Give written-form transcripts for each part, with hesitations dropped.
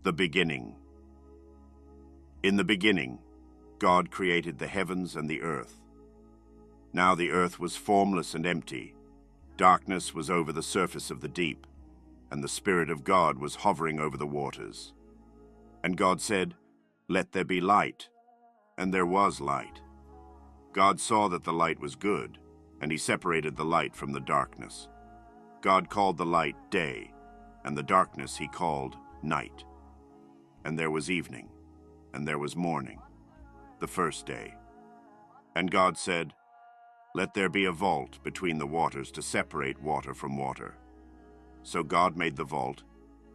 The beginning. In the beginning, God created the heavens and the earth. Now the earth was formless and empty. Darkness was over the surface of the deep, and the Spirit of God was hovering over the waters. And God said, "Let there be light." And there was light. God saw that the light was good, and he separated the light from the darkness. God called the light day, and the darkness he called night. And there was evening, and there was morning, the first day. And God said, "Let there be a vault between the waters to separate water from water." So God made the vault,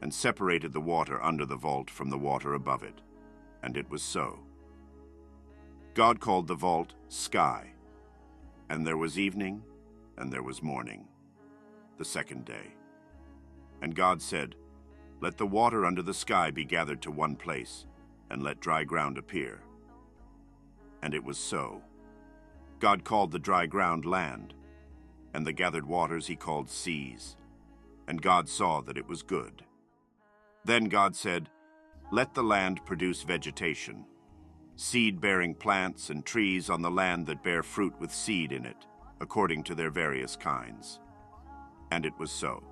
and separated the water under the vault from the water above it. And it was so. God called the vault sky. And there was evening, and there was morning, the second day. And God said, "Let the water under the sky be gathered to one place, and let dry ground appear." And it was so. God called the dry ground land, and the gathered waters he called seas. And God saw that it was good. Then God said, "Let the land produce vegetation, seed-bearing plants and trees on the land that bear fruit with seed in it, according to their various kinds." And it was so.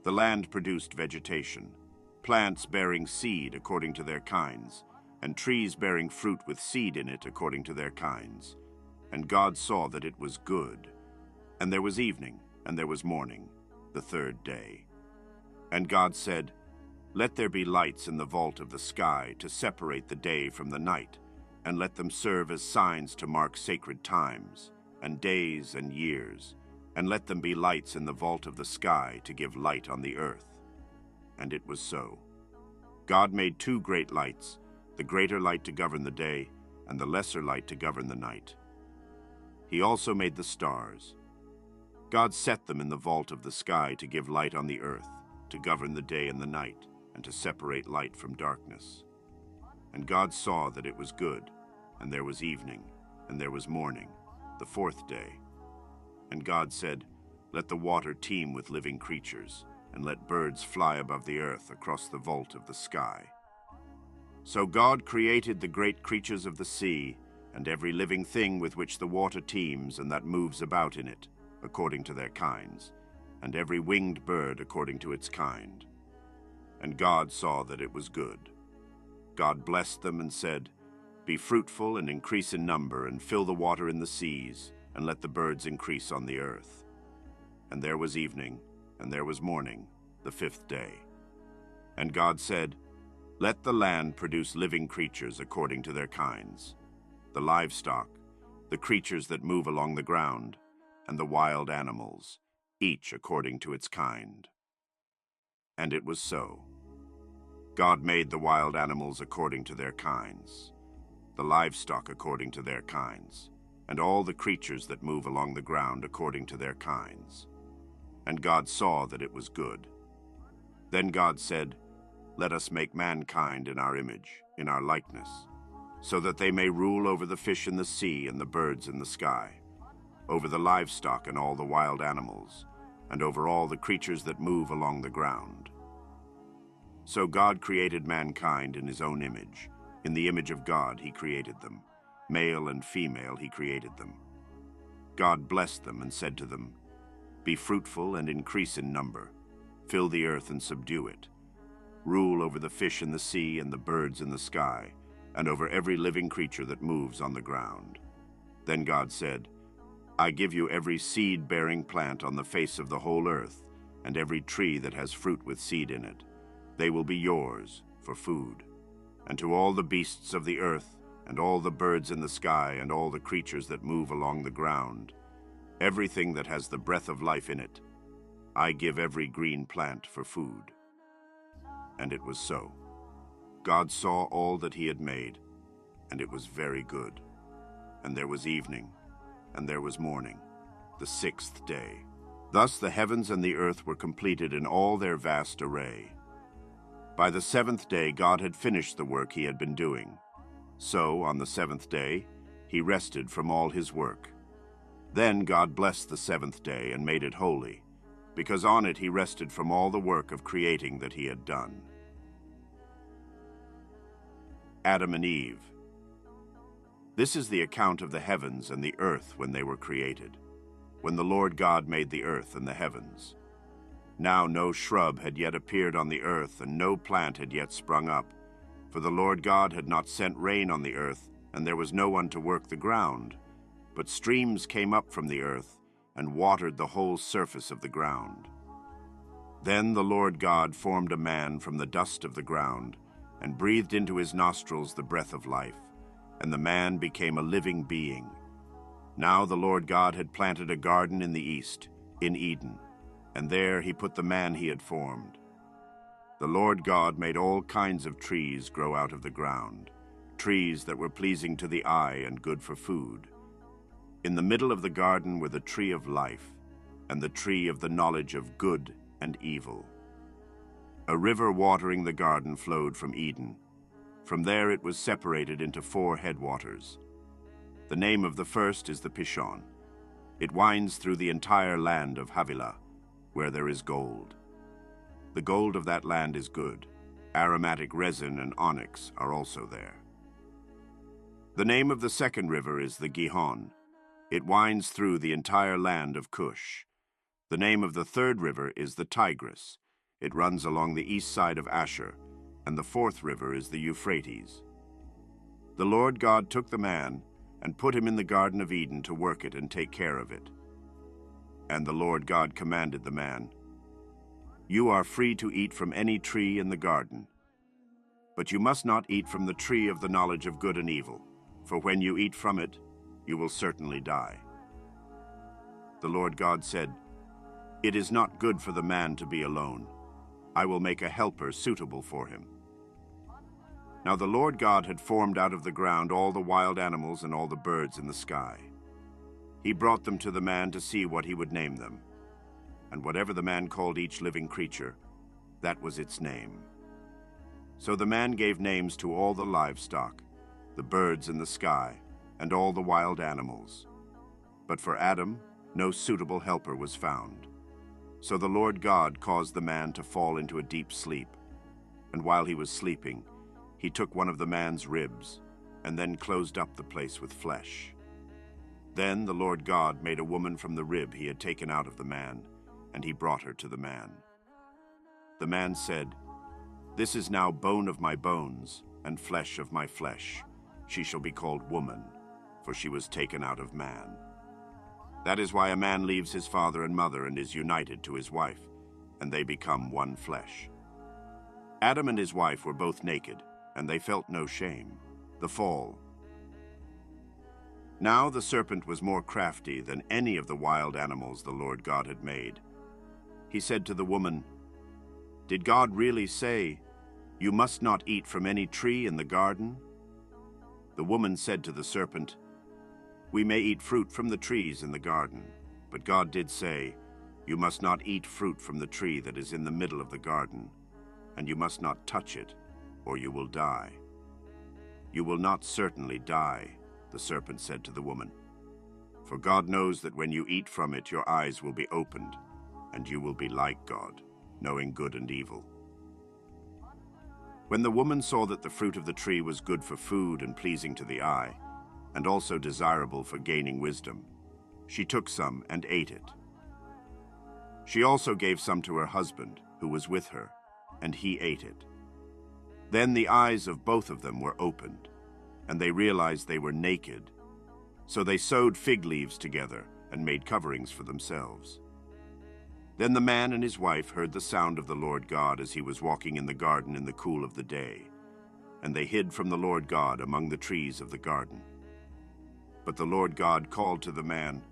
The land produced vegetation, plants bearing seed according to their kinds, and trees bearing fruit with seed in it according to their kinds. And God saw that it was good. And there was evening, and there was morning, the third day. And God said, "Let there be lights in the vault of the sky to separate the day from the night, and let them serve as signs to mark sacred times, and days and years, and let them be lights in the vault of the sky to give light on the earth." And it was so. God made two great lights, the greater light to govern the day, and the lesser light to govern the night. He also made the stars. God set them in the vault of the sky to give light on the earth, to govern the day and the night, and to separate light from darkness. And God saw that it was good, and there was evening, and there was morning, the fourth day. And God said, "Let the water teem with living creatures, and let birds fly above the earth across the vault of the sky." So God created the great creatures of the sea, and every living thing with which the water teems and that moves about in it, according to their kinds, and every winged bird according to its kind. And God saw that it was good. God blessed them and said, "Be fruitful and increase in number, and fill the water in the seas, and let the birds increase on the earth." And there was evening, and there was morning, the fifth day. And God said, "Let the land produce living creatures according to their kinds, the livestock, the creatures that move along the ground, and the wild animals, each according to its kind." And it was so. God made the wild animals according to their kinds, the livestock according to their kinds, and all the creatures that move along the ground according to their kinds. And God saw that it was good. Then God said, "Let us make mankind in our image, in our likeness, so that they may rule over the fish in the sea and the birds in the sky, over the livestock and all the wild animals, and over all the creatures that move along the ground." So God created mankind in his own image. In the image of God he created them. Male and female he created them. God blessed them and said to them, "Be fruitful and increase in number. Fill the earth and subdue it. Rule over the fish in the sea and the birds in the sky, and over every living creature that moves on the ground." Then God said, "I give you every seed-bearing plant on the face of the whole earth, and every tree that has fruit with seed in it. They will be yours for food. And to all the beasts of the earth, and all the birds in the sky, and all the creatures that move along the ground, everything that has the breath of life in it, I give every green plant for food." And it was so. God saw all that he had made, and it was very good. And there was evening, and there was morning, the sixth day. Thus the heavens and the earth were completed in all their vast array. By the seventh day God had finished the work he had been doing. So, on the seventh day, he rested from all his work. Then God blessed the seventh day and made it holy, because on it he rested from all the work of creating that he had done. Adam and Eve. This is the account of the heavens and the earth when they were created, when the Lord God made the earth and the heavens. Now no shrub had yet appeared on the earth, and no plant had yet sprung up, for the Lord God had not sent rain on the earth, and there was no one to work the ground. But streams came up from the earth and watered the whole surface of the ground. Then the Lord God formed a man from the dust of the ground, and breathed into his nostrils the breath of life, and the man became a living being. Now the Lord God had planted a garden in the east, in Eden, and there he put the man he had formed. The Lord God made all kinds of trees grow out of the ground, trees that were pleasing to the eye and good for food. In the middle of the garden were the tree of life, and the tree of the knowledge of good and evil. A river watering the garden flowed from Eden. From there it was separated into 4 headwaters. The name of the first is the Pishon. It winds through the entire land of Havilah, where there is gold. The gold of that land is good. Aromatic resin and onyx are also there. The name of the second river is the Gihon. It winds through the entire land of Cush. The name of the third river is the Tigris. It runs along the east side of Asher, and the fourth river is the Euphrates. The Lord God took the man and put him in the Garden of Eden to work it and take care of it. And the Lord God commanded the man, "You are free to eat from any tree in the garden, but you must not eat from the tree of the knowledge of good and evil, for when you eat from it, you will certainly die." The Lord God said, "It is not good for the man to be alone. I will make a helper suitable for him." Now the Lord God had formed out of the ground all the wild animals and all the birds in the sky. He brought them to the man to see what he would name them. And whatever the man called each living creature, that was its name. So the man gave names to all the livestock, the birds in the sky, and all the wild animals. But for Adam, no suitable helper was found. So the Lord God caused the man to fall into a deep sleep. And while he was sleeping, he took one of the man's ribs, and then closed up the place with flesh. Then the Lord God made a woman from the rib he had taken out of the man, and he brought her to the man. The man said, "This is now bone of my bones and flesh of my flesh. She shall be called woman, for she was taken out of man." That is why a man leaves his father and mother and is united to his wife, and they become one flesh. Adam and his wife were both naked, and they felt no shame. The fall. Now the serpent was more crafty than any of the wild animals the Lord God had made. He said to the woman, "Did God really say, 'You must not eat from any tree in the garden'?" The woman said to the serpent, "We may eat fruit from the trees in the garden, but God did say, 'You must not eat fruit from the tree that is in the middle of the garden, and you must not touch it, or you will die.'" "You will not certainly die," the serpent said to the woman, "for God knows that when you eat from it, your eyes will be opened, and you will be like God, knowing good and evil." When the woman saw that the fruit of the tree was good for food and pleasing to the eye, and also desirable for gaining wisdom, she took some and ate it. She also gave some to her husband, who was with her, and he ate it. Then the eyes of both of them were opened, and they realized they were naked. So they sewed fig leaves together and made coverings for themselves. Then the man and his wife heard the sound of the Lord God as he was walking in the garden in the cool of the day, and they hid from the Lord God among the trees of the garden. But the Lord God called to the man,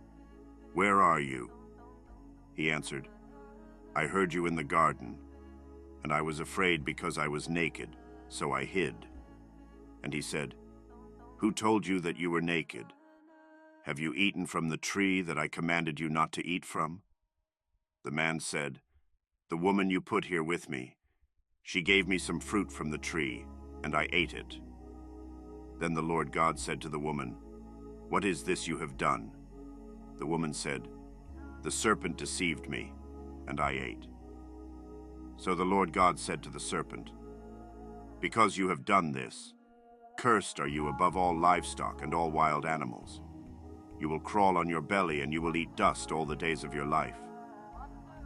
"Where are you?" He answered, "I heard you in the garden, and I was afraid because I was naked, so I hid." And he said, "Who told you that you were naked? Have you eaten from the tree that I commanded you not to eat from?" The man said, "The woman you put here with me, she gave me some fruit from the tree, and I ate it." Then the Lord God said to the woman, "What is this you have done?" The woman said, "The serpent deceived me, and I ate." So the Lord God said to the serpent, "Because you have done this, Cursed are you above all livestock and all wild animals. You will crawl on your belly, and you will eat dust all the days of your life.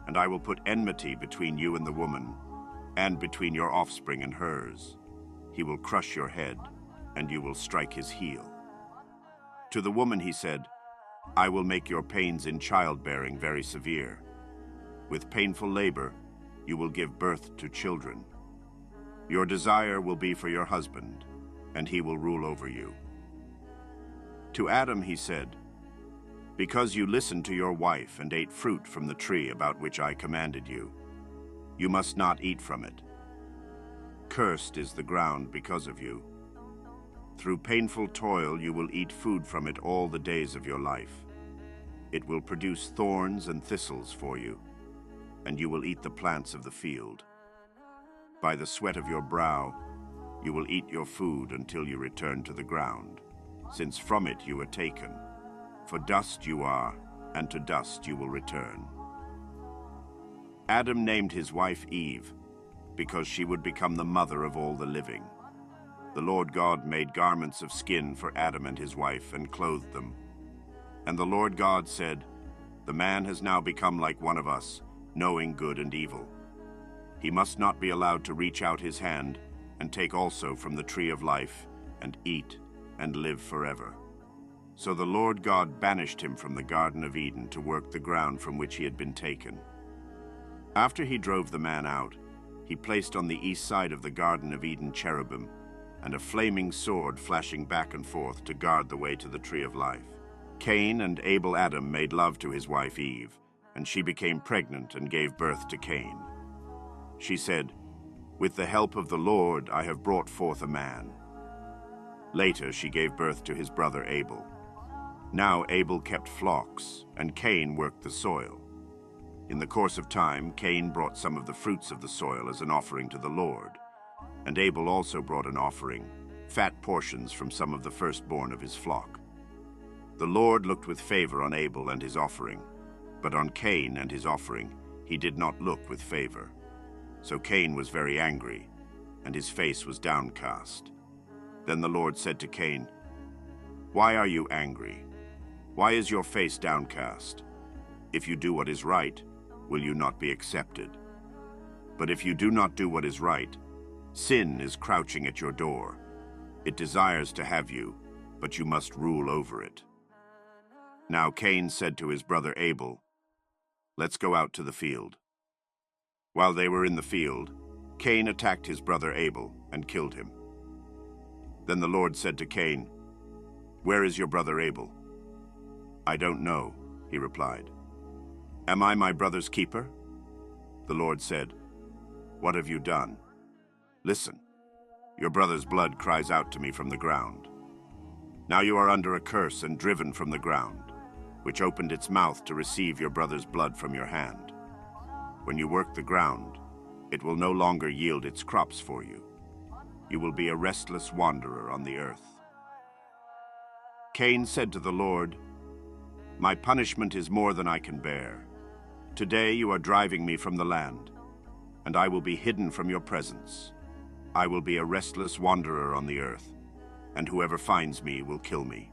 And I will put enmity between you and the woman, and between your offspring and hers. He will crush your head, and you will strike his heel. To the woman he said, I will make your pains in childbearing very severe. With painful labor, you will give birth to children. Your desire will be for your husband, and he will rule over you. To Adam he said, because you listened to your wife and ate fruit from the tree about which I commanded you, you must not eat from it. Cursed is the ground because of you. Through painful toil you will eat food from it all the days of your life. It will produce thorns and thistles for you, and you will eat the plants of the field. By the sweat of your brow you will eat your food until you return to the ground, since from it you were taken. For dust you are, and to dust you will return. Adam named his wife Eve, because she would become the mother of all the living. The Lord God made garments of skin for Adam and his wife and clothed them. And the Lord God said, the man has now become like one of us, knowing good and evil. He must not be allowed to reach out his hand and take also from the tree of life and eat and live forever. So the Lord God banished him from the Garden of Eden to work the ground from which he had been taken. After he drove the man out, he placed on the east side of the Garden of Eden cherubim and a flaming sword flashing back and forth to guard the way to the tree of life. Cain and Abel Adam made love to his wife Eve, and she became pregnant and gave birth to Cain. She said, with the help of the Lord I have brought forth a man. Later she gave birth to his brother Abel. Now Abel kept flocks, and Cain worked the soil. In the course of time, Cain brought some of the fruits of the soil as an offering to the Lord, and Abel also brought an offering, fat portions from some of the firstborn of his flock. The Lord looked with favor on Abel and his offering, but on Cain and his offering he did not look with favor. So Cain was very angry, and his face was downcast. Then the Lord said to Cain, why are you angry? Why is your face downcast? If you do what is right, will you not be accepted? But if you do not do what is right, sin is crouching at your door. It desires to have you, but you must rule over it. Now Cain said to his brother Abel, let's go out to the field. While they were in the field, Cain attacked his brother Abel and killed him. Then the Lord said to Cain, where is your brother Abel? I don't know, he replied. Am I my brother's keeper? The Lord said, what have you done? Listen, your brother's blood cries out to me from the ground. Now you are under a curse and driven from the ground, which opened its mouth to receive your brother's blood from your hand. When you work the ground, it will no longer yield its crops for you. You will be a restless wanderer on the earth. Cain said to the Lord, my punishment is more than I can bear. Today you are driving me from the land, and I will be hidden from your presence. I will be a restless wanderer on the earth, and whoever finds me will kill me.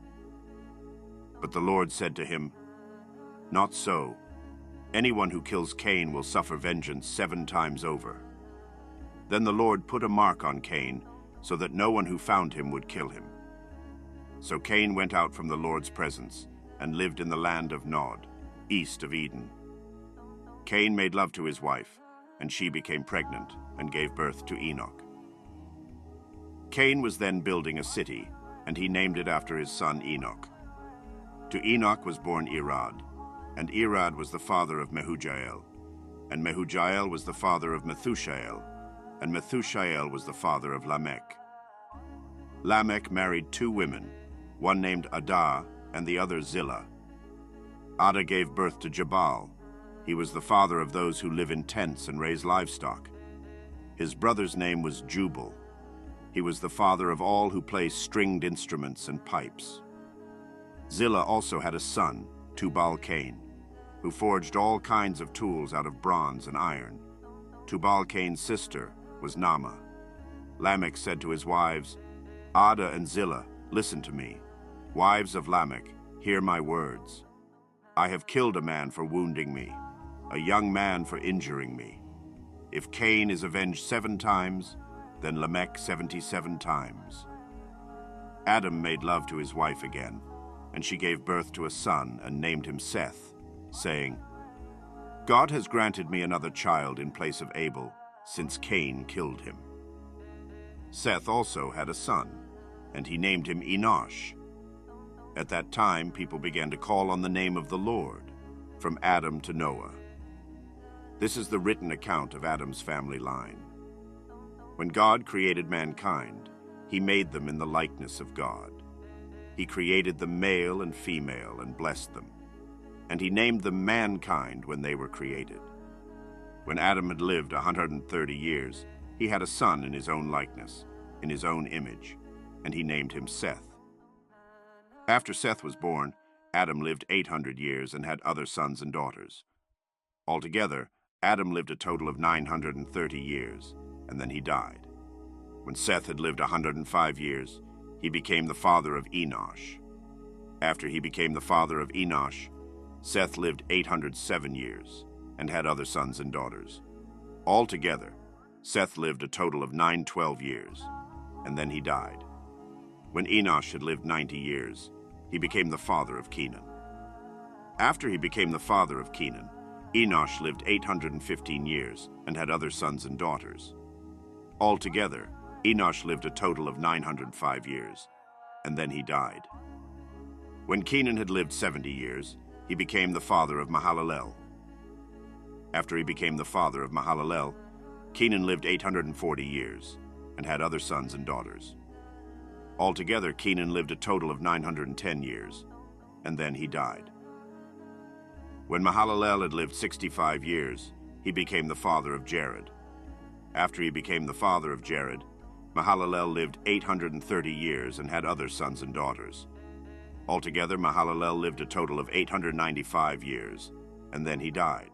But the Lord said to him, not so. Anyone who kills Cain will suffer vengeance 7 times over. Then the Lord put a mark on Cain, so that no one who found him would kill him. So Cain went out from the Lord's presence and lived in the land of Nod, east of Eden. Cain made love to his wife, and she became pregnant and gave birth to Enoch. Cain was then building a city, and he named it after his son Enoch. To Enoch was born Irad, and Irad was the father of Mehujael, and Mehujael was the father of Methushael, and Methushael was the father of Lamech. Lamech married 2 women, one named Adah and the other Zillah. Adah gave birth to Jabal. He was the father of those who live in tents and raise livestock. His brother's name was Jubal. He was the father of all who play stringed instruments and pipes. Zillah also had a son, Tubal-Cain, who forged all kinds of tools out of bronze and iron. Tubal-Cain's sister was Naamah. Lamech said to his wives, Ada and Zillah, listen to me. Wives of Lamech, hear my words. I have killed a man for wounding me, a young man for injuring me. If Cain is avenged 7 times, then Lamech 77 times. Adam made love to his wife again, and she gave birth to a son and named him Seth, saying, God has granted me another child in place of Abel, since Cain killed him. Seth also had a son, and he named him Enosh. At that time, people began to call on the name of the Lord, from Adam to Noah. This is the written account of Adam's family line. When God created mankind, he made them in the likeness of God. He created them male and female and blessed them. And he named them mankind when they were created. When Adam had lived 130 years, he had a son in his own likeness, in his own image, and he named him Seth. After Seth was born, Adam lived 800 years and had other sons and daughters. Altogether, Adam lived a total of 930 years, and then he died. When Seth had lived 105 years, he became the father of Enosh. After he became the father of Enosh, Seth lived 807 years and had other sons and daughters. Altogether, Seth lived a total of 912 years, and then he died. When Enosh had lived 90 years, he became the father of Kenan. After he became the father of Kenan, Enosh lived 815 years and had other sons and daughters. Altogether, Enosh lived a total of 905 years, and then he died. When Kenan had lived 70 years, he became the father of Mahalalel. After he became the father of Mahalalel, Kenan lived 840 years and had other sons and daughters. Altogether, Kenan lived a total of 910 years, and then he died. When Mahalalel had lived 65 years, he became the father of Jared. After he became the father of Jared, Mahalalel lived 830 years and had other sons and daughters. Altogether, Mahalalel lived a total of 895 years, and then he died.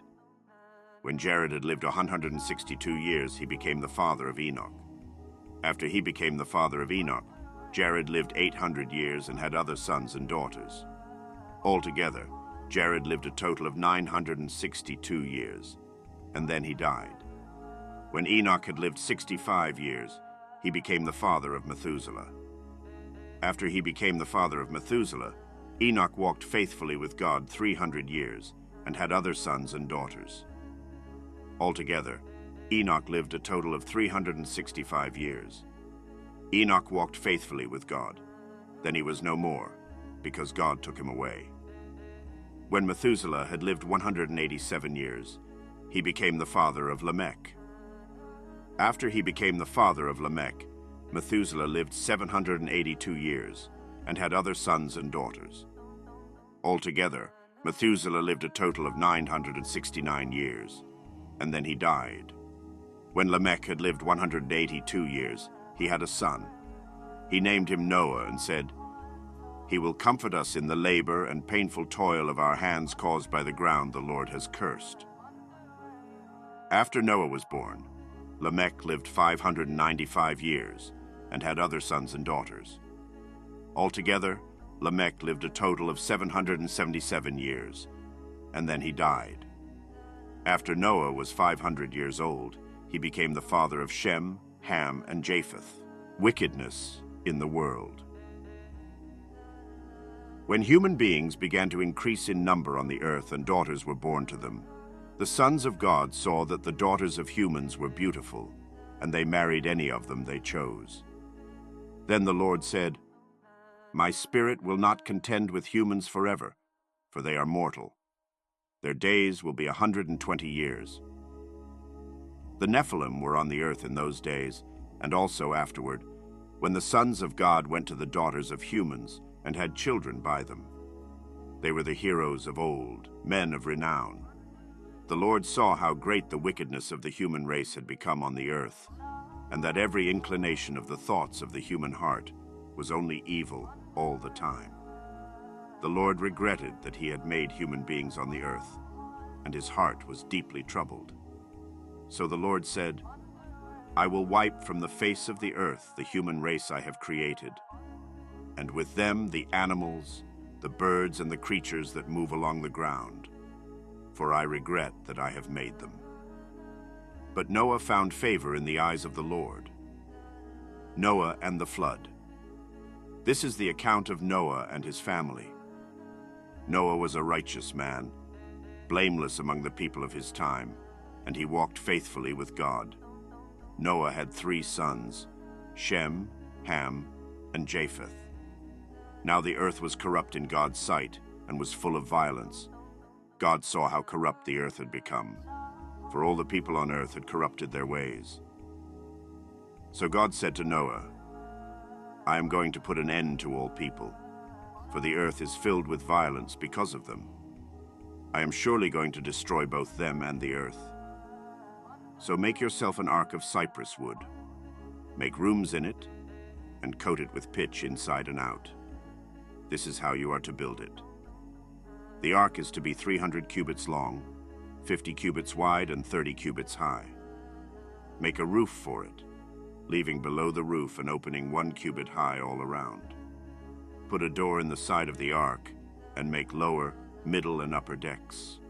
When Jared had lived 162 years, he became the father of Enoch. After he became the father of Enoch, Jared lived 800 years and had other sons and daughters. Altogether, Jared lived a total of 962 years, and then he died. When Enoch had lived 65 years, he became the father of Methuselah. After he became the father of Methuselah, Enoch walked faithfully with God 300 years and had other sons and daughters. Altogether, Enoch lived a total of 365 years. Enoch walked faithfully with God. Then he was no more, because God took him away. When Methuselah had lived 187 years, he became the father of Lamech. After he became the father of Lamech, Methuselah lived 782 years and had other sons and daughters. Altogether, Methuselah lived a total of 969 years, and then he died. When Lamech had lived 182 years, he had a son. He named him Noah and said, "He will comfort us in the labor and painful toil of our hands caused by the ground the Lord has cursed." After Noah was born, Lamech lived 595 years and had other sons and daughters. Altogether, Lamech lived a total of 777 years, and then he died. After Noah was 500 years old, he became the father of Shem, Ham, and Japheth. Wickedness in the world. When human beings began to increase in number on the earth and daughters were born to them, the sons of God saw that the daughters of humans were beautiful, and they married any of them they chose. Then the Lord said, "My spirit will not contend with humans forever, for they are mortal. Their days will be 120 years. The Nephilim were on the earth in those days, and also afterward, when the sons of God went to the daughters of humans and had children by them. They were the heroes of old, men of renown. The Lord saw how great the wickedness of the human race had become on the earth, and that every inclination of the thoughts of the human heart was only evil all the time. The Lord regretted that he had made human beings on the earth, and his heart was deeply troubled. So the Lord said, I will wipe from the face of the earth the human race I have created, and with them the animals, the birds, and the creatures that move along the ground, for I regret that I have made them. But Noah found favor in the eyes of the Lord. Noah and the flood. This is the account of Noah and his family. Noah was a righteous man, blameless among the people of his time, and he walked faithfully with God. Noah had 3 sons, Shem, Ham, and Japheth. Now the earth was corrupt in God's sight and was full of violence. God saw how corrupt the earth had become, for all the people on earth had corrupted their ways. So God said to Noah, I am going to put an end to all people, for the earth is filled with violence because of them. I am surely going to destroy both them and the earth. So make yourself an ark of cypress wood. Make rooms in it, and coat it with pitch inside and out. This is how you are to build it. The ark is to be 300 cubits long, 50 cubits wide, and 30 cubits high. Make a roof for it, leaving below the roof an opening 1 cubit high all around. Put a door in the side of the ark, and make lower, middle, and upper decks.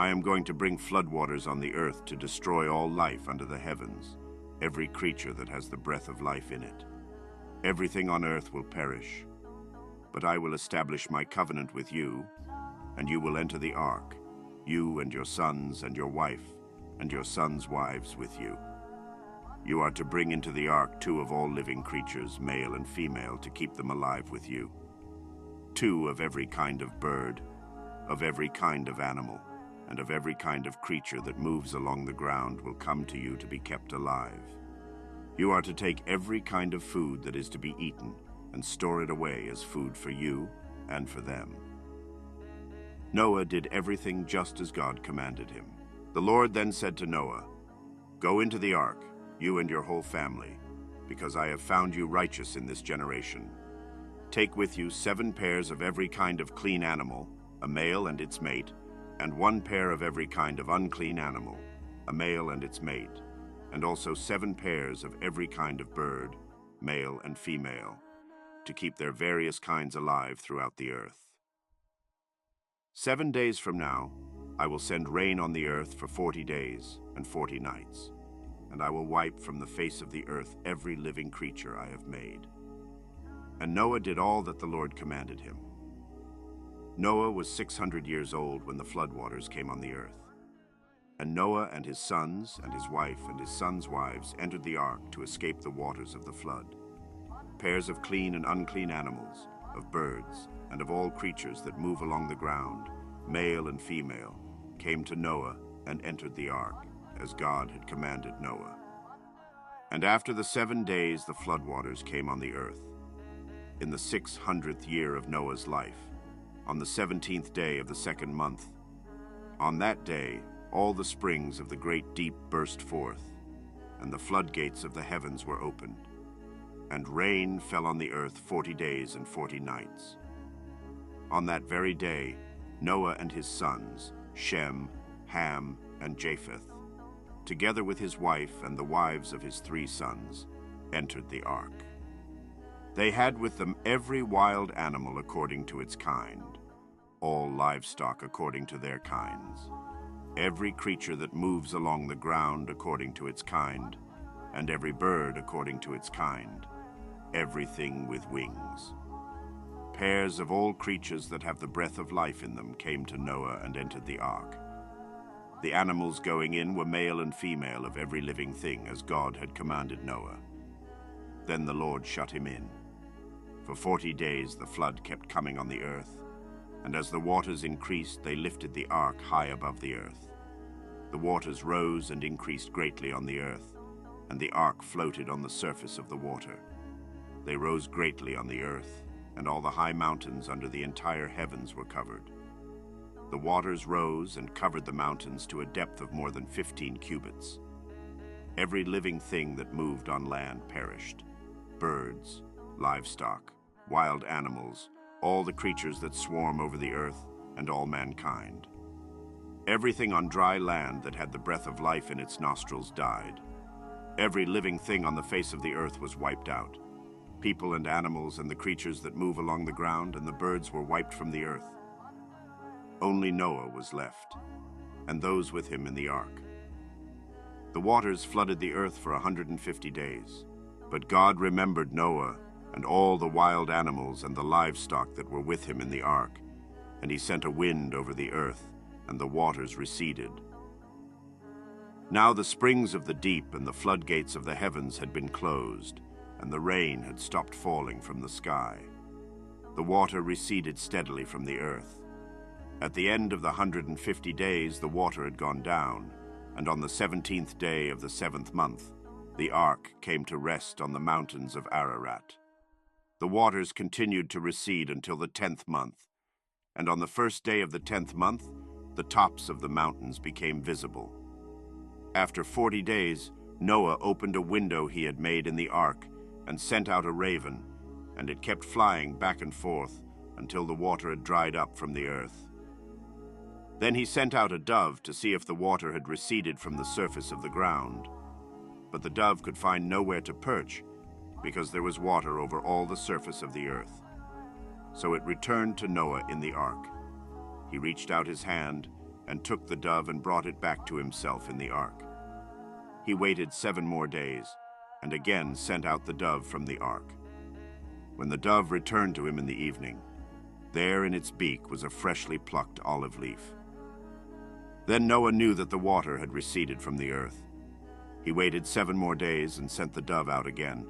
I am going to bring floodwaters on the earth to destroy all life under the heavens, every creature that has the breath of life in it. Everything on earth will perish, but I will establish my covenant with you, and you will enter the ark, you and your sons and your wife, and your sons' wives with you. You are to bring into the ark 2 of all living creatures, male and female, to keep them alive with you. 2 of every kind of bird, of every kind of animal, and of every kind of creature that moves along the ground will come to you to be kept alive. You are to take every kind of food that is to be eaten and store it away as food for you and for them. Noah did everything just as God commanded him. The Lord then said to Noah, Go into the ark, you and your whole family, because I have found you righteous in this generation. Take with you 7 pairs of every kind of clean animal, a male and its mate, and 1 pair of every kind of unclean animal, a male and its mate, and also 7 pairs of every kind of bird, male and female, to keep their various kinds alive throughout the earth. 7 days from now, I will send rain on the earth for 40 days and 40 nights, and I will wipe from the face of the earth every living creature I have made. And Noah did all that the Lord commanded him. Noah was 600 years old when the floodwaters came on the earth. And Noah and his sons and his wife and his sons' wives entered the ark to escape the waters of the flood. Pairs of clean and unclean animals, of birds, and of all creatures that move along the ground, male and female, came to Noah and entered the ark, as God had commanded Noah. And after the 7 days the floodwaters came on the earth. In the 600th year of Noah's life, on the 17th day of the 2nd month. On that day, all the springs of the great deep burst forth, and the floodgates of the heavens were opened, and rain fell on the earth 40 days and 40 nights. On that very day, Noah and his sons, Shem, Ham, and Japheth, together with his wife and the wives of his 3 sons, entered the ark. They had with them every wild animal according to its kind, all livestock according to their kinds, every creature that moves along the ground according to its kind, and every bird according to its kind, everything with wings. Pairs of all creatures that have the breath of life in them came to Noah and entered the ark. The animals going in were male and female of every living thing, as God had commanded Noah. Then the Lord shut him in. For 40 days the flood kept coming on the earth, and as the waters increased, they lifted the ark high above the earth. The waters rose and increased greatly on the earth, and the ark floated on the surface of the water. They rose greatly on the earth, and all the high mountains under the entire heavens were covered. The waters rose and covered the mountains to a depth of more than 15 cubits. Every living thing that moved on land perished: birds, livestock, wild animals, all the creatures that swarm over the earth, and all mankind. Everything on dry land that had the breath of life in its nostrils died. Every living thing on the face of the earth was wiped out. People and animals and the creatures that move along the ground and the birds were wiped from the earth. Only Noah was left, and those with him in the ark. The waters flooded the earth for 150 days. But God remembered Noah and all the wild animals and the livestock that were with him in the ark, and he sent a wind over the earth, and the waters receded. Now the springs of the deep and the floodgates of the heavens had been closed, and the rain had stopped falling from the sky. The water receded steadily from the earth. At the end of the 150 days, the water had gone down, and on the 17th day of the 7th month, the ark came to rest on the mountains of Ararat. The waters continued to recede until the 10th month, and on the first day of the 10th month, the tops of the mountains became visible. After 40 days, Noah opened a window he had made in the ark and sent out a raven, and it kept flying back and forth until the water had dried up from the earth. Then he sent out a dove to see if the water had receded from the surface of the ground. But the dove could find nowhere to perch, because there was water over all the surface of the earth. So it returned to Noah in the ark. He reached out his hand and took the dove and brought it back to himself in the ark. He waited 7 more days, and again sent out the dove from the ark. When the dove returned to him in the evening, there in its beak was a freshly plucked olive leaf. Then Noah knew that the water had receded from the earth. He waited 7 more days and sent the dove out again,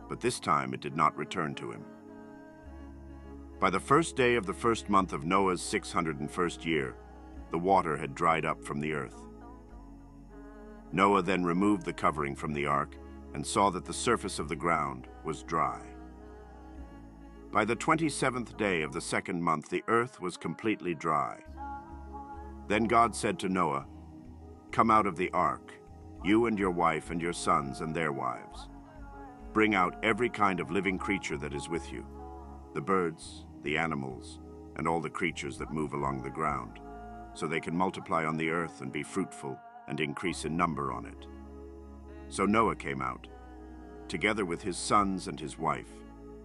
but this time it did not return to him. By the first day of the 1st month of Noah's 601st year, the water had dried up from the earth. Noah then removed the covering from the ark and saw that the surface of the ground was dry. By the 27th day of the 2nd month, the earth was completely dry. Then God said to Noah, "Come out of the ark, you and your wife and your sons and their wives. Bring out every kind of living creature that is with you, the birds, the animals, and all the creatures that move along the ground, so they can multiply on the earth and be fruitful and increase in number on it." So Noah came out, together with his sons and his wife,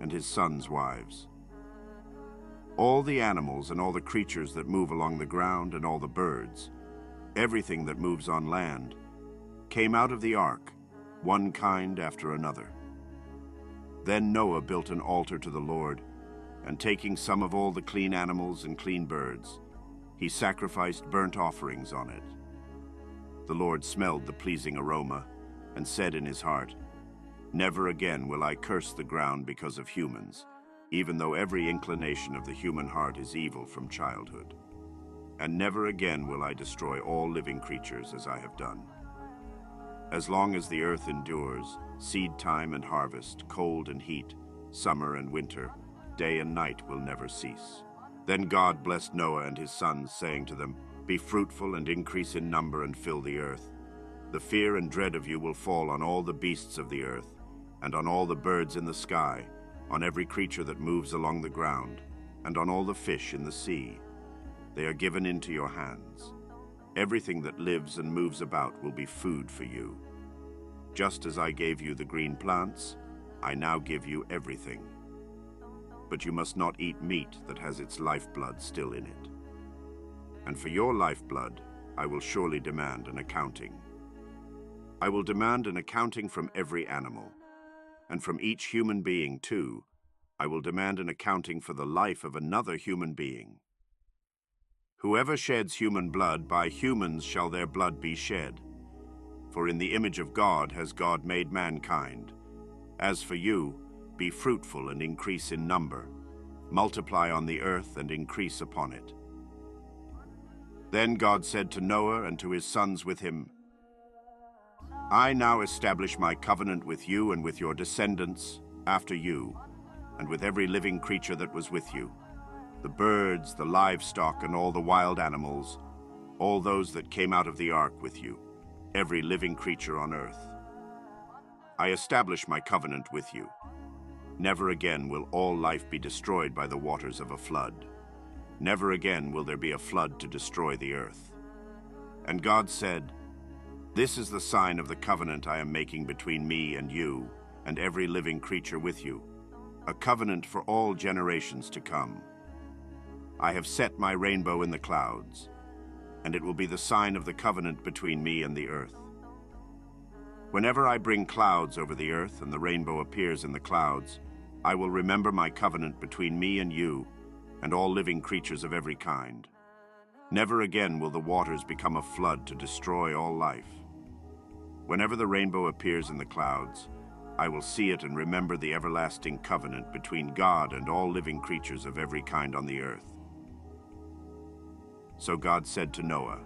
and his sons' wives. All the animals and all the creatures that move along the ground and all the birds, everything that moves on land, came out of the ark, one kind after another. Then Noah built an altar to the Lord, and taking some of all the clean animals and clean birds, he sacrificed burnt offerings on it. The Lord smelled the pleasing aroma and said in his heart, "Never again will I curse the ground because of humans, even though every inclination of the human heart is evil from childhood. And never again will I destroy all living creatures as I have done. As long as the earth endures, seed time and harvest, cold and heat, summer and winter, day and night will never cease." Then God blessed Noah and his sons, saying to them, "Be fruitful and increase in number and fill the earth. The fear and dread of you will fall on all the beasts of the earth, and on all the birds in the sky, on every creature that moves along the ground, and on all the fish in the sea. They are given into your hands. Everything that lives and moves about will be food for you. Just as I gave you the green plants, I now give you everything. But you must not eat meat that has its lifeblood still in it. And for your lifeblood, I will surely demand an accounting. I will demand an accounting from every animal, and from each human being too. I will demand an accounting for the life of another human being. Whoever sheds human blood, by humans shall their blood be shed. For in the image of God has God made mankind. As for you, be fruitful and increase in number. Multiply on the earth and increase upon it." Then God said to Noah and to his sons with him, "I now establish my covenant with you and with your descendants after you, and with every living creature that was with you, the birds, the livestock, and all the wild animals, all those that came out of the ark with you, every living creature on earth. I establish my covenant with you. Never again will all life be destroyed by the waters of a flood. Never again will there be a flood to destroy the earth." And God said, This is the sign of the covenant I am making between me and you and every living creature with you, a covenant for all generations to come. I have set my rainbow in the clouds, and it will be the sign of the covenant between me and the earth. Whenever I bring clouds over the earth and the rainbow appears in the clouds, I will remember my covenant between me and you and all living creatures of every kind. Never again will the waters become a flood to destroy all life. Whenever the rainbow appears in the clouds, I will see it and remember the everlasting covenant between God and all living creatures of every kind on the earth. So God said to Noah,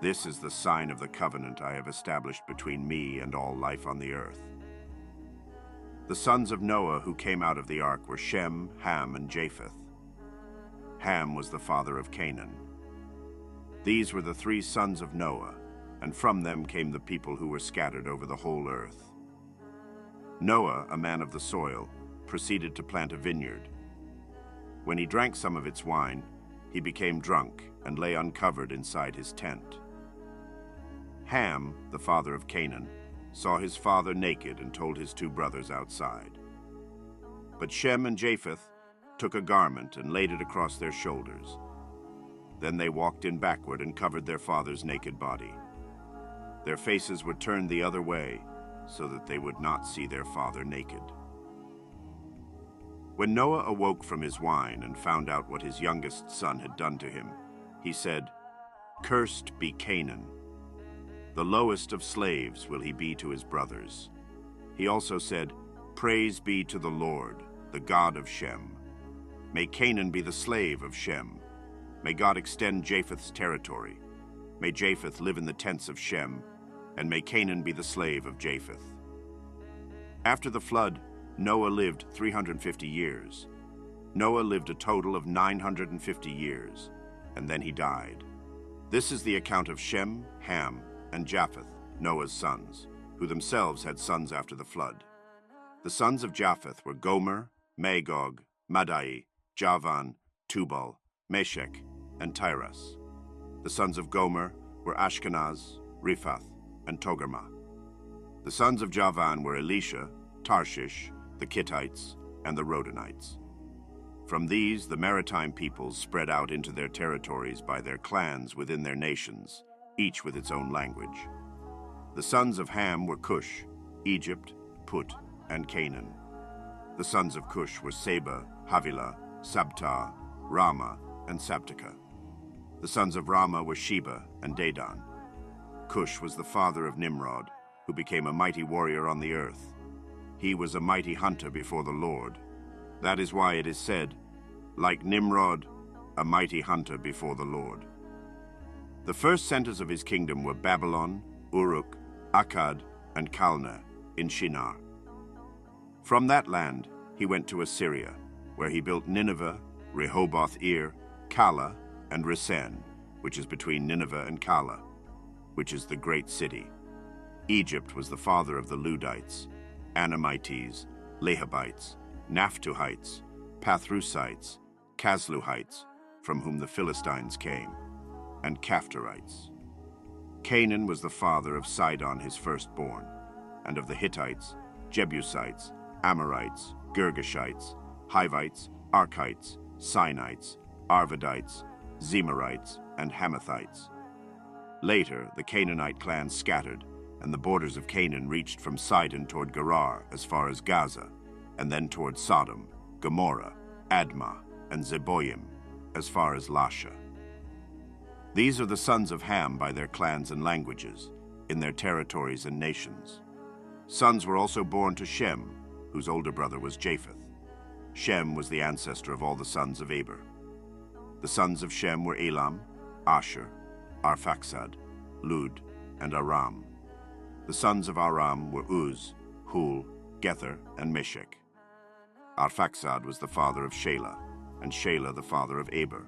"This is the sign of the covenant I have established between me and all life on the earth." The sons of Noah who came out of the ark were Shem, Ham, and Japheth. Ham was the father of Canaan. These were the 3 sons of Noah, and from them came the people who were scattered over the whole earth. Noah, a man of the soil, proceeded to plant a vineyard. When he drank some of its wine, he became drunk and lay uncovered inside his tent. Ham, the father of Canaan, saw his father naked and told his 2 brothers outside. But Shem and Japheth took a garment and laid it across their shoulders. Then they walked in backward and covered their father's naked body. Their faces were turned the other way so that they would not see their father naked. When Noah awoke from his wine and found out what his youngest son had done to him, he said, "Cursed be Canaan. The lowest of slaves will he be to his brothers." He also said, "Praise be to the Lord, the God of Shem. May Canaan be the slave of Shem. May God extend Japheth's territory. May Japheth live in the tents of Shem, and may Canaan be the slave of Japheth." After the flood, Noah lived 350 years. Noah lived a total of 950 years, and then he died. This is the account of Shem, Ham, and Japheth, Noah's sons, who themselves had sons after the flood. The sons of Japheth were Gomer, Magog, Madai, Javan, Tubal, Meshech, and Tiras. The sons of Gomer were Ashkenaz, Riphath, and Togarmah. The sons of Javan were Elisha, Tarshish, the Kittites, and the Rodanites. From these, the maritime peoples spread out into their territories by their clans within their nations, each with its own language. The sons of Ham were Cush, Egypt, Put, and Canaan. The sons of Cush were Seba, Havilah, Sabta, Rama, and Sabteka. The sons of Rama were Sheba and Dedan. Cush was the father of Nimrod, who became a mighty warrior on the earth. He was a mighty hunter before the Lord. That is why it is said, "Like Nimrod, a mighty hunter before the Lord." The first centers of his kingdom were Babylon, Uruk, Akkad, and Calneh in Shinar. From that land, he went to Assyria, where he built Nineveh, Rehoboth-ir, Calah, and Resen, which is between Nineveh and Calah, which is the great city. Egypt was the father of the Ludites, Anamites, Lehabites, Naphtuhites, Pathrusites, Casluhites, from whom the Philistines came, and Caphtorites. Canaan was the father of Sidon his firstborn, and of the Hittites, Jebusites, Amorites, Girgashites, Hivites, Archites, Sinites, Arvadites, Zemarites, and Hamathites. Later, the Canaanite clans scattered, and the borders of Canaan reached from Sidon toward Gerar as far as Gaza, and then toward Sodom, Gomorrah, Admah, and Zeboim, as far as Lasha. These are the sons of Ham by their clans and languages, in their territories and nations. Sons were also born to Shem, whose older brother was Japheth. Shem was the ancestor of all the sons of Eber. The sons of Shem were Elam, Asher, Arphaxad, Lud, and Aram. The sons of Aram were Uz, Hul, Gether, and Meshech. Arphaxad was the father of Shelah, and Shelah the father of Eber.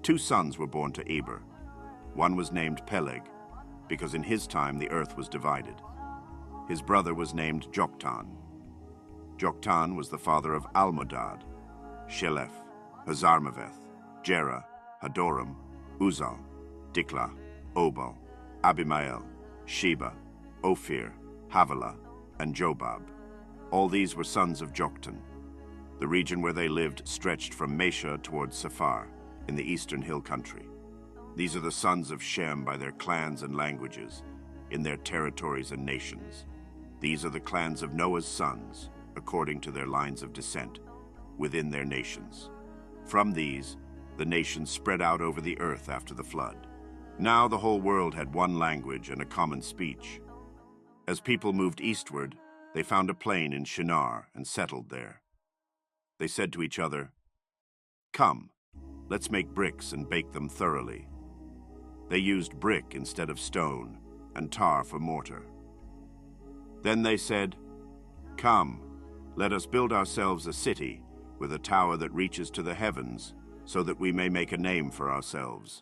2 sons were born to Eber. One was named Peleg, because in his time the earth was divided. His brother was named Joktan. Joktan was the father of Almodad, Shelef, Hazarmaveth, Jerah, Hadoram, Uzal, Diklah, Obal, Abimael, Sheba, Ophir, Havilah, and Jobab. All these were sons of Joktan. The region where they lived stretched from Mesha towards Sephar, in the eastern hill country. These are the sons of Shem by their clans and languages, in their territories and nations. These are the clans of Noah's sons, according to their lines of descent, within their nations. From these, the nations spread out over the earth after the flood. Now the whole world had one language and a common speech. As people moved eastward, they found a plain in Shinar and settled there. They said to each other, "Come, let's make bricks and bake them thoroughly." They used brick instead of stone, and tar for mortar. Then they said, "Come, let us build ourselves a city with a tower that reaches to the heavens, so that we may make a name for ourselves.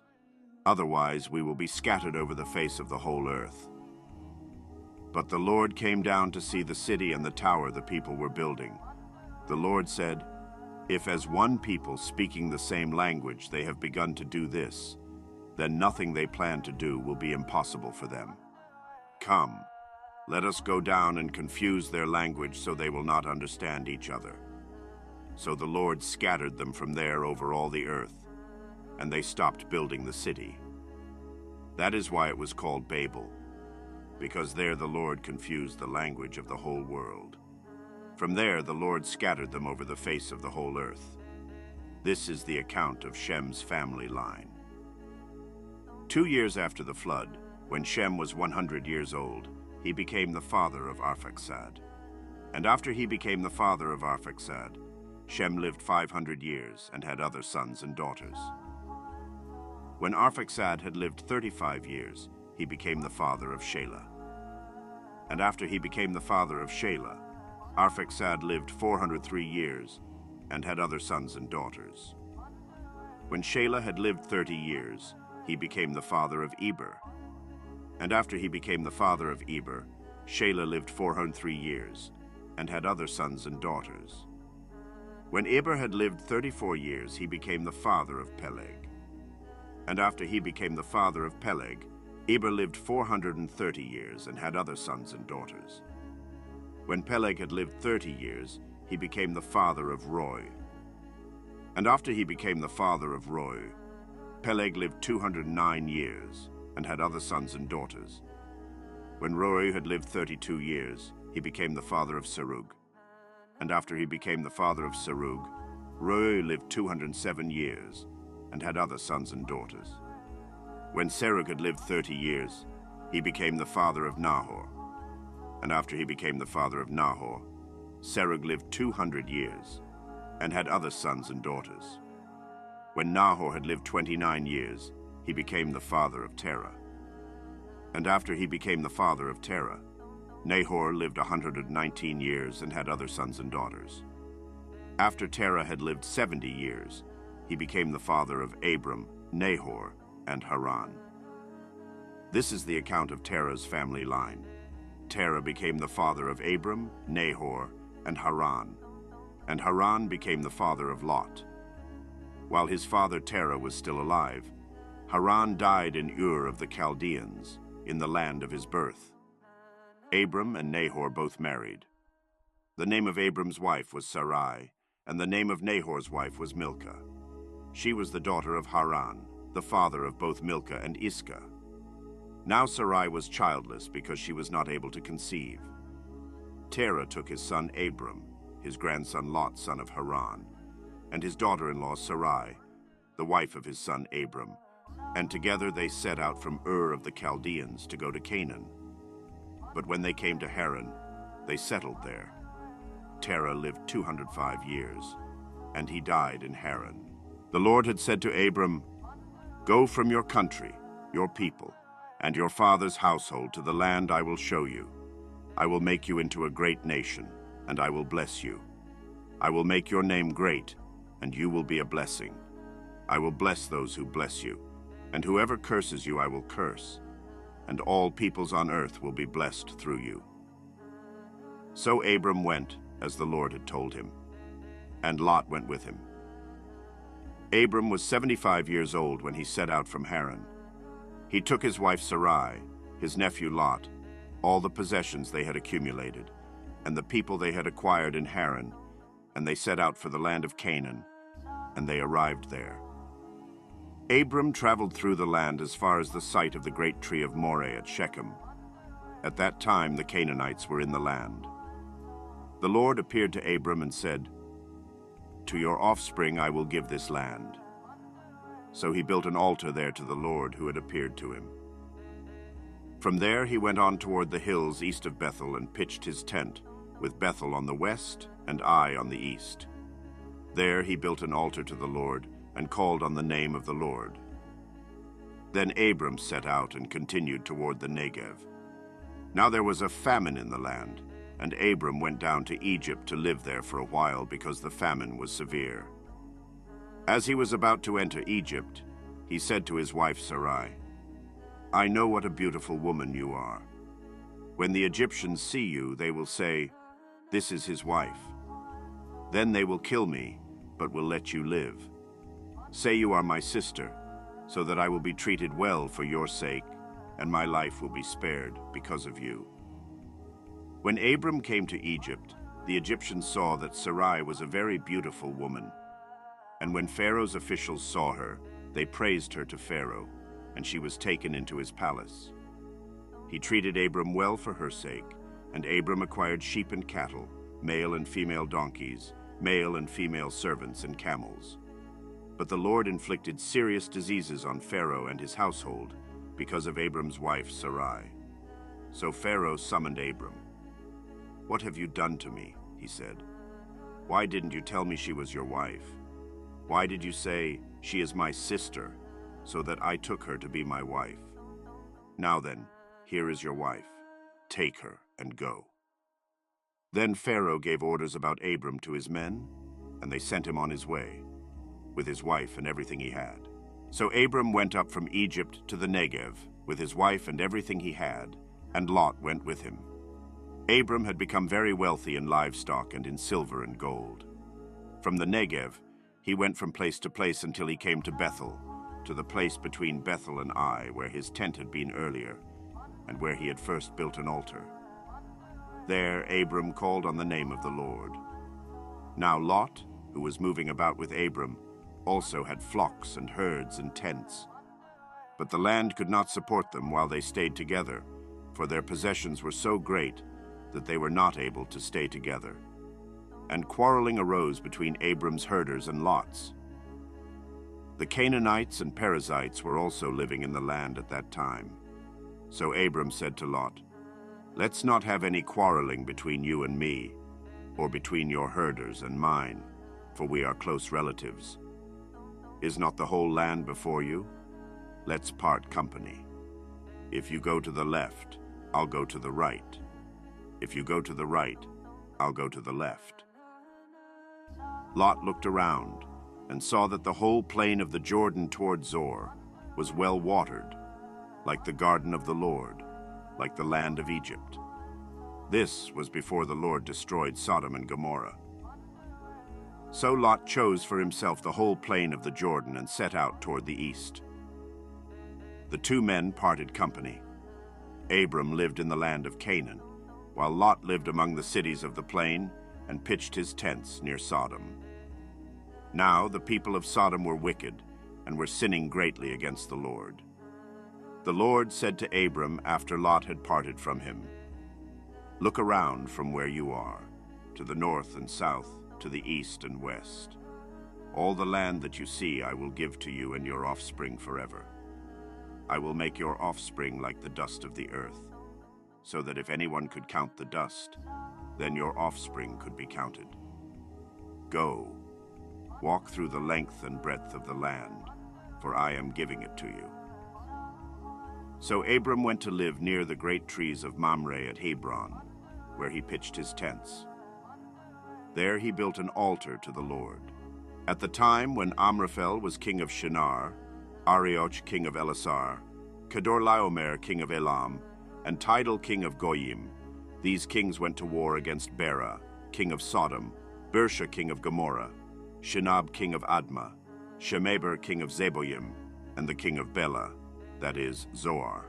Otherwise we will be scattered over the face of the whole earth." But the Lord came down to see the city and the tower the people were building. The Lord said, "If as one people speaking the same language they have begun to do this, then nothing they plan to do will be impossible for them. Come, let us go down and confuse their language so they will not understand each other." So the Lord scattered them from there over all the earth, and they stopped building the city. That is why it was called Babel, because there the Lord confused the language of the whole world. From there the Lord scattered them over the face of the whole earth. This is the account of Shem's family line. 2 years after the flood, when Shem was 100 years old, he became the father of Arphaxad. And after he became the father of Arphaxad, Shem lived 500 years and had other sons and daughters. When Arphaxad had lived 35 years, he became the father of Shelah. And after he became the father of Shelah, Arphaxad lived 403 years and had other sons and daughters. When Shelah had lived 30 years, he became the father of Eber. And after he became the father of Eber, Shelah lived 403 years and had other sons and daughters. When Eber had lived 34 years, he became the father of Peleg. And after he became the father of Peleg, Eber lived 430 years and had other sons and daughters. When Peleg had lived 30 years, he became the father of Roi. And after he became the father of Roi, Peleg lived 209 years and had other sons and daughters. When Roi had lived 32 years, he became the father of Serug. And after he became the father of Serug, Roi lived 207 years and had other sons and daughters. When Serug had lived 30 years, he became the father of Nahor. And after he became the father of Nahor, Serug lived 200 years and had other sons and daughters. When Nahor had lived 29 years, he became the father of Terah. And after he became the father of Terah, Nahor lived 119 years and had other sons and daughters. After Terah had lived 70 years, he became the father of Abram, Nahor, and Haran. This is the account of Terah's family line. Terah became the father of Abram, Nahor, and Haran. And Haran became the father of Lot. While his father Terah was still alive, Haran died in Ur of the Chaldeans, in the land of his birth. Abram and Nahor both married. The name of Abram's wife was Sarai, and the name of Nahor's wife was Milcah. She was the daughter of Haran, the father of both Milcah and Iscah. Now Sarai was childless because she was not able to conceive. Terah took his son Abram, his grandson Lot, son of Haran, and his daughter-in-law Sarai, the wife of his son Abram, and together they set out from Ur of the Chaldeans to go to Canaan. But when they came to Haran, they settled there. Terah lived 205 years, and he died in Haran. The Lord had said to Abram, "Go from your country, your people, and your father's household to the land I will show you. I will make you into a great nation, and I will bless you. I will make your name great, and you will be a blessing. I will bless those who bless you, and whoever curses you I will curse, and all peoples on earth will be blessed through you." So Abram went, as the Lord had told him, and Lot went with him. Abram was 75 years old when he set out from Haran. He took his wife Sarai, his nephew Lot, all the possessions they had accumulated, and the people they had acquired in Haran, and they set out for the land of Canaan, and they arrived there. Abram traveled through the land as far as the site of the great tree of Moreh at Shechem. At that time the Canaanites were in the land. The Lord appeared to Abram and said, "To your offspring I will give this land." So he built an altar there to the Lord who had appeared to him. From there he went on toward the hills east of Bethel and pitched his tent, with Bethel on the west and Ai on the east. There he built an altar to the Lord and called on the name of the Lord. Then Abram set out and continued toward the Negev. Now there was a famine in the land, and Abram went down to Egypt to live there for a while because the famine was severe. As he was about to enter Egypt, he said to his wife Sarai, "I know what a beautiful woman you are. When the Egyptians see you, they will say, 'This is his wife.' Then they will kill me, but will let you live. Say you are my sister, so that I will be treated well for your sake, and my life will be spared because of you." When Abram came to Egypt, the Egyptians saw that Sarai was a very beautiful woman. And when Pharaoh's officials saw her, they praised her to Pharaoh, and she was taken into his palace. He treated Abram well for her sake, and Abram acquired sheep and cattle, male and female donkeys, male and female servants and camels. But the Lord inflicted serious diseases on Pharaoh and his household because of Abram's wife Sarai. So Pharaoh summoned Abram. "What have you done to me?" he said. "Why didn't you tell me she was your wife? Why did you say, 'She is my sister,' so that I took her to be my wife? Now then, here is your wife. Take her and go." Then Pharaoh gave orders about Abram to his men, and they sent him on his way, with his wife and everything he had. So Abram went up from Egypt to the Negev, with his wife and everything he had, and Lot went with him. Abram had become very wealthy in livestock and in silver and gold. From the Negev, he went from place to place until he came to Bethel, to the place between Bethel and Ai, where his tent had been earlier, and where he had first built an altar. There Abram called on the name of the Lord. Now Lot, who was moving about with Abram, also had flocks and herds and tents. But the land could not support them while they stayed together, for their possessions were so great that they were not able to stay together. And quarreling arose between Abram's herders and Lot's. The Canaanites and Perizzites were also living in the land at that time. So Abram said to Lot, "Let's not have any quarreling between you and me, or between your herders and mine, for we are close relatives. Is not the whole land before you? Let's part company. If you go to the left, I'll go to the right. If you go to the right, I'll go to the left." Lot looked around and saw that the whole plain of the Jordan toward Zoar was well watered, like the garden of the Lord, like the land of Egypt. This was before the Lord destroyed Sodom and Gomorrah. So Lot chose for himself the whole plain of the Jordan and set out toward the east. The two men parted company. Abram lived in the land of Canaan, while Lot lived among the cities of the plain and pitched his tents near Sodom. Now the people of Sodom were wicked and were sinning greatly against the Lord. The Lord said to Abram after Lot had parted from him, "Look around from where you are, to the north and south, to the east and west. All the land that you see I will give to you and your offspring forever. I will make your offspring like the dust of the earth, so that if anyone could count the dust, then your offspring could be counted. Go, walk through the length and breadth of the land, for I am giving it to you." So Abram went to live near the great trees of Mamre at Hebron, where he pitched his tents. There he built an altar to the Lord. At the time when Amraphel was king of Shinar, Arioch king of Elasar, Kedorlaomer king of Elam, and Tidal king of Goyim, these kings went to war against Bera, king of Sodom, Bersha king of Gomorrah, Shinab king of Admah, Shemeber king of Zeboyim, and the king of Bela, that is, Zoar.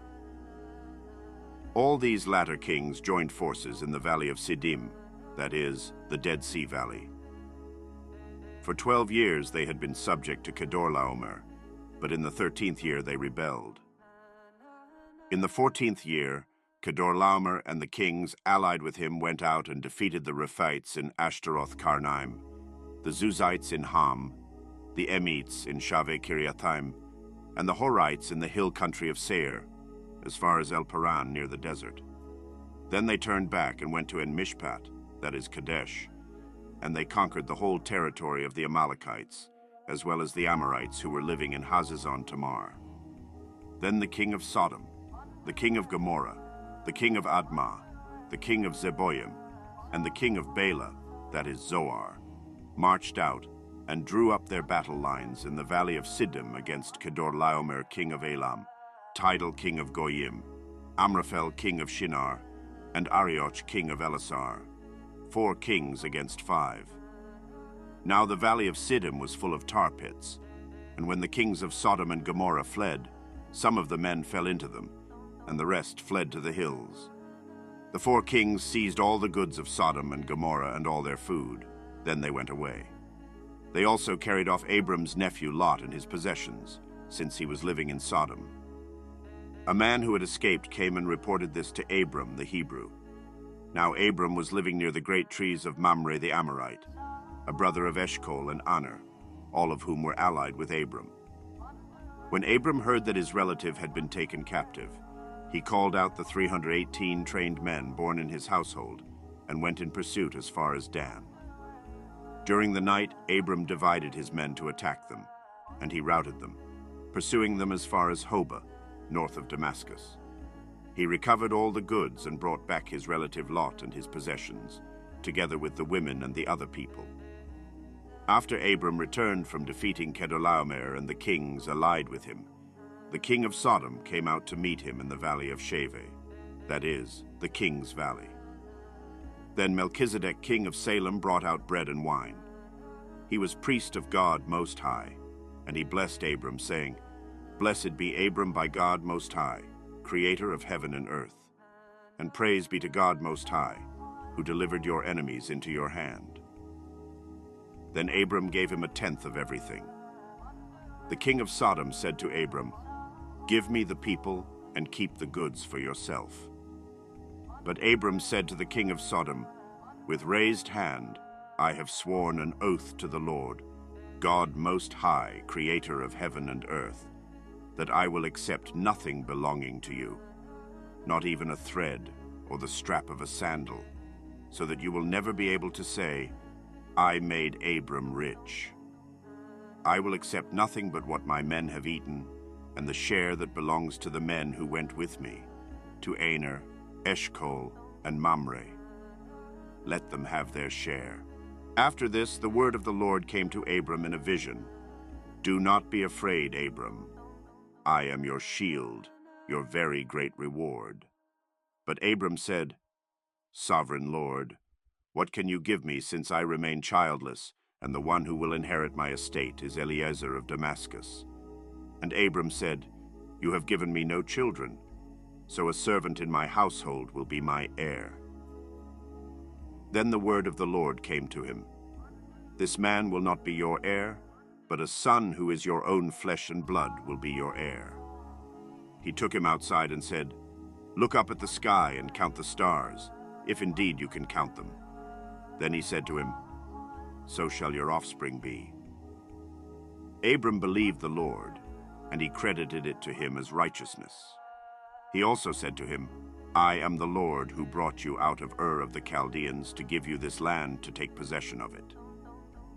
All these latter kings joined forces in the valley of Siddim, that is, the Dead Sea Valley. For 12 years they had been subject to Kedorlaomer, but in the 13th year they rebelled. In the 14th year, Kedorlaomer and the kings allied with him went out and defeated the Rephites in Ashtaroth Karnaim, the Zuzites in Ham, the Emites in Shaveh Kiriathaim, and the Horites in the hill country of Seir, as far as El Paran near the desert. Then they turned back and went to En Mishpat, that is Kadesh, and they conquered the whole territory of the Amalekites, as well as the Amorites who were living in Hazazon Tamar. Then the king of Sodom, the king of Gomorrah, the king of Admah, the king of Zeboim, and the king of Bela, that is Zoar, marched out and drew up their battle lines in the valley of Siddim against Kedorlaomer, king of Elam, Tidal, king of Goyim, Amraphel, king of Shinar, and Arioch, king of Elasar, 4 kings against 5. Now the valley of Siddim was full of tar pits, and when the kings of Sodom and Gomorrah fled, some of the men fell into them, and the rest fled to the hills. The 4 kings seized all the goods of Sodom and Gomorrah and all their food. Then they went away. They also carried off Abram's nephew Lot and his possessions, since he was living in Sodom. A man who had escaped came and reported this to Abram the Hebrew. Now Abram was living near the great trees of Mamre the Amorite, a brother of Eshcol and Aner, all of whom were allied with Abram. When Abram heard that his relative had been taken captive, he called out the 318 trained men born in his household and went in pursuit as far as Dan. During the night, Abram divided his men to attack them, and he routed them, pursuing them as far as Hobah, north of Damascus. He recovered all the goods and brought back his relative Lot and his possessions, together with the women and the other people. After Abram returned from defeating Kedorlaomer and the kings allied with him, the king of Sodom came out to meet him in the valley of Shaveh, that is, the king's valley. Then Melchizedek, king of Salem, brought out bread and wine. He was priest of God Most High, and he blessed Abram, saying, "Blessed be Abram by God Most High, creator of heaven and earth. And praise be to God Most High, who delivered your enemies into your hand." Then Abram gave him 1/10 of everything. The king of Sodom said to Abram, "Give me the people and keep the goods for yourself." But Abram said to the king of Sodom, "With raised hand I have sworn an oath to the Lord, God Most High, creator of heaven and earth, that I will accept nothing belonging to you, not even a thread or the strap of a sandal, so that you will never be able to say, 'I made Abram rich.' I will accept nothing but what my men have eaten, and the share that belongs to the men who went with me, to Aner, Eshcol, and Mamre. Let them have their share." After this, the word of the Lord came to Abram in a vision. "Do not be afraid, Abram. I am your shield, your very great reward." But Abram said, "Sovereign Lord, what can you give me since I remain childless, and the one who will inherit my estate is Eliezer of Damascus?" And Abram said, "You have given me no children, so a servant in my household will be my heir." Then the word of the Lord came to him. "This man will not be your heir, but a son who is your own flesh and blood will be your heir." He took him outside and said, "Look up at the sky and count the stars, if indeed you can count them." Then he said to him, "So shall your offspring be." Abram believed the Lord, and he credited it to him as righteousness. He also said to him, "I am the Lord who brought you out of Ur of the Chaldeans to give you this land to take possession of it."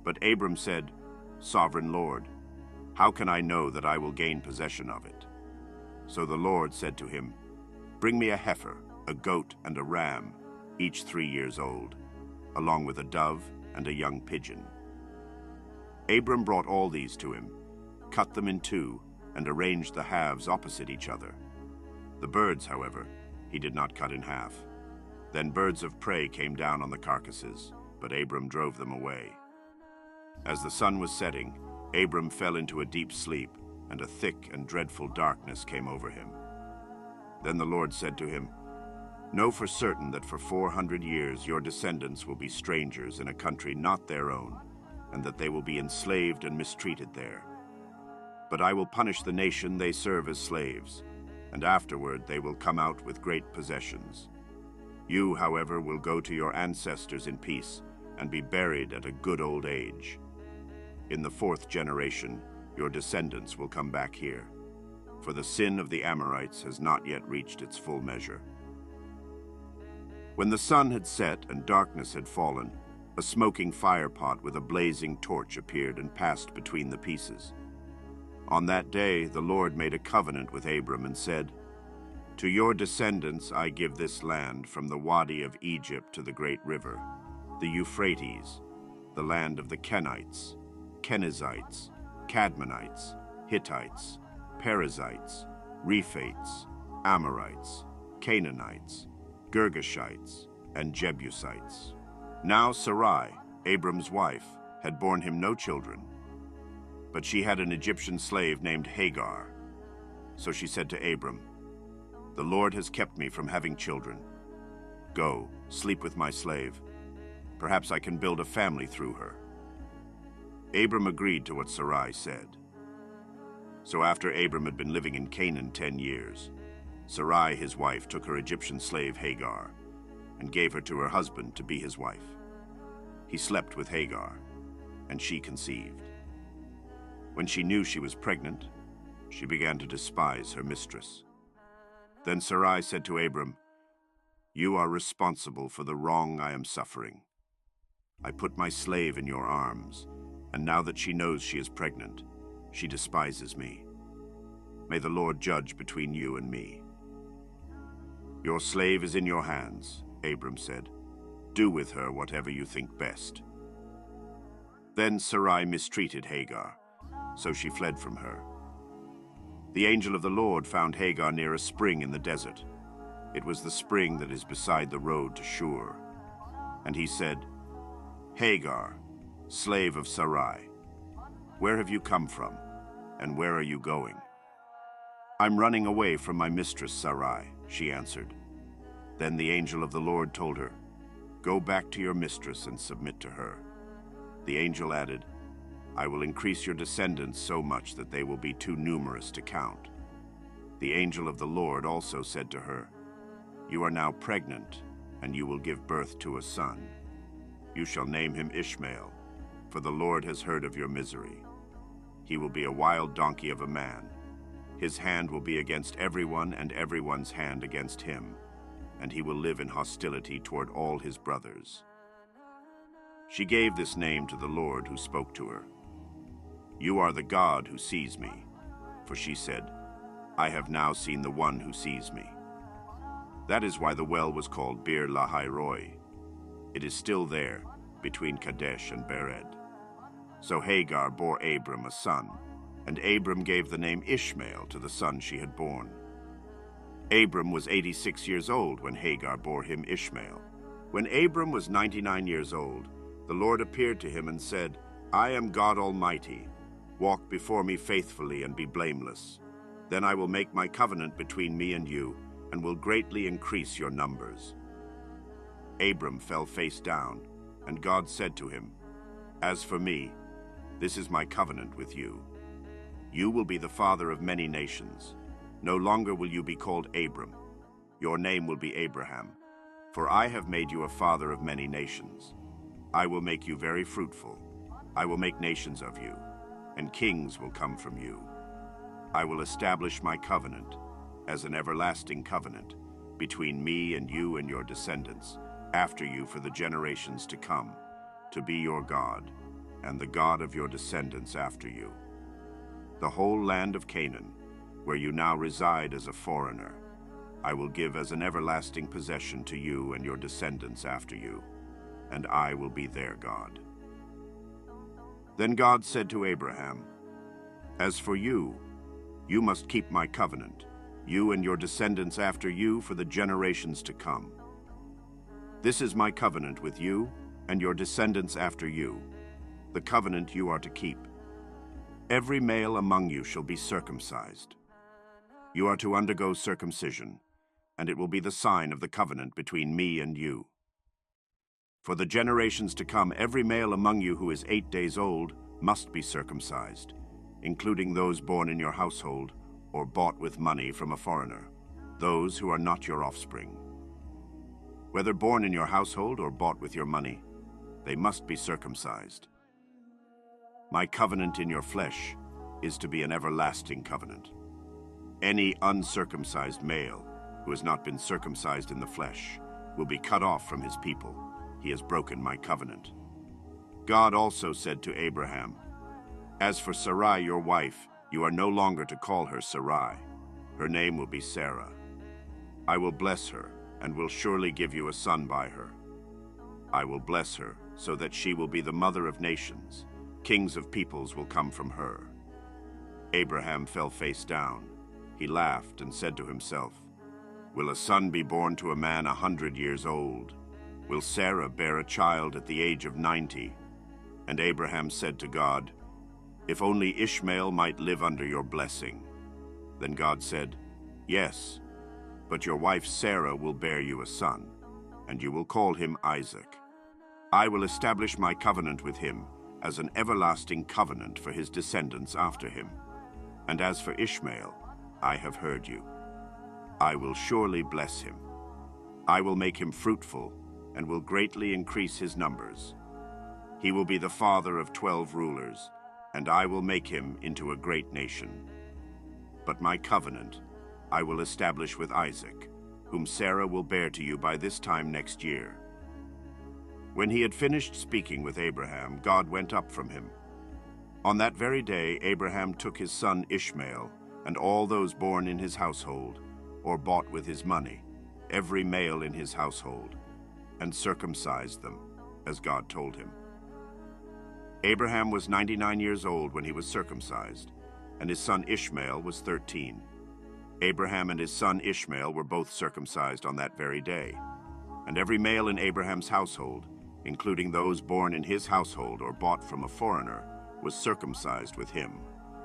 But Abram said, "Sovereign Lord, how can I know that I will gain possession of it?" So the Lord said to him, "Bring me a heifer, a goat, and a ram, each 3 years old, along with a dove and a young pigeon." Abram brought all these to him, cut them in 2, and arranged the halves opposite each other. The birds, however, he did not cut in half. Then birds of prey came down on the carcasses, but Abram drove them away. As the sun was setting, Abram fell into a deep sleep, and a thick and dreadful darkness came over him. Then the Lord said to him, Know for certain that for 400 years your descendants will be strangers in a country not their own, and that they will be enslaved and mistreated there. But I will punish the nation they serve as slaves, and afterward they will come out with great possessions. You, however, will go to your ancestors in peace and be buried at a good old age. In the 4th generation, your descendants will come back here, for the sin of the Amorites has not yet reached its full measure. When the sun had set and darkness had fallen, a smoking firepot with a blazing torch appeared and passed between the pieces. On that day, the Lord made a covenant with Abram and said, "To your descendants I give this land from the Wadi of Egypt to the great river, the Euphrates, the land of the Kenites, Kenizzites, Cadmonites, Hittites, Perizzites, Rephates, Amorites, Canaanites, Girgashites, and Jebusites." Now Sarai, Abram's wife, had borne him no children, but she had an Egyptian slave named Hagar. So she said to Abram, "The Lord has kept me from having children. Go, sleep with my slave. Perhaps I can build a family through her." Abram agreed to what Sarai said. So after Abram had been living in Canaan 10 years, Sarai, his wife, took her Egyptian slave Hagar and gave her to her husband to be his wife. He slept with Hagar, and she conceived. When she knew she was pregnant, she began to despise her mistress. Then Sarai said to Abram, "You are responsible for the wrong I am suffering. I put my slave in your arms, and now that she knows she is pregnant, she despises me. May the Lord judge between you and me." "Your slave is in your hands," Abram said. "Do with her whatever you think best." Then Sarai mistreated Hagar, so she fled from her. The angel of the Lord found Hagar near a spring in the desert. It was the spring that is beside the road to Shur. And he said, "Hagar, slave of Sarai, where have you come from, and where are you going?" "I'm running away from my mistress Sarai," she answered. Then the angel of the Lord told her, "Go back to your mistress and submit to her." The angel added, "I will increase your descendants so much that they will be too numerous to count." The angel of the Lord also said to her, "You are now pregnant, and you will give birth to a son. You shall name him Ishmael, for the Lord has heard of your misery. He will be a wild donkey of a man. His hand will be against everyone and everyone's hand against him, and he will live in hostility toward all his brothers." She gave this name to the Lord who spoke to her. "You are the God who sees me," for she said, "I have now seen the one who sees me." That is why the well was called Bir Lahai Roi. It is still there, between Kadesh and Bered. So Hagar bore Abram a son, and Abram gave the name Ishmael to the son she had borne. Abram was 86 years old when Hagar bore him Ishmael. When Abram was 99 years old, the Lord appeared to him and said, "I am God Almighty. Walk before me faithfully and be blameless. Then I will make my covenant between me and you, and will greatly increase your numbers." Abram fell face down, and God said to him, "As for me, this is my covenant with you. You will be the father of many nations. No longer will you be called Abram. Your name will be Abraham, for I have made you a father of many nations. I will make you very fruitful. I will make nations of you, and kings will come from you. I will establish my covenant as an everlasting covenant between me and you and your descendants after you for the generations to come, to be your God and the God of your descendants after you. The whole land of Canaan, where you now reside as a foreigner, I will give as an everlasting possession to you and your descendants after you, and I will be their God." Then God said to Abraham, "As for you, you must keep my covenant, you and your descendants after you for the generations to come. This is my covenant with you and your descendants after you, the covenant you are to keep. Every male among you shall be circumcised. You are to undergo circumcision, and it will be the sign of the covenant between me and you. For the generations to come, every male among you who is 8 days old must be circumcised, including those born in your household or bought with money from a foreigner, those who are not your offspring. Whether born in your household or bought with your money, they must be circumcised. My covenant in your flesh is to be an everlasting covenant. Any uncircumcised male who has not been circumcised in the flesh will be cut off from his people. He has broken my covenant. God also said to Abraham, "As for Sarai, your wife, you are no longer to call her Sarai. Her name will be Sarah. I will bless her and will surely give you a son by her. I will bless her so that she will be the mother of nations. Kings of peoples will come from her." Abraham fell face down. He laughed and said to himself, "Will a son be born to a man 100 years old? Will Sarah bear a child at the age of 90? And Abraham said to God, "If only Ishmael might live under your blessing." Then God said, "Yes, but your wife Sarah will bear you a son, and you will call him Isaac. I will establish my covenant with him as an everlasting covenant for his descendants after him. And as for Ishmael, I have heard you. I will surely bless him. I will make him fruitful and will greatly increase his numbers. He will be the father of 12 rulers, and I will make him into a great nation. But my covenant I will establish with Isaac, whom Sarah will bear to you by this time next year." When he had finished speaking with Abraham, God went up from him. On that very day, Abraham took his son Ishmael and all those born in his household, or bought with his money, every male in his household, and circumcised them, as God told him. Abraham was 99 years old when he was circumcised, and his son Ishmael was 13. Abraham and his son Ishmael were both circumcised on that very day, and every male in Abraham's household, including those born in his household or bought from a foreigner, was circumcised with him.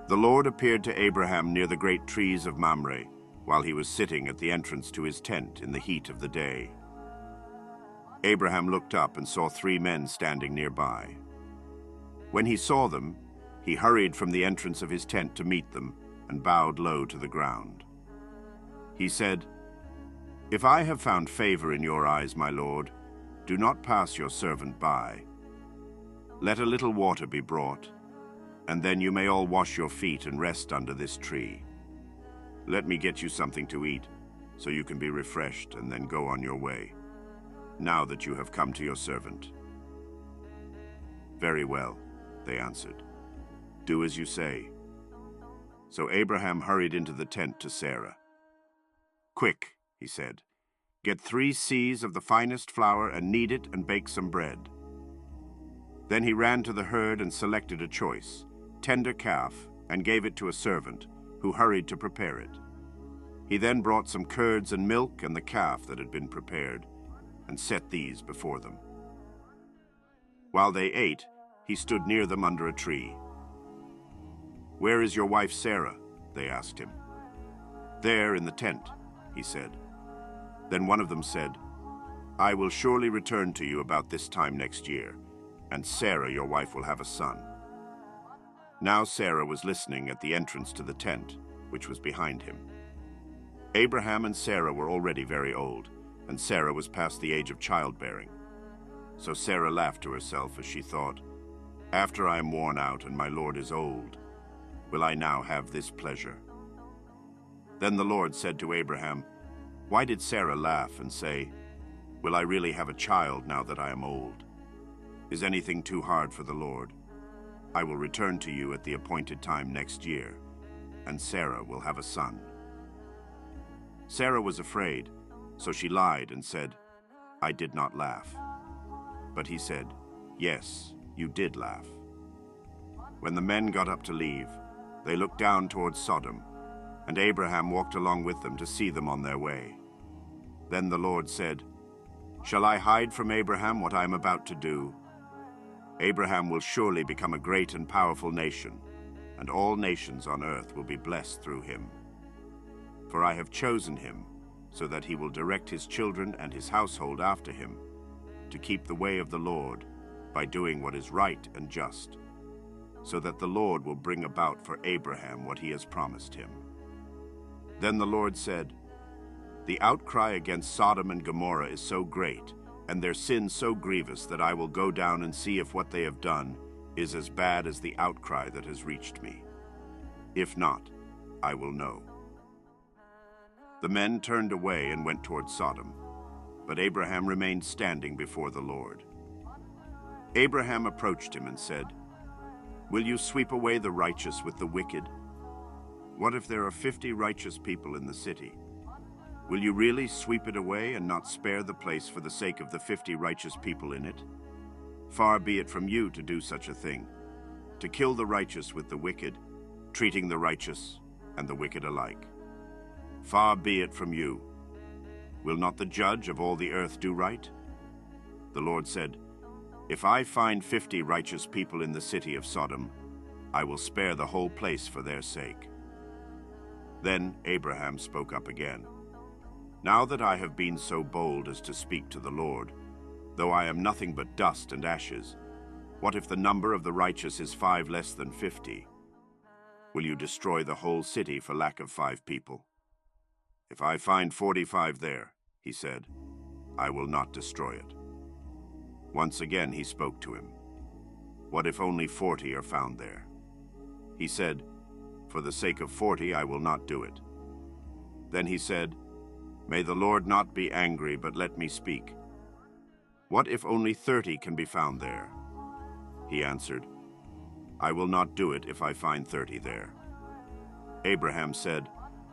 The Lord appeared to Abraham near the great trees of Mamre, while he was sitting at the entrance to his tent in the heat of the day. Abraham looked up and saw 3 men standing nearby. When he saw them, he hurried from the entrance of his tent to meet them and bowed low to the ground. He said, "If I have found favor in your eyes, my lord, do not pass your servant by. Let a little water be brought, and then you may all wash your feet and rest under this tree. Let me get you something to eat, so you can be refreshed and then go on your way, now that you have come to your servant." "Very well," they answered. "Do as you say." So Abraham hurried into the tent to Sarah. "Quick," he said, "get 3 seahs of the finest flour and knead it and bake some bread." Then he ran to the herd and selected a choice, tender calf, and gave it to a servant, who hurried to prepare it. He then brought some curds and milk and the calf that had been prepared, and set these before them. While they ate, he stood near them under a tree. "Where is your wife Sarah?" they asked him. "There in the tent," he said. Then one of them said, "I will surely return to you about this time next year, and Sarah, your wife, will have a son." Now Sarah was listening at the entrance to the tent, which was behind him. Abraham and Sarah were already very old, and Sarah was past the age of childbearing. So Sarah laughed to herself as she thought, "After I am worn out and my Lord is old, will I now have this pleasure?" Then the Lord said to Abraham, "Why did Sarah laugh and say, 'Will I really have a child now that I am old?' Is anything too hard for the Lord? I will return to you at the appointed time next year, and Sarah will have a son." Sarah was afraid, so she lied and said, "I did not laugh." But he said, "Yes, you did laugh." When the men got up to leave, they looked down towards Sodom, and Abraham walked along with them to see them on their way. Then the Lord said, "Shall I hide from Abraham what I am about to do? Abraham will surely become a great and powerful nation, and all nations on earth will be blessed through him. For I have chosen him so that he will direct his children and his household after him, to keep the way of the Lord by doing what is right and just, so that the Lord will bring about for Abraham what he has promised him." Then the Lord said, "The outcry against Sodom and Gomorrah is so great, and their sin so grievous, that I will go down and see if what they have done is as bad as the outcry that has reached me. If not, I will know." The men turned away and went toward Sodom, but Abraham remained standing before the Lord. Abraham approached him and said, "Will you sweep away the righteous with the wicked? What if there are 50 righteous people in the city? Will you really sweep it away and not spare the place for the sake of the 50 righteous people in it? Far be it from you to do such a thing, to kill the righteous with the wicked, treating the righteous and the wicked alike. Far be it from you. Will not the judge of all the earth do right?" The Lord said, "If I find 50 righteous people in the city of Sodom, I will spare the whole place for their sake." Then Abraham spoke up again. "Now that I have been so bold as to speak to the Lord, though I am nothing but dust and ashes, what if the number of the righteous is 5 less than 50? Will you destroy the whole city for lack of 5 people? If I find 45 there," he said, "I will not destroy it." Once again he spoke to him. "What if only 40 are found there?" He said, "For the sake of 40 I will not do it." Then he said, "May the Lord not be angry, but let me speak. What if only 30 can be found there?" He answered, "I will not do it if I find 30 there." Abraham said,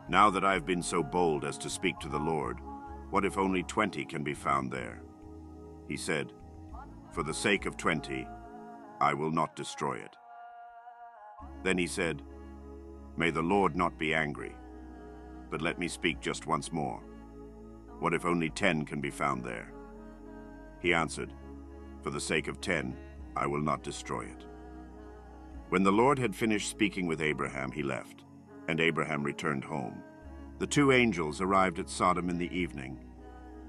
"Now that I have been so bold as to speak to the Lord, what if only 20 can be found there?" He said, "For the sake of 20, I will not destroy it." Then he said, "May the Lord not be angry, but let me speak just once more. What if only 10 can be found there?" He answered, "For the sake of 10, I will not destroy it." When the Lord had finished speaking with Abraham, he left, and Abraham returned home. The 2 angels arrived at Sodom in the evening,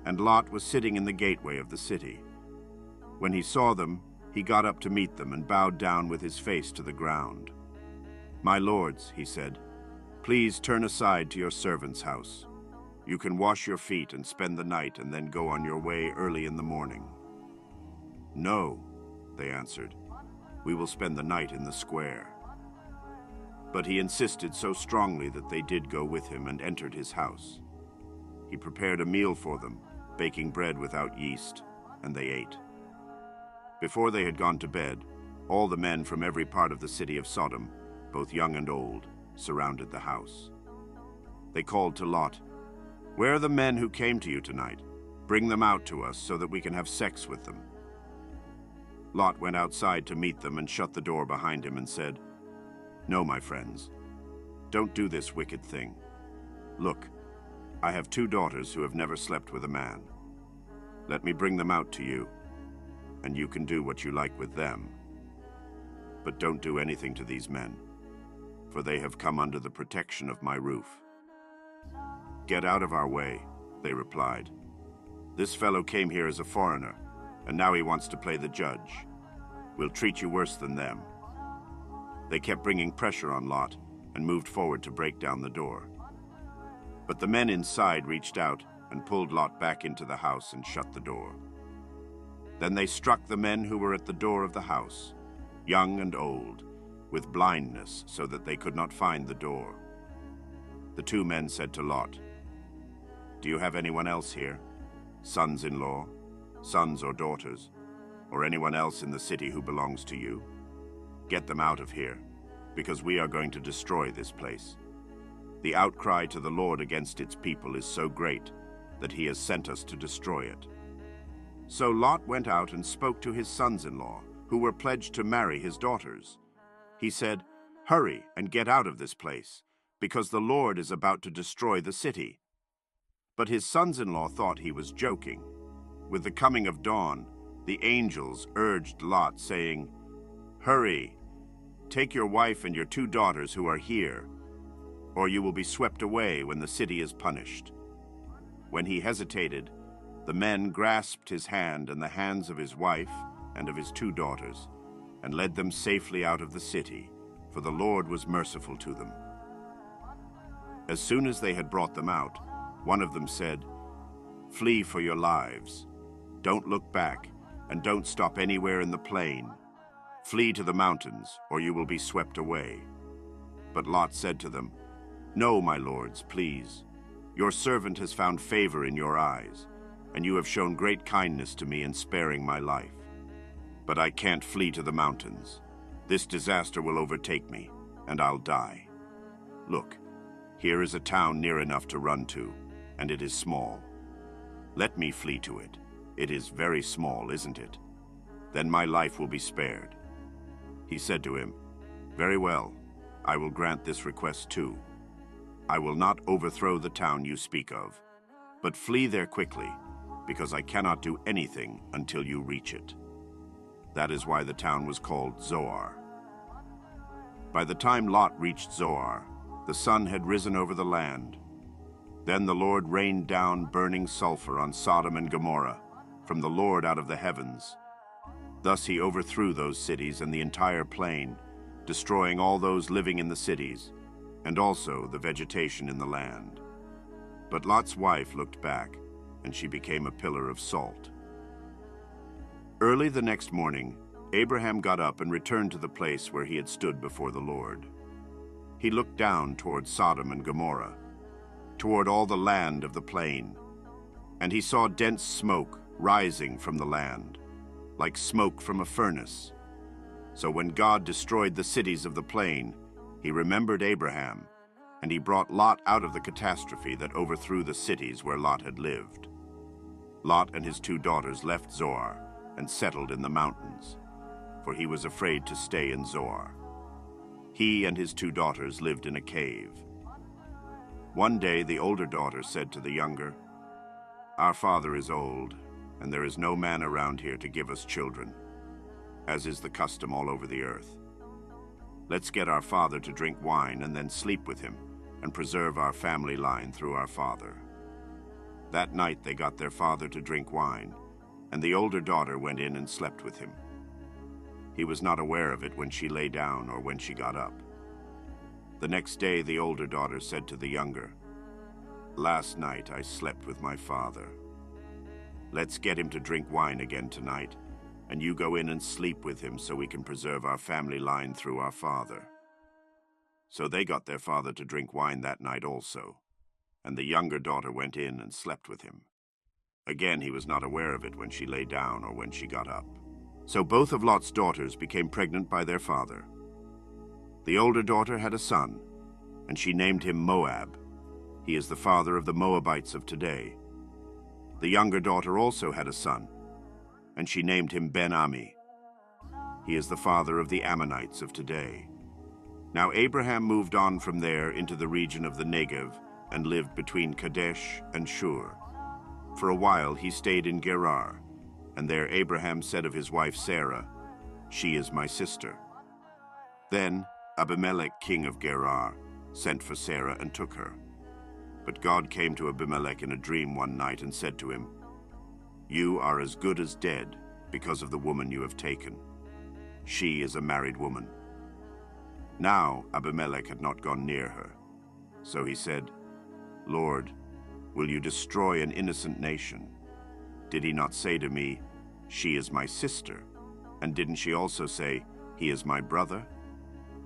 and Lot was sitting in the gateway of the city. When he saw them, he got up to meet them and bowed down with his face to the ground. "My lords," he said, "please turn aside to your servant's house. You can wash your feet and spend the night and then go on your way early in the morning." "No," they answered, "we will spend the night in the square." But he insisted so strongly that they did go with him and entered his house. He prepared a meal for them, baking bread without yeast, and they ate. Before they had gone to bed, all the men from every part of the city of Sodom, both young and old, surrounded the house. They called to Lot, "Where are the men who came to you tonight? Bring them out to us so that we can have sex with them." Lot went outside to meet them and shut the door behind him and said, "No, my friends, don't do this wicked thing. Look, I have 2 daughters who have never slept with a man. Let me bring them out to you, and you can do what you like with them. But don't do anything to these men, for they have come under the protection of my roof." "Get out of our way," they replied. "This fellow came here as a foreigner, and now he wants to play the judge. We'll treat you worse than them." They kept bringing pressure on Lot and moved forward to break down the door. But the men inside reached out and pulled Lot back into the house and shut the door. Then they struck the men who were at the door of the house, young and old, with blindness so that they could not find the door. The 2 men said to Lot, "Do you have anyone else here? Sons-in-law, sons or daughters, or anyone else in the city who belongs to you? Get them out of here, because we are going to destroy this place. The outcry to the Lord against its people is so great that he has sent us to destroy it." So Lot went out and spoke to his sons-in-law, who were pledged to marry his daughters. He said, "Hurry and get out of this place, because the Lord is about to destroy the city." But his sons-in-law thought he was joking. With the coming of dawn, the angels urged Lot, saying, "Hurry, take your wife and your 2 daughters who are here, or you will be swept away when the city is punished." When he hesitated, the men grasped his hand and the hands of his wife and of his 2 daughters, and led them safely out of the city, for the Lord was merciful to them. As soon as they had brought them out, one of them said, "Flee for your lives. Don't look back, and don't stop anywhere in the plain. Flee to the mountains, or you will be swept away." But Lot said to them, "No, my lords, please. Your servant has found favor in your eyes, and you have shown great kindness to me in sparing my life. But I can't flee to the mountains. This disaster will overtake me, and I'll die. Look, here is a town near enough to run to, and it is small. Let me flee to it. It is very small, isn't it? Then my life will be spared." He said to him, "Very well, I will grant this request too. I will not overthrow the town you speak of, but flee there quickly, because I cannot do anything until you reach it." That is why the town was called Zoar. By the time Lot reached Zoar, the sun had risen over the land. Then the Lord rained down burning sulfur on Sodom and Gomorrah, from the Lord out of the heavens. Thus he overthrew those cities and the entire plain, destroying all those living in the cities, and also the vegetation in the land. But Lot's wife looked back, and she became a pillar of salt. Early the next morning, Abraham got up and returned to the place where he had stood before the Lord. He looked down toward Sodom and Gomorrah, toward all the land of the plain, and he saw dense smoke rising from the land, like smoke from a furnace. So when God destroyed the cities of the plain, he remembered Abraham, and he brought Lot out of the catastrophe that overthrew the cities where Lot had lived. Lot and his 2 daughters left Zoar and settled in the mountains, for he was afraid to stay in Zoar. He and his 2 daughters lived in a cave. One day the older daughter said to the younger, "Our father is old, and there is no man around here to give us children, as is the custom all over the earth. Let's get our father to drink wine and then sleep with him and preserve our family line through our father." That night they got their father to drink wine, and the older daughter went in and slept with him. He was not aware of it when she lay down or when she got up. The next day the older daughter said to the younger, "Last night I slept with my father. Let's get him to drink wine again tonight, and you go in and sleep with him so we can preserve our family line through our father." So they got their father to drink wine that night also, and the younger daughter went in and slept with him. Again he was not aware of it when she lay down or when she got up. So both of Lot's daughters became pregnant by their father. The older daughter had a son, and she named him Moab. He is the father of the Moabites of today. The younger daughter also had a son, and she named him Ben-Ami. He is the father of the Ammonites of today. Now Abraham moved on from there into the region of the Negev and lived between Kadesh and Shur. For a while he stayed in Gerar, and there Abraham said of his wife Sarah, "She is my sister." Then Abimelech, king of Gerar, sent for Sarah and took her. But God came to Abimelech in a dream one night and said to him, "You are as good as dead because of the woman you have taken. She is a married woman." Now Abimelech had not gone near her. So he said, "Lord, will you destroy an innocent nation? Did he not say to me, 'She is my sister'? And didn't she also say, 'He is my brother'?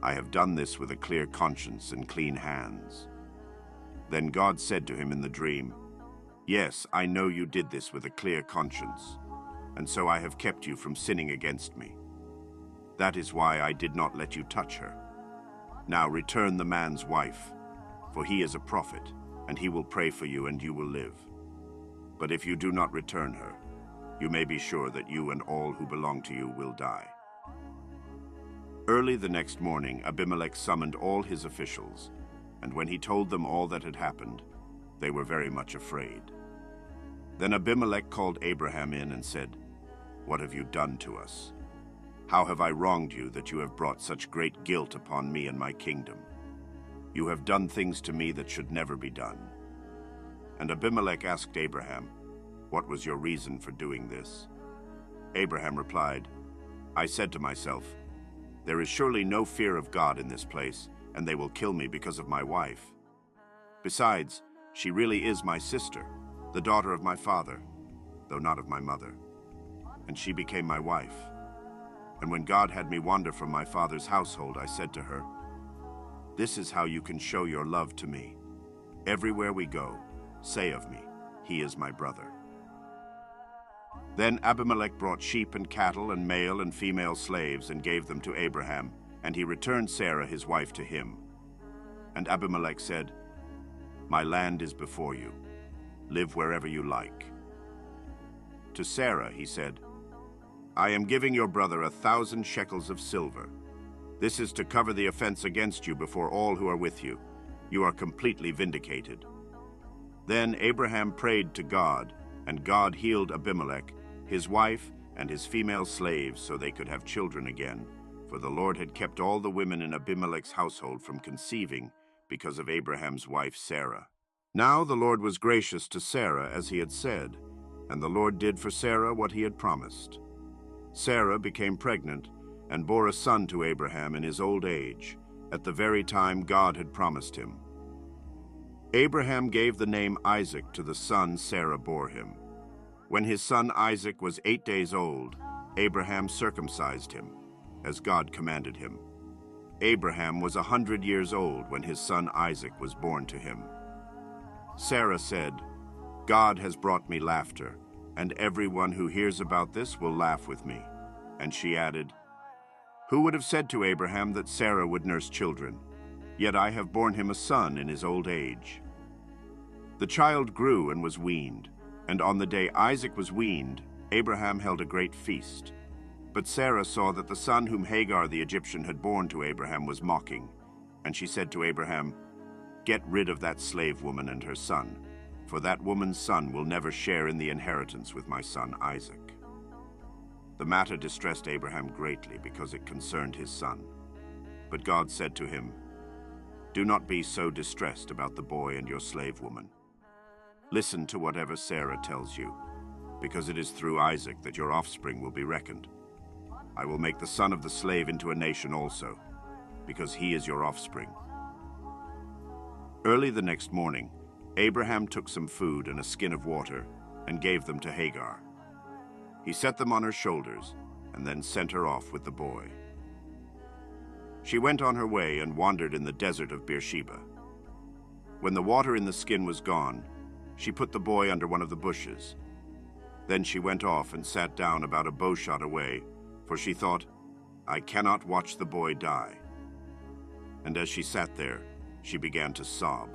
I have done this with a clear conscience and clean hands." Then God said to him in the dream, "Yes, I know you did this with a clear conscience, and so I have kept you from sinning against me. That is why I did not let you touch her. Now return the man's wife, for he is a prophet, and he will pray for you and you will live. But if you do not return her, you may be sure that you and all who belong to you will die." Early the next morning, Abimelech summoned all his officials, and when he told them all that had happened, they were very much afraid. Then Abimelech called Abraham in and said, "What have you done to us? How have I wronged you that you have brought such great guilt upon me and my kingdom? You have done things to me that should never be done." And Abimelech asked Abraham, "What was your reason for doing this?" Abraham replied, "I said to myself, there is surely no fear of God in this place, and they will kill me because of my wife. Besides, she really is my sister, the daughter of my father, though not of my mother. And she became my wife. And when God had me wander from my father's household, I said to her, 'This is how you can show your love to me. Everywhere we go, say of me, he is my brother.' Then Abimelech brought sheep and cattle and male and female slaves and gave them to Abraham, and he returned Sarah his wife to him. And Abimelech said, 'My land is before you. Live wherever you like.' To Sarah he said, 'I am giving your brother 1,000 shekels of silver. This is to cover the offense against you before all who are with you. You are completely vindicated.' Then Abraham prayed to God, and God healed Abimelech, his wife, and his female slaves so they could have children again, for the Lord had kept all the women in Abimelech's household from conceiving because of Abraham's wife Sarah. Now the Lord was gracious to Sarah as he had said, and the Lord did for Sarah what he had promised. Sarah became pregnant and bore a son to Abraham in his old age, at the very time God had promised him. Abraham gave the name Isaac to the son Sarah bore him. When his son Isaac was 8 days old, Abraham circumcised him, as God commanded him. Abraham was 100 years old when his son Isaac was born to him. Sarah said, "God has brought me laughter, and everyone who hears about this will laugh with me." And she added, "Who would have said to Abraham that Sarah would nurse children? Yet I have borne him a son in his old age." The child grew and was weaned, and on the day Isaac was weaned, Abraham held a great feast. But Sarah saw that the son whom Hagar the Egyptian had borne to Abraham was mocking, and she said to Abraham, "Get rid of that slave woman and her son, for that woman's son will never share in the inheritance with my son Isaac." The matter distressed Abraham greatly because it concerned his son. But God said to him, "Do not be so distressed about the boy and your slave woman. Listen to whatever Sarah tells you, because it is through Isaac that your offspring will be reckoned. I will make the son of the slave into a nation also, because he is your offspring." Early the next morning, Abraham took some food and a skin of water and gave them to Hagar. He set them on her shoulders and then sent her off with the boy. She went on her way and wandered in the desert of Beersheba. When the water in the skin was gone, she put the boy under one of the bushes. Then she went off and sat down about a bowshot away, for she thought, "I cannot watch the boy die." And as she sat there, she began to sob.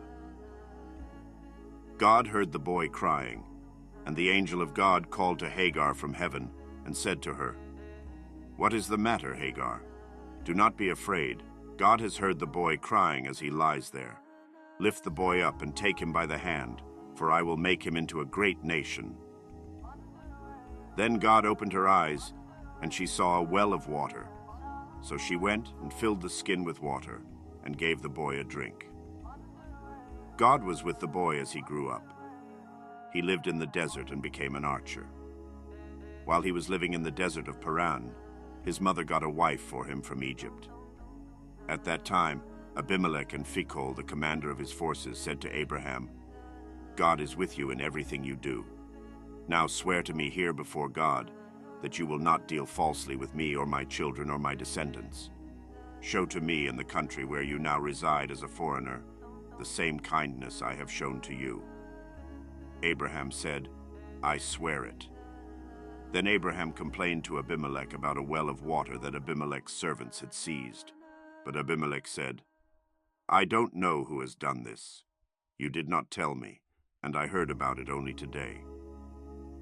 God heard the boy crying, and the angel of God called to Hagar from heaven and said to her, "What is the matter, Hagar? Do not be afraid. God has heard the boy crying as he lies there. Lift the boy up and take him by the hand, for I will make him into a great nation." Then God opened her eyes, and she saw a well of water. So she went and filled the skin with water and gave the boy a drink. God was with the boy as he grew up. He lived in the desert and became an archer. While he was living in the desert of Paran, his mother got a wife for him from Egypt. At that time, Abimelech and Phicol, the commander of his forces, said to Abraham, "God is with you in everything you do. Now swear to me here before God that you will not deal falsely with me or my children or my descendants. Show to me in the country where you now reside as a foreigner the same kindness I have shown to you." Abraham said, "I swear it." Then Abraham complained to Abimelech about a well of water that Abimelech's servants had seized. But Abimelech said, "I don't know who has done this. You did not tell me, and I heard about it only today."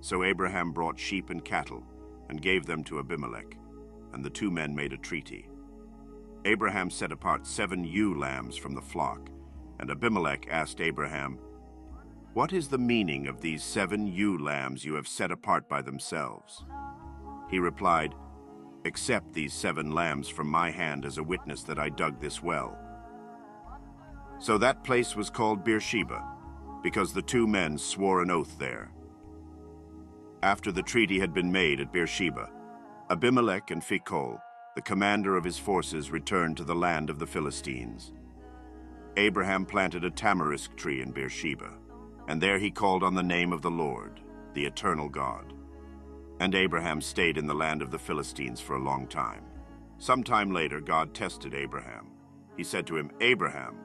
So Abraham brought sheep and cattle and gave them to Abimelech, and the two men made a treaty. Abraham set apart 7 ewe lambs from the flock, and Abimelech asked Abraham, "What is the meaning of these 7 ewe lambs you have set apart by themselves?" He replied, "Accept these 7 lambs from my hand as a witness that I dug this well." So that place was called Beersheba, because the two men swore an oath there. After the treaty had been made at Beersheba, Abimelech and Phicol, the commander of his forces, returned to the land of the Philistines. Abraham planted a tamarisk tree in Beersheba, and there he called on the name of the Lord, the eternal God. And Abraham stayed in the land of the Philistines for a long time. Some time later, God tested Abraham. He said to him, "Abraham."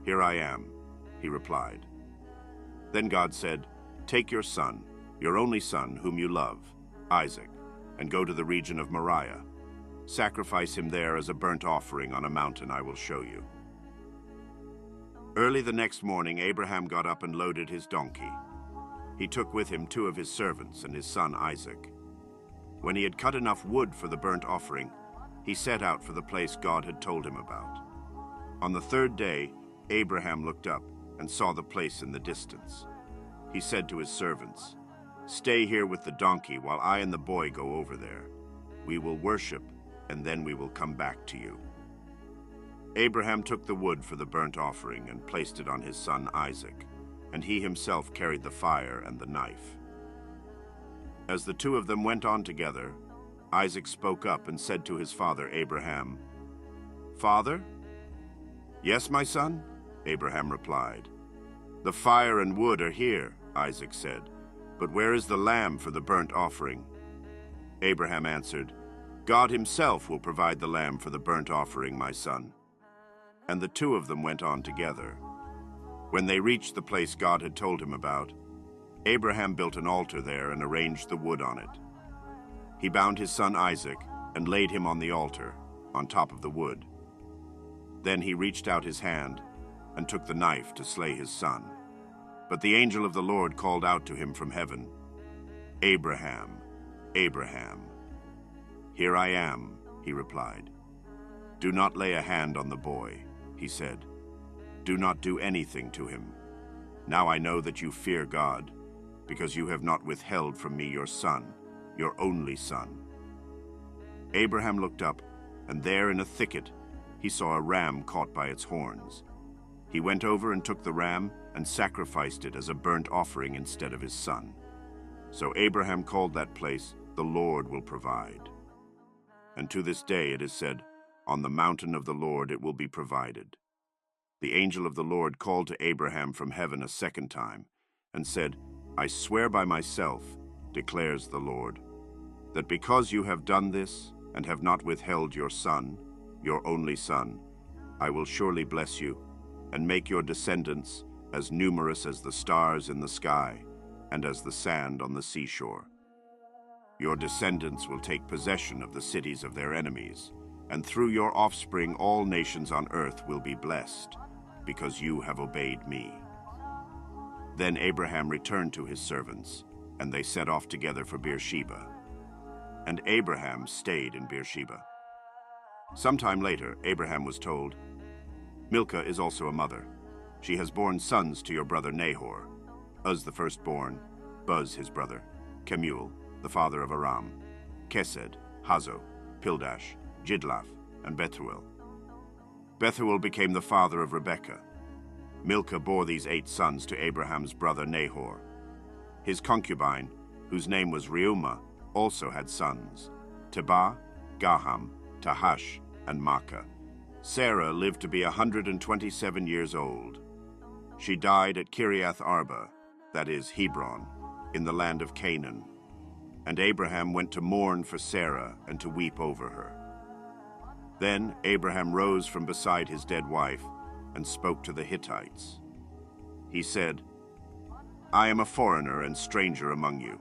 "Here I am," he replied. Then God said, "Take your son, your only son, whom you love, Isaac, and go to the region of Moriah. Sacrifice him there as a burnt offering on a mountain I will show you." Early the next morning, Abraham got up and loaded his donkey. He took with him 2 of his servants and his son Isaac. When he had cut enough wood for the burnt offering, he set out for the place God had told him about. On the 3rd day, Abraham looked up and saw the place in the distance. He said to his servants, "Stay here with the donkey while I and the boy go over there. We will worship, and then we will come back to you." Abraham took the wood for the burnt offering and placed it on his son Isaac, and he himself carried the fire and the knife. As the 2 of them went on together, Isaac spoke up and said to his father Abraham, "Father?" "Yes, my son," Abraham replied. "The fire and wood are here," Isaac said, "but where is the lamb for the burnt offering?" Abraham answered, "God himself will provide the lamb for the burnt offering, my son." And the 2 of them went on together. When they reached the place God had told him about, Abraham built an altar there and arranged the wood on it. He bound his son Isaac and laid him on the altar, on top of the wood. Then he reached out his hand and took the knife to slay his son. But the angel of the Lord called out to him from heaven, "Abraham, Abraham." "Here I am," he replied. "Do not lay a hand on the boy," he said. "Do not do anything to him. Now I know that you fear God, because you have not withheld from me your son, your only son." Abraham looked up, and there in a thicket he saw a ram caught by its horns. He went over and took the ram and sacrificed it as a burnt offering instead of his son. So Abraham called that place, "The Lord will provide." And to this day it is said, "On the mountain of the Lord it will be provided." The angel of the Lord called to Abraham from heaven a second time and said, "I swear by myself, declares the Lord, that because you have done this and have not withheld your son, your only son, I will surely bless you and make your descendants as numerous as the stars in the sky and as the sand on the seashore. Your descendants will take possession of the cities of their enemies, and through your offspring all nations on earth will be blessed, because you have obeyed me." Then Abraham returned to his servants, and they set off together for Beersheba. And Abraham stayed in Beersheba. Sometime later, Abraham was told, "Milcah is also a mother. She has borne sons to your brother Nahor, Uz the firstborn, Buz his brother, Kemuel, the father of Aram, Kesed, Hazo, Pildash, Jidlaph, and Bethuel. Bethuel became the father of Rebekah. Milcah bore these 8 sons to Abraham's brother Nahor. His concubine, whose name was Reumah, also had sons, Tebah, Gaham, Tahash, and Maacah. Sarah lived to be 127 years old. She died at Kiriath Arba, that is Hebron, in the land of Canaan. And Abraham went to mourn for Sarah and to weep over her. Then Abraham rose from beside his dead wife and spoke to the Hittites. He said, "I am a foreigner and stranger among you.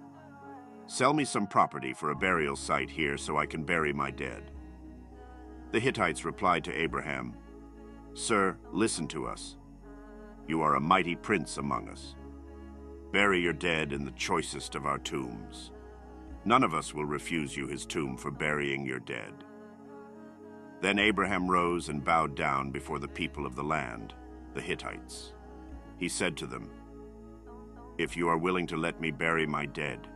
Sell me some property for a burial site here so I can bury my dead." The Hittites replied to Abraham, "Sir, listen to us. You are a mighty prince among us. Bury your dead in the choicest of our tombs. None of us will refuse you his tomb for burying your dead." Then Abraham rose and bowed down before the people of the land, the Hittites. He said to them, "If you are willing to let me bury my dead,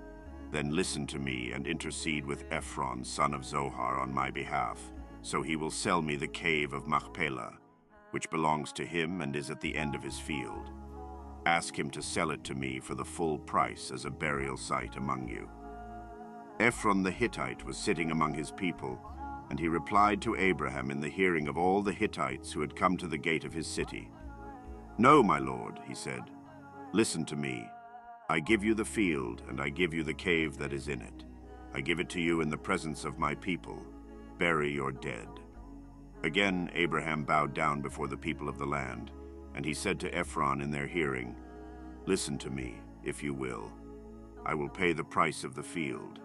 then listen to me and intercede with Ephron, son of Zohar, on my behalf, so he will sell me the cave of Machpelah, which belongs to him and is at the end of his field. Ask him to sell it to me for the full price as a burial site among you." Ephron the Hittite was sitting among his people, and he replied to Abraham in the hearing of all the Hittites who had come to the gate of his city. "No, my lord," he said. "Listen to me. I give you the field, and I give you the cave that is in it. I give it to you in the presence of my people. Bury your dead." Again Abraham bowed down before the people of the land, and he said to Ephron in their hearing, "Listen to me, if you will. I will pay the price of the field.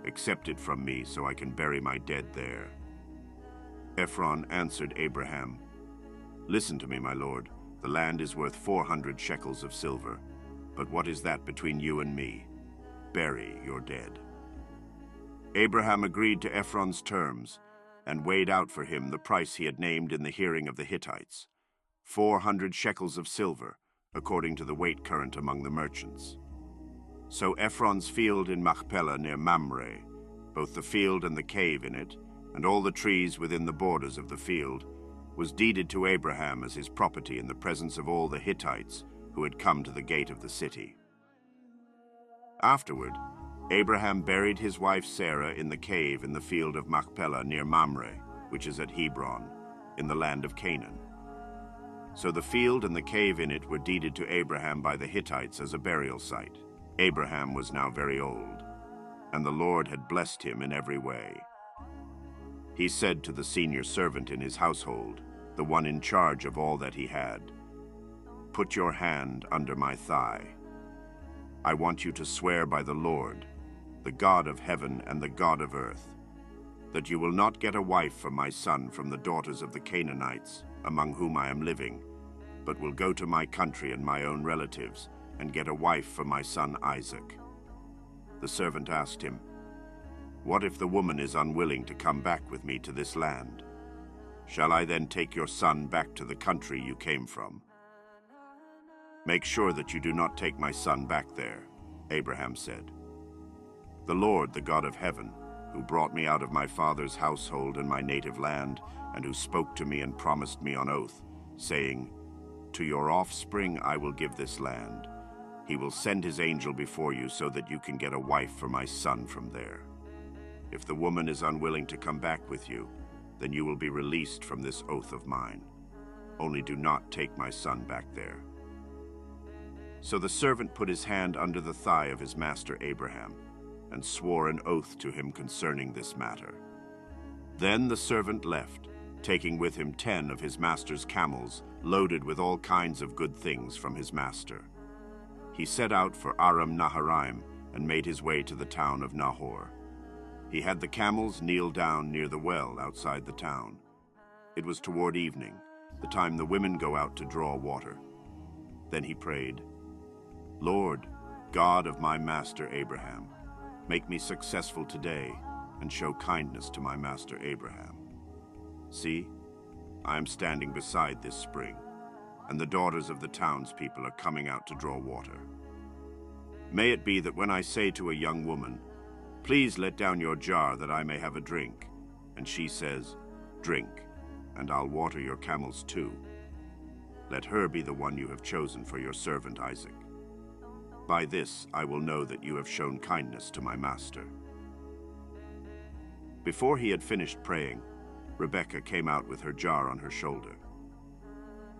Accept it from me so I can bury my dead there." Ephron answered Abraham, "Listen to me, my lord. The land is worth 400 shekels of silver. But what is that between you and me? Bury your dead." Abraham agreed to Ephron's terms and weighed out for him the price he had named in the hearing of the Hittites, 400 shekels of silver, according to the weight current among the merchants. So Ephron's field in Machpelah near Mamre, both the field and the cave in it, and all the trees within the borders of the field, was deeded to Abraham as his property in the presence of all the Hittites who had come to the gate of the city. Afterward, Abraham buried his wife Sarah in the cave in the field of Machpelah near Mamre, which is at Hebron, in the land of Canaan. So the field and the cave in it were deeded to Abraham by the Hittites as a burial site. Abraham was now very old, and the Lord had blessed him in every way. He said to the senior servant in his household, the one in charge of all that he had, "Put your hand under my thigh. I want you to swear by the Lord, the God of heaven and the God of earth, that you will not get a wife for my son from the daughters of the Canaanites, among whom I am living, but will go to my country and my own relatives and get a wife for my son Isaac." The servant asked him, "What if the woman is unwilling to come back with me to this land? Shall I then take your son back to the country you came from?" "Make sure that you do not take my son back there," Abraham said. "The Lord, the God of heaven, who brought me out of my father's household and my native land, and who spoke to me and promised me on oath, saying, 'To your offspring I will give this land,' he will send his angel before you so that you can get a wife for my son from there. If the woman is unwilling to come back with you, then you will be released from this oath of mine. Only do not take my son back there." So the servant put his hand under the thigh of his master Abraham, and swore an oath to him concerning this matter. Then the servant left, taking with him 10 of his master's camels, loaded with all kinds of good things from his master. He set out for Aram Naharaim and made his way to the town of Nahor. He had the camels kneel down near the well outside the town. It was toward evening, the time the women go out to draw water. Then he prayed, "Lord, God of my master Abraham, make me successful today and show kindness to my master Abraham. See, I am standing beside this spring, and the daughters of the townspeople are coming out to draw water. May it be that when I say to a young woman, 'Please let down your jar that I may have a drink,' and she says, 'Drink, and I'll water your camels too,' let her be the one you have chosen for your servant Isaac. By this I will know that you have shown kindness to my master." Before he had finished praying, Rebekah came out with her jar on her shoulder.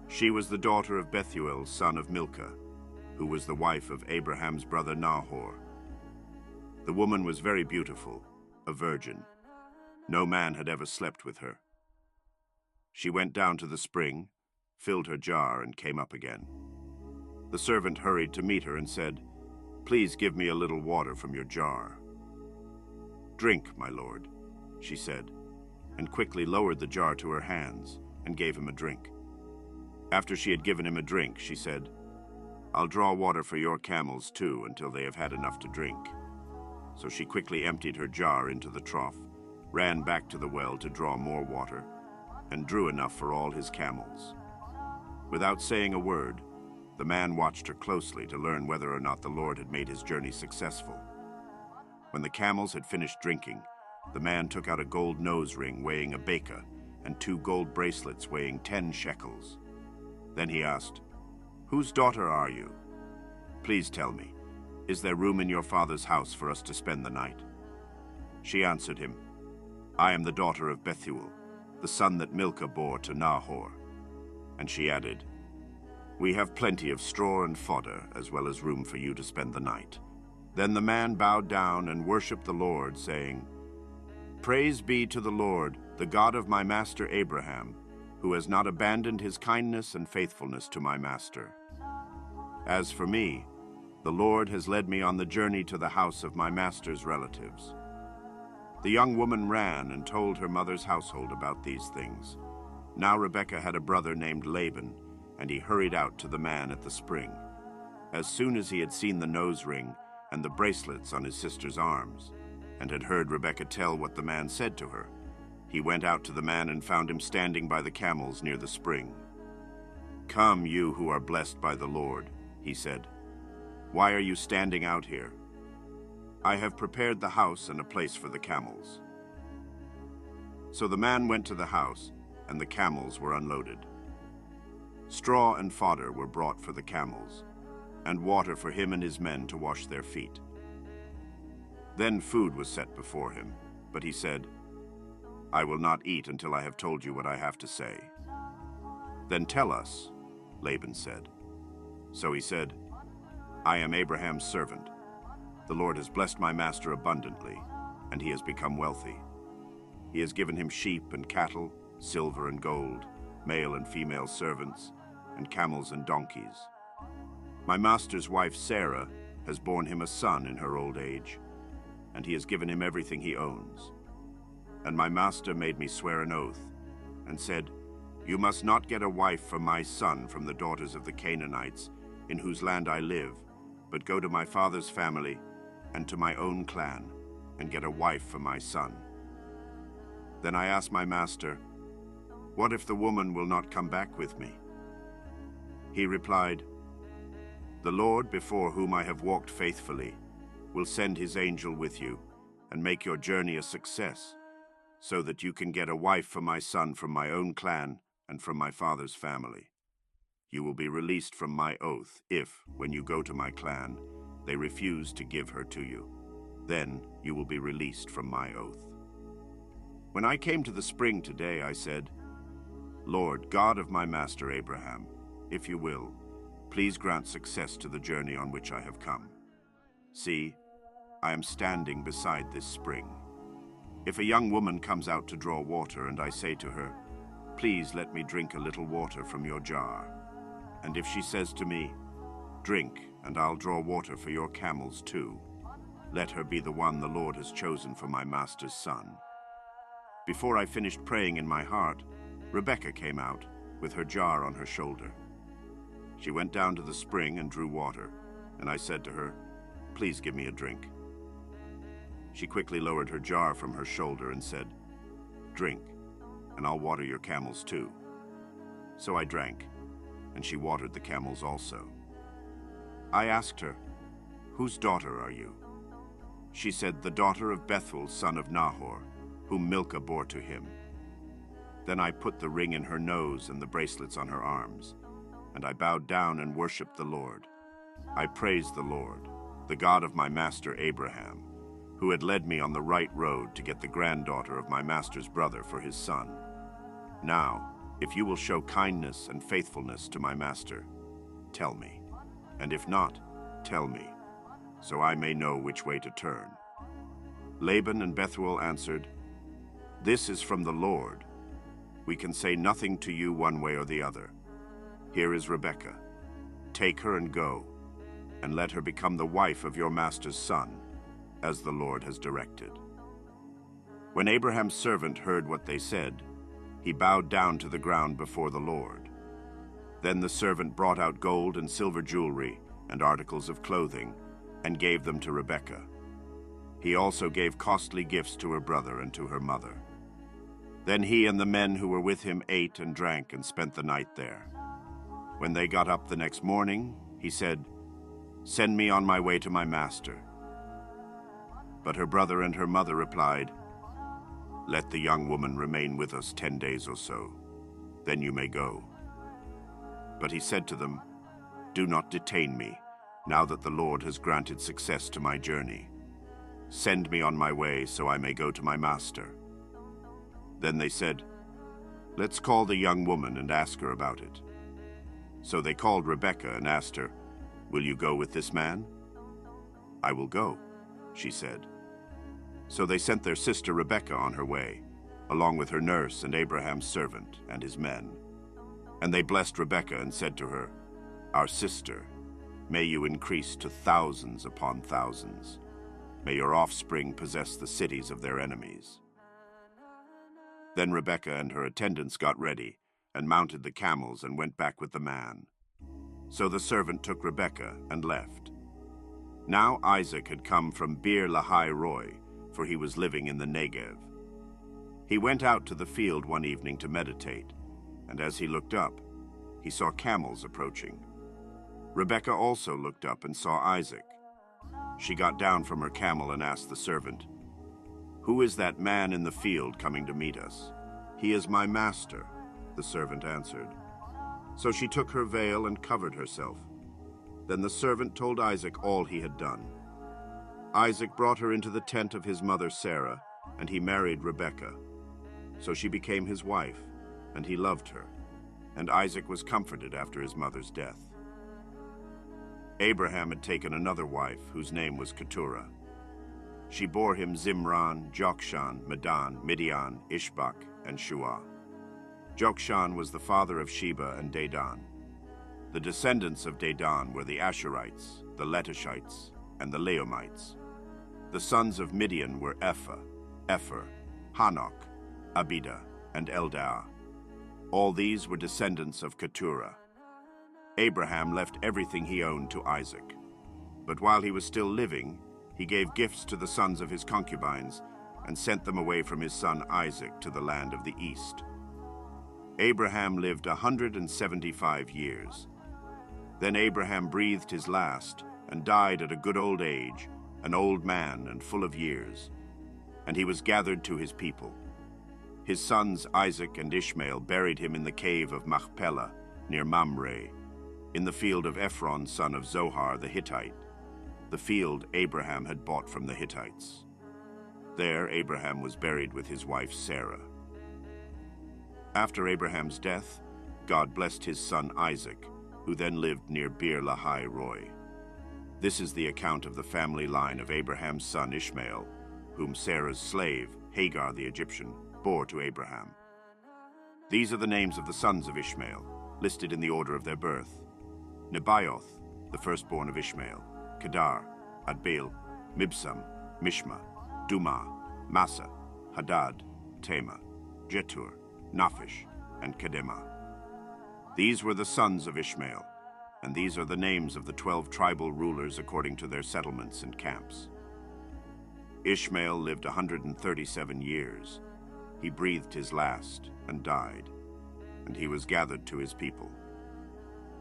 She was the daughter of Bethuel, son of Milcah, who was the wife of Abraham's brother Nahor. The woman was very beautiful, a virgin. No man had ever slept with her. She went down to the spring, filled her jar, and came up again. The servant hurried to meet her and said, "Please give me a little water from your jar." "Drink, my lord," she said, and quickly lowered the jar to her hands and gave him a drink. After she had given him a drink, she said, "I'll draw water for your camels too until they have had enough to drink." So she quickly emptied her jar into the trough, ran back to the well to draw more water, and drew enough for all his camels. Without saying a word, the man watched her closely to learn whether or not the Lord had made his journey successful. When the camels had finished drinking, the man took out a gold nose ring weighing a beka and 2 gold bracelets weighing 10 shekels. Then he asked, "Whose daughter are you? Please tell me, is there room in your father's house for us to spend the night?" She answered him, "I am the daughter of Bethuel, the son that Milcah bore to Nahor." And she added, "We have plenty of straw and fodder, as well as room for you to spend the night." Then the man bowed down and worshipped the Lord, saying, "Praise be to the Lord, the God of my master Abraham, who has not abandoned his kindness and faithfulness to my master. As for me, the Lord has led me on the journey to the house of my master's relatives." The young woman ran and told her mother's household about these things. Now Rebekah had a brother named Laban, and he hurried out to the man at the spring. As soon as he had seen the nose ring and the bracelets on his sister's arms, and had heard Rebekah tell what the man said to her, he went out to the man and found him standing by the camels near the spring. "Come, you who are blessed by the Lord," he said. "Why are you standing out here? I have prepared the house and a place for the camels." So the man went to the house, and the camels were unloaded. Straw and fodder were brought for the camels, and water for him and his men to wash their feet. Then food was set before him, but he said, "I will not eat until I have told you what I have to say." "Then tell us," Laban said. So he said, "I am Abraham's servant. The Lord has blessed my master abundantly, and he has become wealthy. He has given him sheep and cattle, silver and gold, male and female servants, and camels and donkeys. My master's wife Sarah has borne him a son in her old age, and he has given him everything he owns. And my master made me swear an oath, and said, 'You must not get a wife for my son from the daughters of the Canaanites, in whose land I live, but go to my father's family and to my own clan, and get a wife for my son.' Then I asked my master, 'What if the woman will not come back with me?' He replied, 'The Lord, before whom I have walked faithfully, will send his angel with you and make your journey a success, so that you can get a wife for my son from my own clan and from my father's family. You will be released from my oath if, when you go to my clan, they refuse to give her to you. Then you will be released from my oath.' When I came to the spring today, I said, 'Lord, God of my master Abraham, if you will, please grant success to the journey on which I have come. See, I am standing beside this spring. If a young woman comes out to draw water, and I say to her, "Please let me drink a little water from your jar," and if she says to me, "Drink, and I'll draw water for your camels too," let her be the one the Lord has chosen for my master's son." Before I finished praying in my heart, Rebekah came out, with her jar on her shoulder. She went down to the spring and drew water, and I said to her, "Please give me a drink." She quickly lowered her jar from her shoulder and said, "Drink, and I'll water your camels too." So I drank, and she watered the camels also. I asked her, "Whose daughter are you?" She said, "The daughter of Bethuel, son of Nahor, whom Milcah bore to him." Then I put the ring in her nose and the bracelets on her arms, and I bowed down and worshipped the Lord. I praised the Lord, the God of my master Abraham, who had led me on the right road to get the granddaughter of my master's brother for his son. Now, if you will show kindness and faithfulness to my master, tell me, and if not, tell me, so I may know which way to turn." Laban and Bethuel answered, "This is from the Lord. We can say nothing to you one way or the other. Here is Rebekah. Take her and go, and let her become the wife of your master's son, as the Lord has directed." When Abraham's servant heard what they said, he bowed down to the ground before the Lord. Then the servant brought out gold and silver jewelry and articles of clothing, and gave them to Rebekah. He also gave costly gifts to her brother and to her mother. Then he and the men who were with him ate and drank and spent the night there. When they got up the next morning, he said, "Send me on my way to my master." But her brother and her mother replied, "Let the young woman remain with us 10 days or so, then you may go." But he said to them, "Do not detain me, now that the Lord has granted success to my journey. Send me on my way so I may go to my master." Then they said, "Let's call the young woman and ask her about it." So they called Rebekah and asked her, "Will you go with this man?" "I will go," she said. So they sent their sister Rebekah on her way, along with her nurse and Abraham's servant and his men. And they blessed Rebekah and said to her, "Our sister, may you increase to thousands upon thousands. May your offspring possess the cities of their enemies." Then Rebekah and her attendants got ready and mounted the camels and went back with the man. So the servant took Rebekah and left. Now Isaac had come from Beer Lahai Roi, for he was living in the Negev. He went out to the field one evening to meditate, and as he looked up, he saw camels approaching. Rebekah also looked up and saw Isaac. She got down from her camel and asked the servant, "Who is that man in the field coming to meet us?" "He is my master," the servant answered. So she took her veil and covered herself. Then the servant told Isaac all he had done. Isaac brought her into the tent of his mother Sarah, and he married Rebekah. So she became his wife, and he loved her, and Isaac was comforted after his mother's death. Abraham had taken another wife, whose name was Keturah. She bore him Zimran, Jokshan, Medan, Midian, Ishbak, and Shuah. Jokshan was the father of Sheba and Dedan. The descendants of Dedan were the Asherites, the Letushites, and the Leomites. The sons of Midian were Ephah, Epher, Hanok, Abida, and Eldah. All these were descendants of Keturah. Abraham left everything he owned to Isaac. But while he was still living, he gave gifts to the sons of his concubines and sent them away from his son Isaac to the land of the east. Abraham lived 175 years. Then Abraham breathed his last and died at a good old age, an old man and full of years. And he was gathered to his people. His sons Isaac and Ishmael buried him in the cave of Machpelah near Mamre, in the field of Ephron, son of Zohar the Hittite, the field Abraham had bought from the Hittites. There Abraham was buried with his wife Sarah. After Abraham's death, God blessed his son Isaac, who then lived near Beer Lahai Roi. This is the account of the family line of Abraham's son Ishmael, whom Sarah's slave, Hagar the Egyptian, bore to Abraham. These are the names of the sons of Ishmael, listed in the order of their birth. Nebaioth, the firstborn of Ishmael, Kedar, Adbeel, Mibsam, Mishma, Dumah, Massa, Hadad, Tema, Jetur, Naphish, and Kedemah. These were the sons of Ishmael, and these are the names of the 12 tribal rulers according to their settlements and camps. Ishmael lived 137 years. He breathed his last and died, and he was gathered to his people.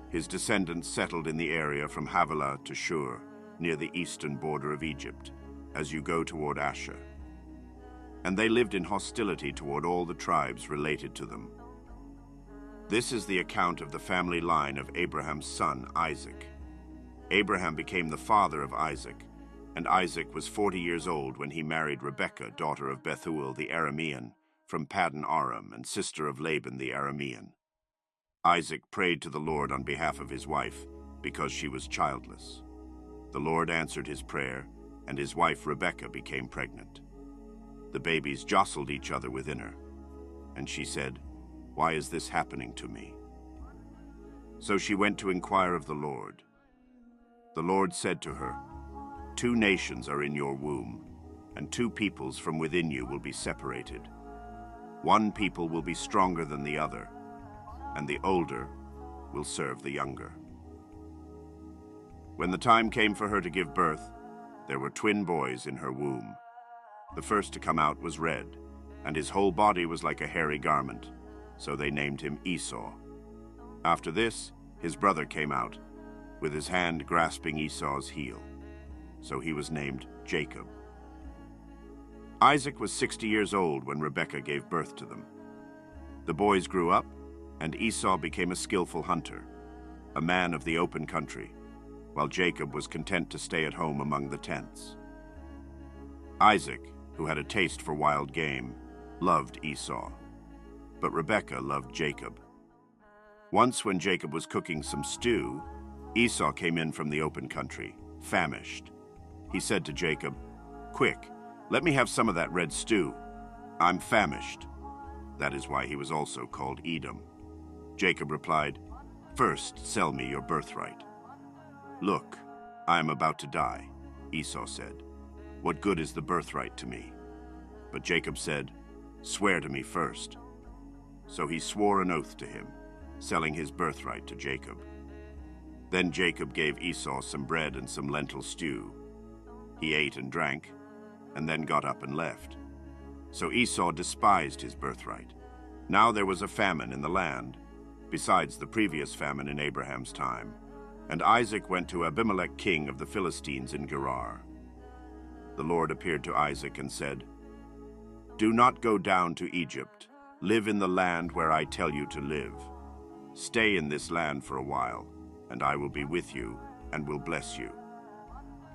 His descendants settled in the area from Havilah to Shur, near the eastern border of Egypt, as you go toward Asher. And they lived in hostility toward all the tribes related to them. This is the account of the family line of Abraham's son, Isaac. Abraham became the father of Isaac, and Isaac was 40 years old when he married Rebekah, daughter of Bethuel the Aramean, from Paddan Aram, and sister of Laban the Aramean. Isaac prayed to the Lord on behalf of his wife, because she was childless. The Lord answered his prayer, and his wife Rebekah became pregnant. The babies jostled each other within her, and she said, "Why is this happening to me?" So she went to inquire of the Lord. The Lord said to her, "Two nations are in your womb, and two peoples from within you will be separated. One people will be stronger than the other, and the older will serve the younger." When the time came for her to give birth, there were twin boys in her womb. The first to come out was red, and his whole body was like a hairy garment, so they named him Esau. After this, his brother came out, with his hand grasping Esau's heel, so he was named Jacob. Isaac was 60 years old when Rebekah gave birth to them. The boys grew up, and Esau became a skillful hunter. a man of the open country, while Jacob was content to stay at home among the tents. Isaac, who had a taste for wild game, loved Esau, but Rebekah loved Jacob. Once when Jacob was cooking some stew, Esau came in from the open country, famished. He said to Jacob, "Quick, let me have some of that red stew. I'm famished." That is why he was also called Edom. Jacob replied, "First, sell me your birthright." "Look, I am about to die," Esau said. "What good is the birthright to me?" But Jacob said, "Swear to me first." So he swore an oath to him, selling his birthright to Jacob. Then Jacob gave Esau some bread and some lentil stew. He ate and drank, and then got up and left. So Esau despised his birthright. Now there was a famine in the land, besides the previous famine in Abraham's time, and Isaac went to Abimelech, king of the Philistines in Gerar. The Lord appeared to Isaac and said, "Do not go down to Egypt. Live in the land where I tell you to live. Stay in this land for a while, and I will be with you and will bless you.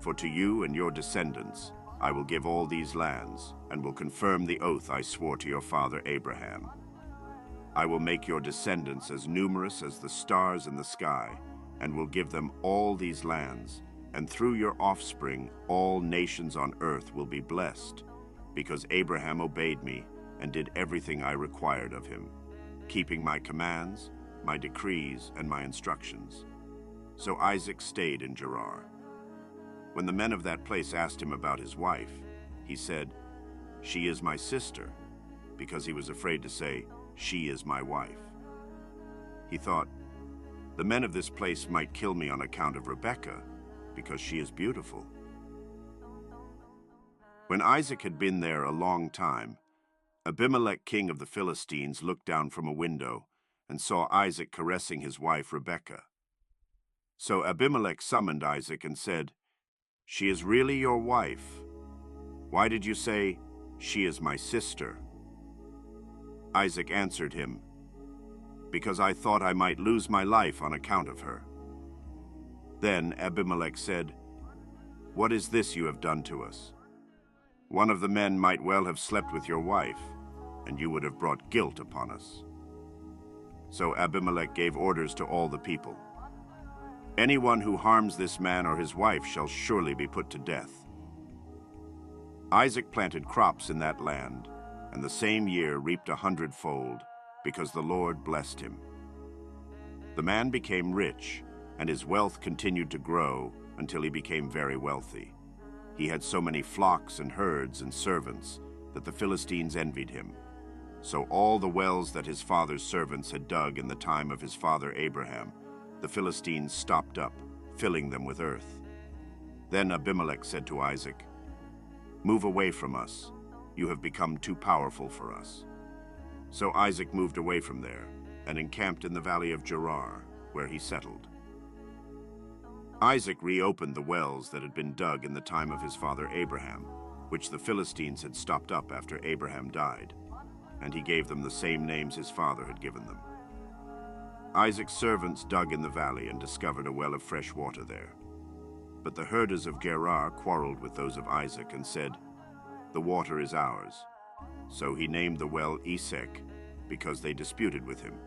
For to you and your descendants I will give all these lands, and will confirm the oath I swore to your father Abraham. I will make your descendants as numerous as the stars in the sky, and will give them all these lands, and through your offspring all nations on earth will be blessed, because Abraham obeyed me and did everything I required of him, keeping my commands, my decrees, and my instructions." So Isaac stayed in Gerar. When the men of that place asked him about his wife, he said, "She is my sister," because he was afraid to say, "She is my wife." He thought, "The men of this place might kill me on account of Rebekah, because she is beautiful." When Isaac had been there a long time, Abimelech, king of the Philistines, looked down from a window and saw Isaac caressing his wife Rebekah. So Abimelech summoned Isaac and said, "She is really your wife. Why did you say, 'She is my sister'?" Isaac answered him, "Because I thought I might lose my life on account of her." Then Abimelech said, "What is this you have done to us? One of the men might well have slept with your wife, and you would have brought guilt upon us." So Abimelech gave orders to all the people, "Anyone who harms this man or his wife shall surely be put to death." Isaac planted crops in that land, and the same year reaped 100-fold, because the Lord blessed him. The man became rich, and his wealth continued to grow until he became very wealthy. He had so many flocks and herds and servants that the Philistines envied him. So all the wells that his father's servants had dug in the time of his father Abraham, the Philistines stopped up, filling them with earth. Then Abimelech said to Isaac, "Move away from us. You have become too powerful for us." So Isaac moved away from there and encamped in the valley of Gerar, where he settled. Isaac reopened the wells that had been dug in the time of his father Abraham, which the Philistines had stopped up after Abraham died, and he gave them the same names his father had given them. Isaac's servants dug in the valley and discovered a well of fresh water there. But the herders of Gerar quarreled with those of Isaac and said, "The water is ours." So he named the well Esek, because they disputed with him.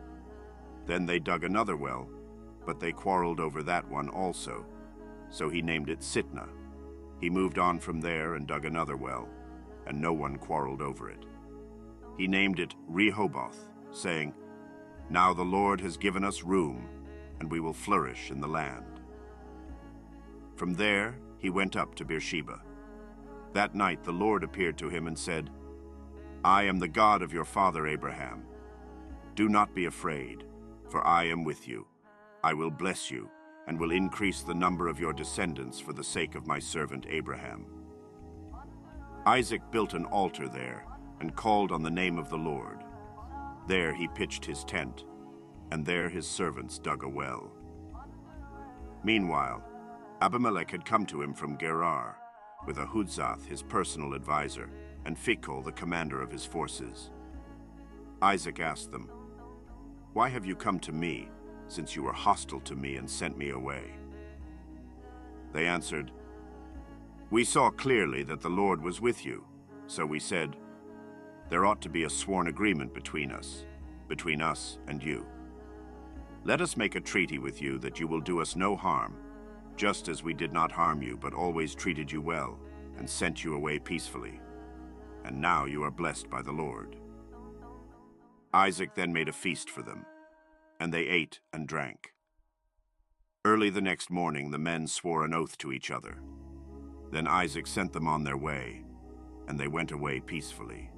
Then they dug another well, but they quarreled over that one also. So he named it Sitnah. He moved on from there and dug another well, and no one quarreled over it. He named it Rehoboth, saying, "Now the Lord has given us room, and we will flourish in the land." From there he went up to Beersheba. That night the Lord appeared to him and said, "I am the God of your father Abraham. Do not be afraid, for I am with you. I will bless you, and will increase the number of your descendants for the sake of my servant Abraham." Isaac built an altar there and called on the name of the Lord. There he pitched his tent, and there his servants dug a well. Meanwhile, Abimelech had come to him from Gerar, with Ahuzzath, his personal advisor, and Phicol, the commander of his forces. Isaac asked them, "Why have you come to me, since you were hostile to me and sent me away?" They answered, "We saw clearly that the Lord was with you, so we said, 'There ought to be a sworn agreement between us and you. Let us make a treaty with you that you will do us no harm, just as we did not harm you, but always treated you well and sent you away peacefully. And now you are blessed by the Lord.' Isaac then made a feast for them, and they ate and drank. Early the next morning, the men swore an oath to each other. Then Isaac sent them on their way, and they went away peacefully.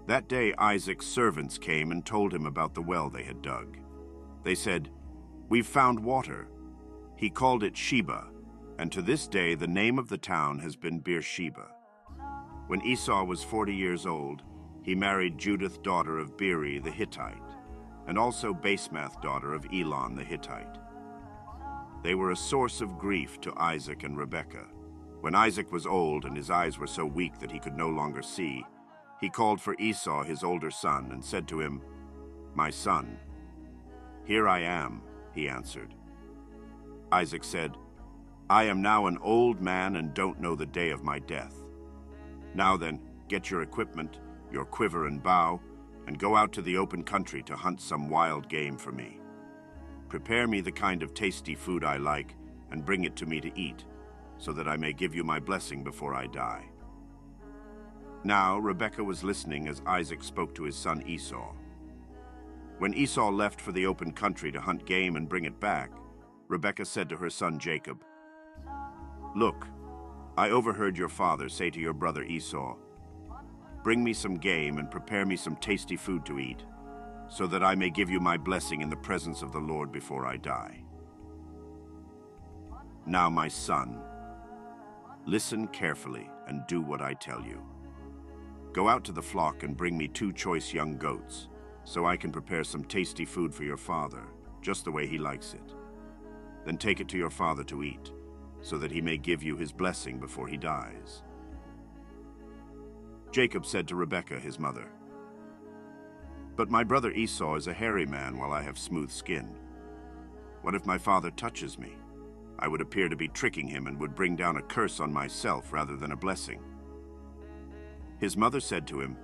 That day Isaac's servants came and told him about the well they had dug. They said, 'We've found water.' He called it Sheba, and to this day the name of the town has been Beersheba. When Esau was 40 years old, he married Judith, daughter of Beeri the Hittite, and also Basemath, daughter of Elon the Hittite. They were a source of grief to Isaac and Rebekah. When Isaac was old and his eyes were so weak that he could no longer see, he called for Esau, his older son, and said to him, 'My son.' 'Here I am,' he answered. Isaac said, 'I am now an old man and don't know the day of my death. Now then, get your equipment, your quiver and bow, and go out to the open country to hunt some wild game for me. Prepare me the kind of tasty food I like and bring it to me to eat, so that I may give you my blessing before I die.' Now Rebekah was listening as Isaac spoke to his son Esau. When Esau left for the open country to hunt game and bring it back, Rebekah said to her son Jacob, 'Look, I overheard your father say to your brother Esau, "Bring me some game and prepare me some tasty food to eat, so that I may give you my blessing in the presence of the Lord before I die." Now, my son, listen carefully and do what I tell you. Go out to the flock and bring me 2 choice young goats, so I can prepare some tasty food for your father, just the way he likes it. Then take it to your father to eat, so that he may give you his blessing before he dies." Jacob said to Rebekah, his mother, "But my brother Esau is a hairy man while I have smooth skin. What if my father touches me? I would appear to be tricking him and would bring down a curse on myself rather than a blessing." His mother said to him,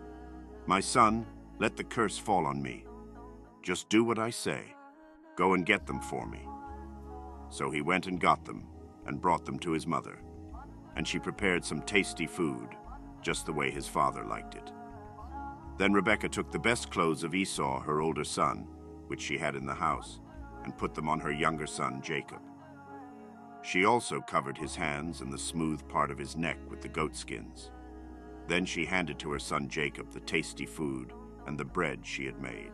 "My son, let the curse fall on me. Just do what I say. Go and get them for me." So he went and got them and brought them to his mother, and she prepared some tasty food, just the way his father liked it. Then Rebekah took the best clothes of Esau, her older son, which she had in the house, and put them on her younger son Jacob. She also covered his hands and the smooth part of his neck with the goat skins. Then she handed to her son Jacob the tasty food and the bread she had made.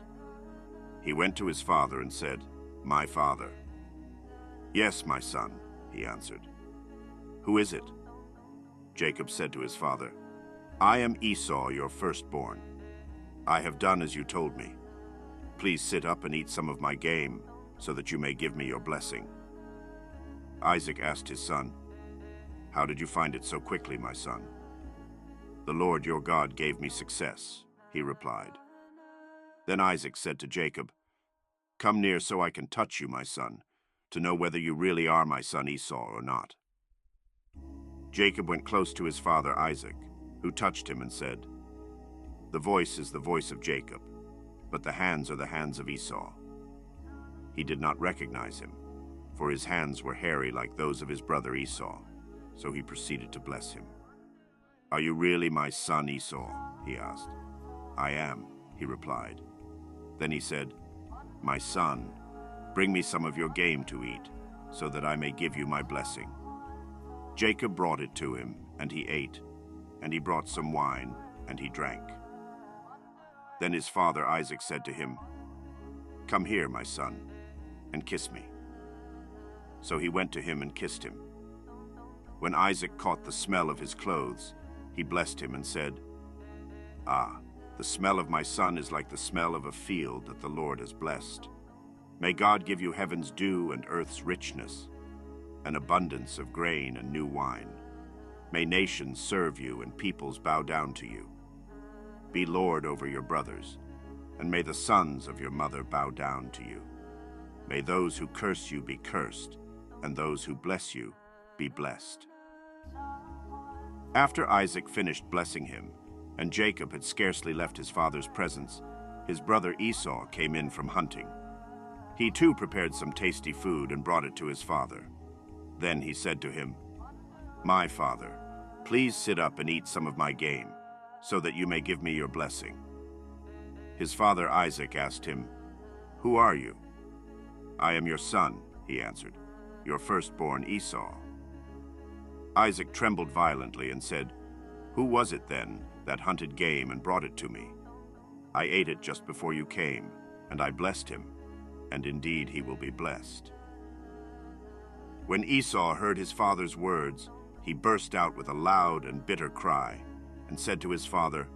He went to his father and said, "My father." "Yes, my son," he answered. "Who is it?" Jacob said to his father, "I am Esau, your firstborn. I have done as you told me. Please sit up and eat some of my game, so that you may give me your blessing." Isaac asked his son, "How did you find it so quickly, my son?" "The Lord your God gave me success," he replied. Then Isaac said to Jacob, "Come near so I can touch you, my son, to know whether you really are my son Esau or not." Jacob went close to his father Isaac, who touched him and said, "The voice is the voice of Jacob, but the hands are the hands of Esau." He did not recognize him, for his hands were hairy like those of his brother Esau, so he proceeded to bless him. "Are you really my son Esau?" he asked. "I am," he replied. Then he said, "My son, bring me some of your game to eat, so that I may give you my blessing." Jacob brought it to him, and he ate, and he brought some wine, and he drank. Then his father Isaac said to him, "Come here, my son, and kiss me." So he went to him and kissed him. When Isaac caught the smell of his clothes, he blessed him and said, "Ah, the smell of my son is like the smell of a field that the Lord has blessed. May God give you heaven's dew and earth's richness, an abundance of grain and new wine. May nations serve you and peoples bow down to you. Be Lord over your brothers, and may the sons of your mother bow down to you. May those who curse you be cursed, and those who bless you be blessed." After Isaac finished blessing him, and Jacob had scarcely left his father's presence, his brother Esau came in from hunting. He too prepared some tasty food and brought it to his father. Then he said to him, "My father, please sit up and eat some of my game, so that you may give me your blessing." His father Isaac asked him, "Who are you?" "I am your son," he answered, "your firstborn Esau." Isaac trembled violently and said, "Who was it then that hunted game and brought it to me? I ate it just before you came, and I blessed him, and indeed he will be blessed." When Esau heard his father's words, he burst out with a loud and bitter cry, and said to his father,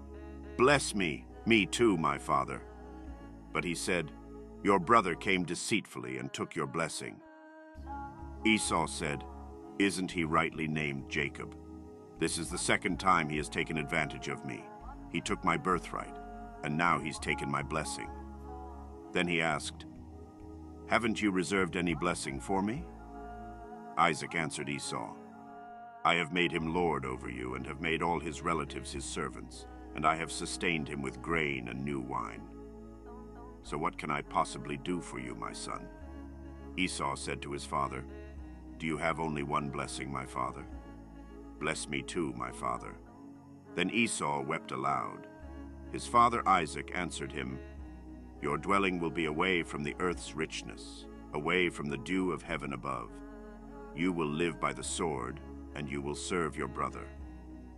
"Bless me too, my father." But he said, "Your brother came deceitfully and took your blessing." Esau said, "Isn't he rightly named Jacob? This is the second time he has taken advantage of me. He took my birthright, and now he's taken my blessing." Then he asked, "Haven't you reserved any blessing for me?" Isaac answered Esau, "I have made him lord over you and have made all his relatives his servants, and I have sustained him with grain and new wine. So what can I possibly do for you, my son?" Esau said to his father, "Do you have only one blessing, my father? Bless me too, my father." Then Esau wept aloud. His father Isaac answered him, "Your dwelling will be away from the earth's richness, away from the dew of heaven above. You will live by the sword, and you will serve your brother.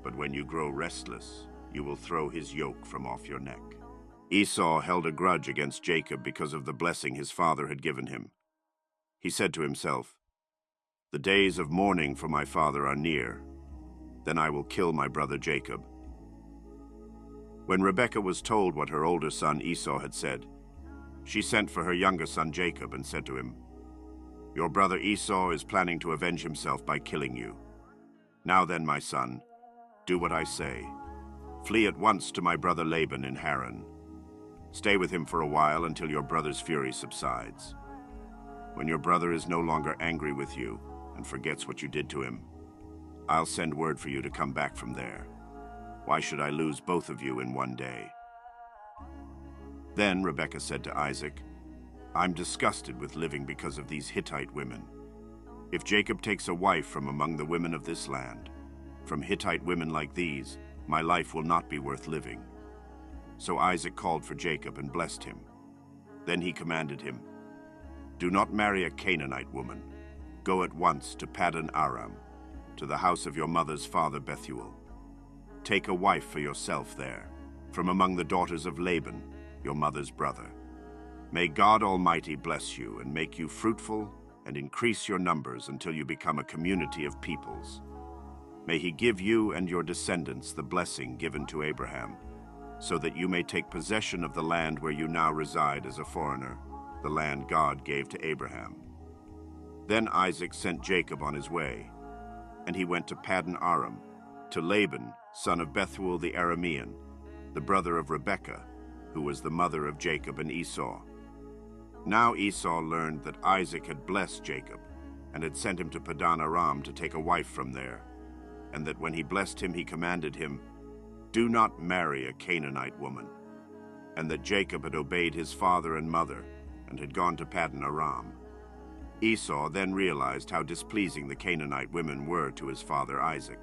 But when you grow restless, you will throw his yoke from off your neck." Esau held a grudge against Jacob because of the blessing his father had given him. He said to himself, "The days of mourning for my father are near. Then I will kill my brother Jacob." When Rebekah was told what her older son Esau had said, she sent for her younger son Jacob and said to him, "Your brother Esau is planning to avenge himself by killing you. Now then, my son, do what I say. Flee at once to my brother Laban in Haran. Stay with him for a while until your brother's fury subsides. When your brother is no longer angry with you and forgets what you did to him, I'll send word for you to come back from there. Why should I lose both of you in one day?" Then Rebekah said to Isaac, "I'm disgusted with living because of these Hittite women. If Jacob takes a wife from among the women of this land, from Hittite women like these, my life will not be worth living." So Isaac called for Jacob and blessed him. Then he commanded him, "Do not marry a Canaanite woman. Go at once to Paddan Aram, to the house of your mother's father Bethuel. Take a wife for yourself there, from among the daughters of Laban, your mother's brother. May God Almighty bless you and make you fruitful and increase your numbers until you become a community of peoples. May he give you and your descendants the blessing given to Abraham, so that you may take possession of the land where you now reside as a foreigner, the land God gave to Abraham." Then Isaac sent Jacob on his way, and he went to Paddan Aram, to Laban, son of Bethuel the Aramean, the brother of Rebekah, who was the mother of Jacob and Esau. Now Esau learned that Isaac had blessed Jacob, and had sent him to Paddan Aram to take a wife from there, and that when he blessed him he commanded him, "Do not marry a Canaanite woman," and that Jacob had obeyed his father and mother, and had gone to Paddan Aram. Esau then realized how displeasing the Canaanite women were to his father Isaac.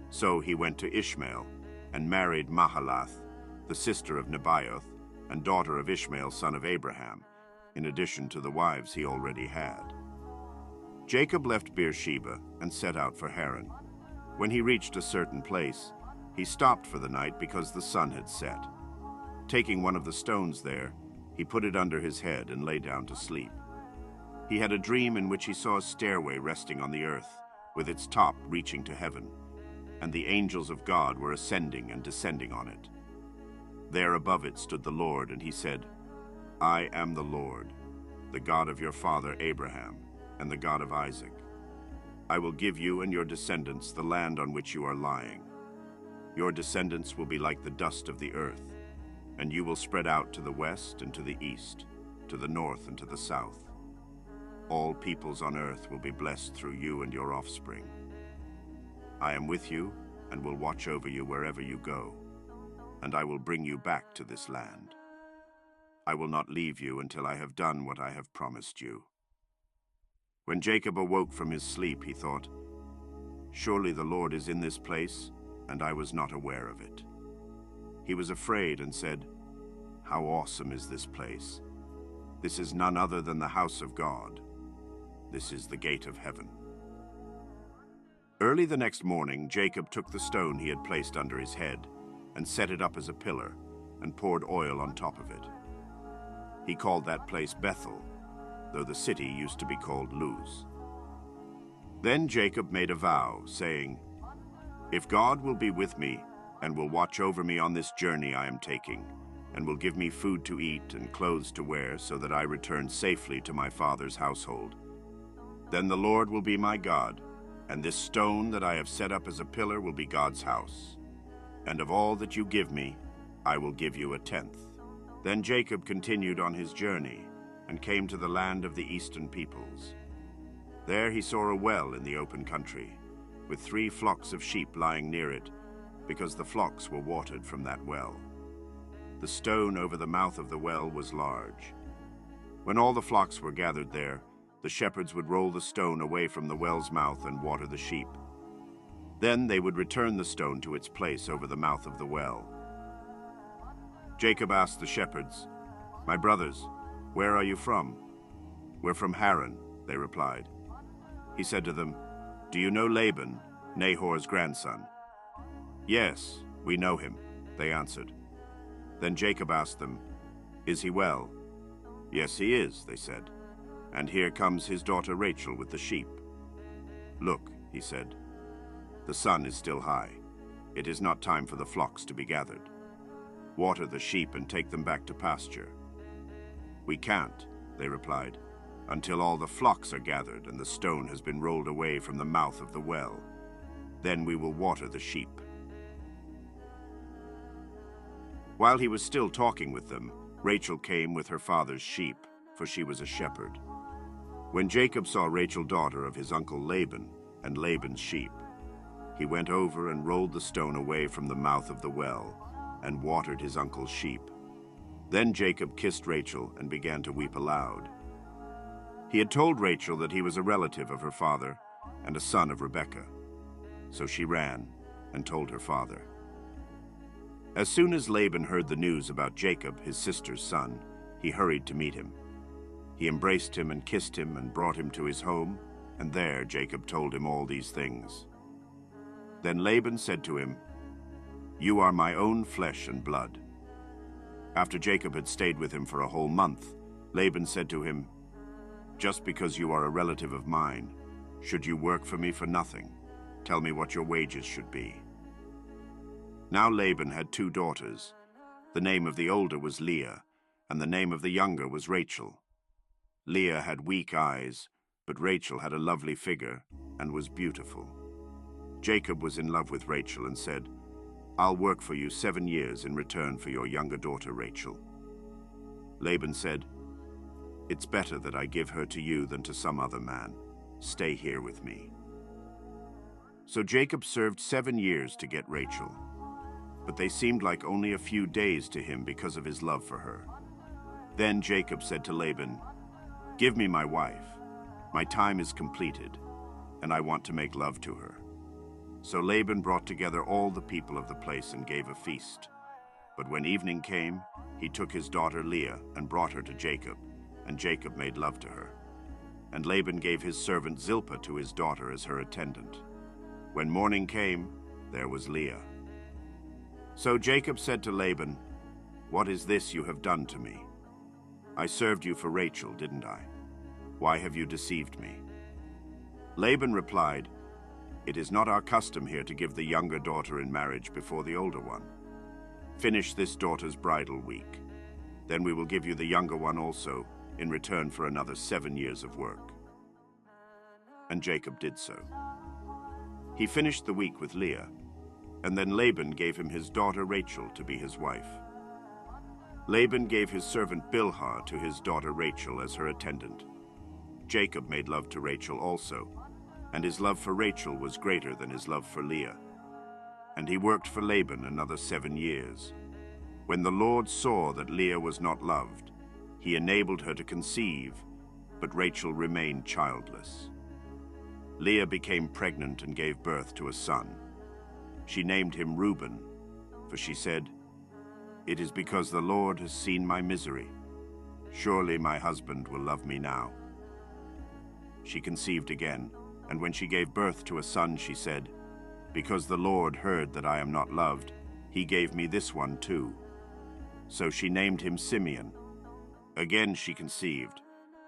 So he went to Ishmael, and married Mahalath, the sister of Nebaioth, and daughter of Ishmael son of Abraham, in addition to the wives he already had. Jacob left Beersheba and set out for Haran. When he reached a certain place, he stopped for the night because the sun had set. Taking one of the stones there, he put it under his head and lay down to sleep. He had a dream in which he saw a stairway resting on the earth, with its top reaching to heaven, and the angels of God were ascending and descending on it. There above it stood the Lord, and he said, "I am the Lord, the God of your father Abraham, and the God of Isaac. I will give you and your descendants the land on which you are lying. Your descendants will be like the dust of the earth. and you will spread out to the west and to the east, to the north and to the south. All peoples on earth will be blessed through you and your offspring. I am with you and will watch over you wherever you go, and I will bring you back to this land. I will not leave you until I have done what I have promised you." When Jacob awoke from his sleep, he thought, "Surely the Lord is in this place, and I was not aware of it." He was afraid and said, "How awesome is this place! This is none other than the house of God. This is the gate of heaven." Early the next morning, Jacob took the stone he had placed under his head and set it up as a pillar and poured oil on top of it. He called that place Bethel, though the city used to be called Luz. Then Jacob made a vow, saying, "If God will be with me and will watch over me on this journey I am taking, and will give me food to eat and clothes to wear so that I return safely to my father's household, then the Lord will be my God, and this stone that I have set up as a pillar will be God's house. And of all that you give me, I will give you a tenth." Then Jacob continued on his journey and came to the land of the eastern peoples. There he saw a well in the open country, with 3 flocks of sheep lying near it, because the flocks were watered from that well. The stone over the mouth of the well was large. When all the flocks were gathered there, the shepherds would roll the stone away from the well's mouth and water the sheep. Then they would return the stone to its place over the mouth of the well. Jacob asked the shepherds, "My brothers, where are you from?" "We're from Haran," they replied. He said to them, "Do you know Laban, Nahor's grandson?" "Yes, we know him," they answered. Then Jacob asked them, "Is he well?" "Yes, he is," they said. "And here comes his daughter Rachel with the sheep." "Look," he said, "the sun is still high. It is not time for the flocks to be gathered. Water the sheep and take them back to pasture." "We can't," they replied, "until all the flocks are gathered and the stone has been rolled away from the mouth of the well. Then we will water the sheep." While he was still talking with them, Rachel came with her father's sheep, for she was a shepherd. When Jacob saw Rachel, daughter of his uncle Laban, and Laban's sheep, he went over and rolled the stone away from the mouth of the well, and watered his uncle's sheep. Then Jacob kissed Rachel and began to weep aloud. He had told Rachel that he was a relative of her father and a son of Rebekah. So she ran and told her father. As soon as Laban heard the news about Jacob, his sister's son, he hurried to meet him. He embraced him and kissed him and brought him to his home, and there Jacob told him all these things. Then Laban said to him, "You are my own flesh and blood." After Jacob had stayed with him for a whole month, Laban said to him, "Just because you are a relative of mine, should you work for me for nothing? Tell me what your wages should be." Now Laban had 2 daughters. The name of the older was Leah, and the name of the younger was Rachel. Leah had weak eyes, but Rachel had a lovely figure and was beautiful. Jacob was in love with Rachel and said, "I'll work for you 7 years in return for your younger daughter Rachel." Laban said, "It's better that I give her to you than to some other man. Stay here with me." So Jacob served 7 years to get Rachel, but they seemed like only a few days to him because of his love for her. Then Jacob said to Laban, "Give me my wife. My time is completed, and I want to make love to her." So Laban brought together all the people of the place and gave a feast. But when evening came, he took his daughter Leah and brought her to Jacob, and Jacob made love to her. And Laban gave his servant Zilpah to his daughter as her attendant. When morning came, there was Leah. So Jacob said to Laban, "What is this you have done to me? I served you for Rachel, didn't I? Why have you deceived me?" Laban replied, "It is not our custom here to give the younger daughter in marriage before the older one. Finish this daughter's bridal week. Then we will give you the younger one also, in return for another 7 years of work." And Jacob did so. He finished the week with Leah, and then Laban gave him his daughter Rachel to be his wife. Laban gave his servant Bilhah to his daughter Rachel as her attendant. Jacob made love to Rachel also, and his love for Rachel was greater than his love for Leah. And he worked for Laban another 7 years. When the Lord saw that Leah was not loved, he enabled her to conceive, but Rachel remained childless. Leah became pregnant and gave birth to a son. She named him Reuben, for she said, "It is because the Lord has seen my misery. Surely my husband will love me now." She conceived again, and when she gave birth to a son, she said, "Because the Lord heard that I am not loved, he gave me this one too." So she named him Simeon. Again she conceived,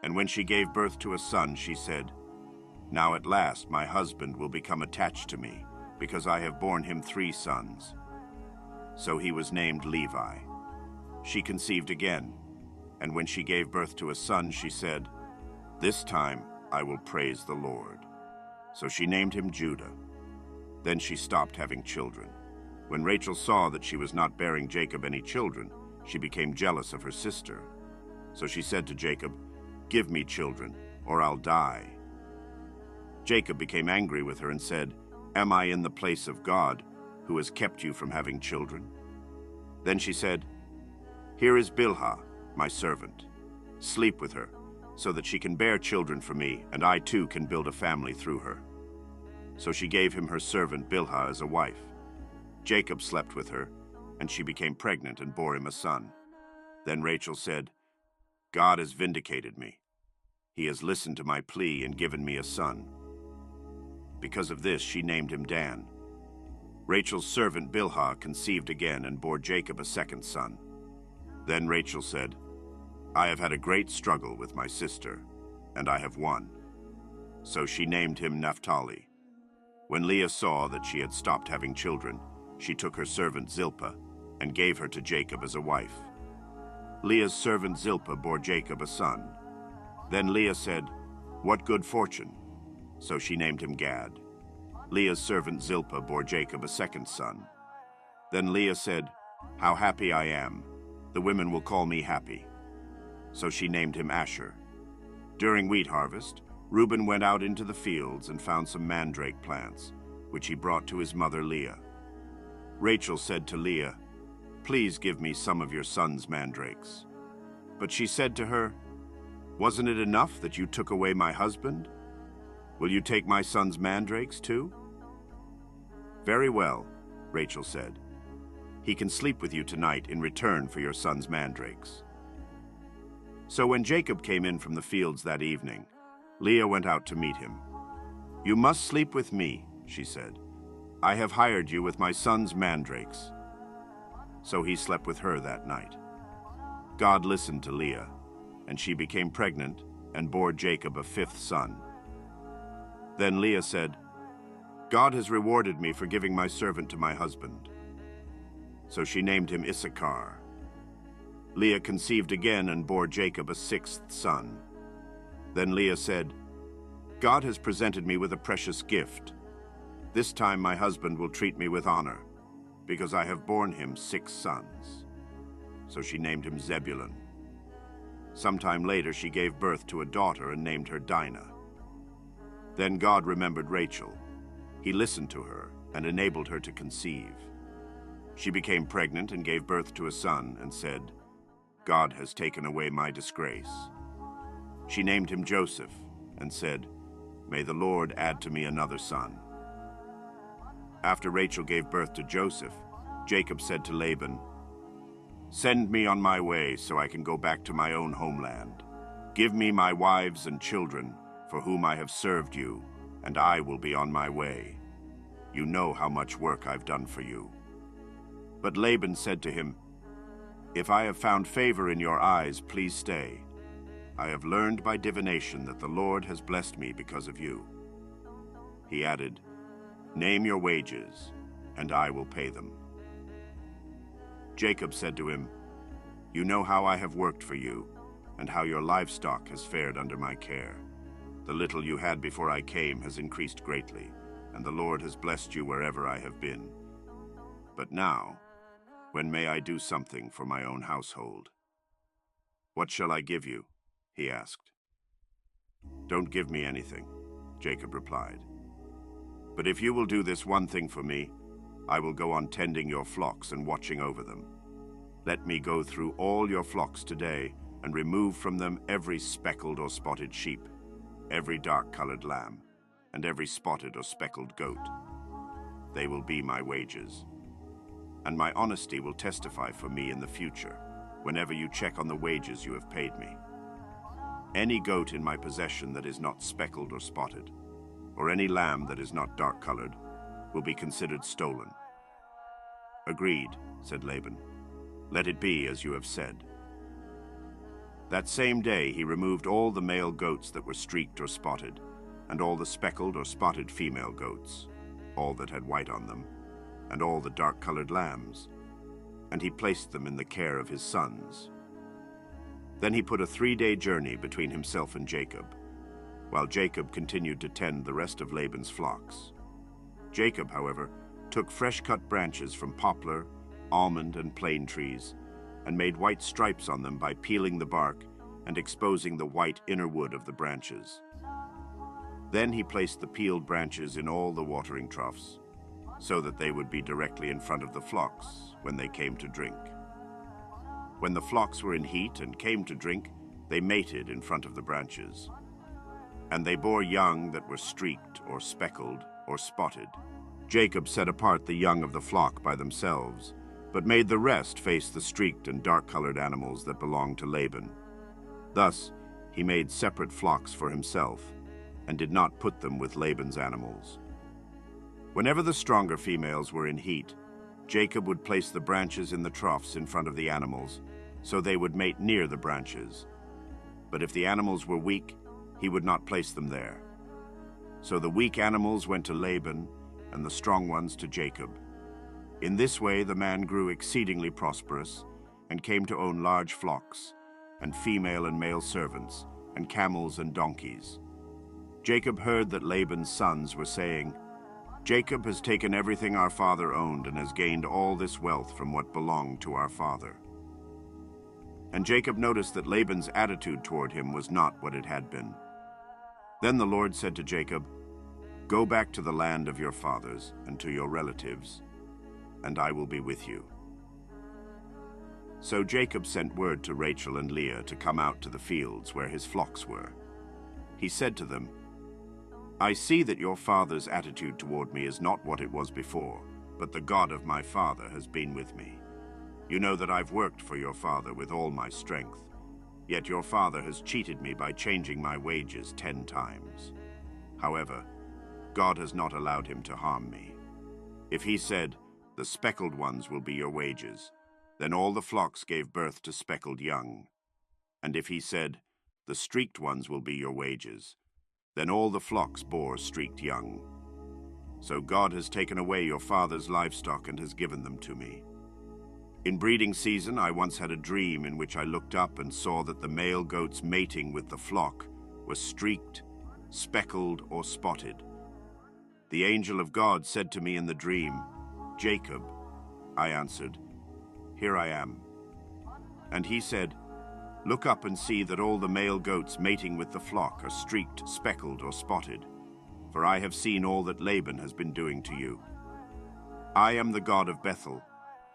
and when she gave birth to a son, she said, "Now at last my husband will become attached to me, because I have borne him 3 sons." So he was named Levi. She conceived again, and when she gave birth to a son, she said, "This time I will praise the Lord." So she named him Judah. Then she stopped having children. When Rachel saw that she was not bearing Jacob any children, she became jealous of her sister. So she said to Jacob, "Give me children, or I'll die." Jacob became angry with her and said, "Am I in the place of God, who has kept you from having children?" Then she said, "Here is Bilhah, my servant. Sleep with her, so that she can bear children for me, and I too can build a family through her." So she gave him her servant Bilhah as a wife. Jacob slept with her, and she became pregnant and bore him a son. Then Rachel said, "God has vindicated me. He has listened to my plea and given me a son." Because of this, she named him Dan. Rachel's servant Bilhah conceived again and bore Jacob a second son. Then Rachel said, "I have had a great struggle with my sister, and I have won." So she named him Naphtali. When Leah saw that she had stopped having children, she took her servant Zilpah and gave her to Jacob as a wife. Leah's servant Zilpah bore Jacob a son. Then Leah said, "What good fortune!" So she named him Gad. Leah's servant Zilpah bore Jacob a second son. Then Leah said, "How happy I am! The women will call me happy." So she named him Asher. During wheat harvest, Reuben went out into the fields and found some mandrake plants, which he brought to his mother Leah. Rachel said to Leah, "Please give me some of your son's mandrakes." But she said to her, "Wasn't it enough that you took away my husband? Will you take my son's mandrakes too?" "Very well," Rachel said. "He can sleep with you tonight in return for your son's mandrakes." So when Jacob came in from the fields that evening, Leah went out to meet him. "You must sleep with me," she said. "I have hired you with my son's mandrakes." So he slept with her that night. God listened to Leah, and she became pregnant and bore Jacob a 5th son. Then Leah said, "God has rewarded me for giving my servant to my husband." So she named him Issachar. Leah conceived again and bore Jacob a 6th son. Then Leah said, "God has presented me with a precious gift. This time my husband will treat me with honor, because I have borne him 6 sons." So she named him Zebulun. Sometime later she gave birth to a daughter and named her Dinah. Then God remembered Rachel. He listened to her and enabled her to conceive. She became pregnant and gave birth to a son and said, "God has taken away my disgrace." She named him Joseph and said, "May the Lord add to me another son." After Rachel gave birth to Joseph, Jacob said to Laban, "Send me on my way so I can go back to my own homeland. Give me my wives and children, for whom I have served you, and I will be on my way. You know how much work I've done for you." But Laban said to him, "If I have found favor in your eyes, please stay. I have learned by divination that the Lord has blessed me because of you." He added, "Name your wages, and I will pay them." Jacob said to him, "You know how I have worked for you, and how your livestock has fared under my care. The little you had before I came has increased greatly, and the Lord has blessed you wherever I have been. But now, When may I do something for my own household?" "What shall I give you?" he asked. "Don't give me anything," Jacob replied. "But if you will do this one thing for me, I will go on tending your flocks and watching over them. Let me go through all your flocks today and remove from them every speckled or spotted sheep, every dark-colored lamb, and every spotted or speckled goat. They will be my wages. And my honesty will testify for me in the future, whenever you check on the wages you have paid me. Any goat in my possession that is not speckled or spotted, or any lamb that is not dark-colored, will be considered stolen." "Agreed," said Laban. "Let it be as you have said." That same day he removed all the male goats that were streaked or spotted, and all the speckled or spotted female goats, all that had white on them, and all the dark-colored lambs, and he placed them in the care of his sons. Then he put a 3-day journey between himself and Jacob, while Jacob continued to tend the rest of Laban's flocks. Jacob, however, took fresh-cut branches from poplar, almond, and plane trees, and made white stripes on them by peeling the bark and exposing the white inner wood of the branches. Then he placed the peeled branches in all the watering troughs, so that they would be directly in front of the flocks when they came to drink. When the flocks were in heat and came to drink, they mated in front of the branches. And they bore young that were streaked or speckled or spotted. Jacob set apart the young of the flock by themselves, but made the rest face the streaked and dark-colored animals that belonged to Laban. Thus he made separate flocks for himself, and did not put them with Laban's animals. Whenever the stronger females were in heat, Jacob would place the branches in the troughs in front of the animals, so they would mate near the branches. But if the animals were weak, he would not place them there. So the weak animals went to Laban, and the strong ones to Jacob. In this way the man grew exceedingly prosperous, and came to own large flocks, and female and male servants, and camels and donkeys. Jacob heard that Laban's sons were saying, "Jacob has taken everything our father owned and has gained all this wealth from what belonged to our father." And Jacob noticed that Laban's attitude toward him was not what it had been. Then the Lord said to Jacob, "Go back to the land of your fathers and to your relatives, and I will be with you." So Jacob sent word to Rachel and Leah to come out to the fields where his flocks were. He said to them, "I see that your father's attitude toward me is not what it was before, but the God of my father has been with me. You know that I've worked for your father with all my strength, yet your father has cheated me by changing my wages 10 times. However, God has not allowed him to harm me. If he said, 'The speckled ones will be your wages,' then all the flocks gave birth to speckled young. And if he said, 'The streaked ones will be your wages,' then all the flocks bore streaked young. So God has taken away your father's livestock and has given them to me. In breeding season, I once had a dream in which I looked up and saw that the male goats mating with the flock were streaked, speckled, or spotted. The angel of God said to me in the dream, 'Jacob.' I answered, 'Here I am.' And he said, 'Look up and see that all the male goats mating with the flock are streaked, speckled, or spotted, for I have seen all that Laban has been doing to you. I am the God of Bethel,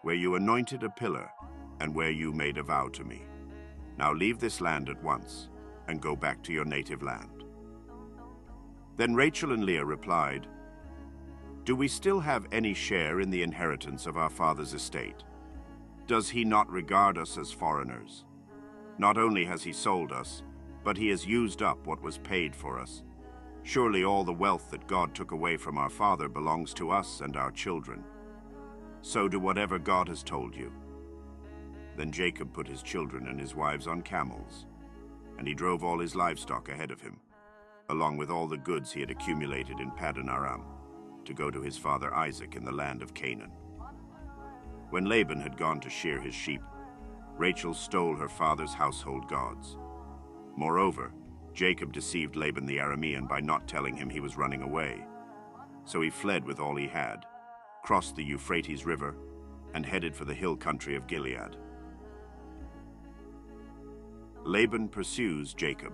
where you anointed a pillar, and where you made a vow to me. Now leave this land at once, and go back to your native land.' Then Rachel and Leah replied, 'Do we still have any share in the inheritance of our father's estate? Does he not regard us as foreigners? Not only has he sold us, but he has used up what was paid for us. Surely all the wealth that God took away from our father belongs to us and our children. So do whatever God has told you.' Then Jacob put his children and his wives on camels, and he drove all his livestock ahead of him, along with all the goods he had accumulated in Paddan Aram, to go to his father Isaac in the land of Canaan. When Laban had gone to shear his sheep, Rachel stole her father's household gods. Moreover, Jacob deceived Laban the Aramean by not telling him he was running away. So he fled with all he had, crossed the Euphrates River, and headed for the hill country of Gilead. Laban pursues Jacob.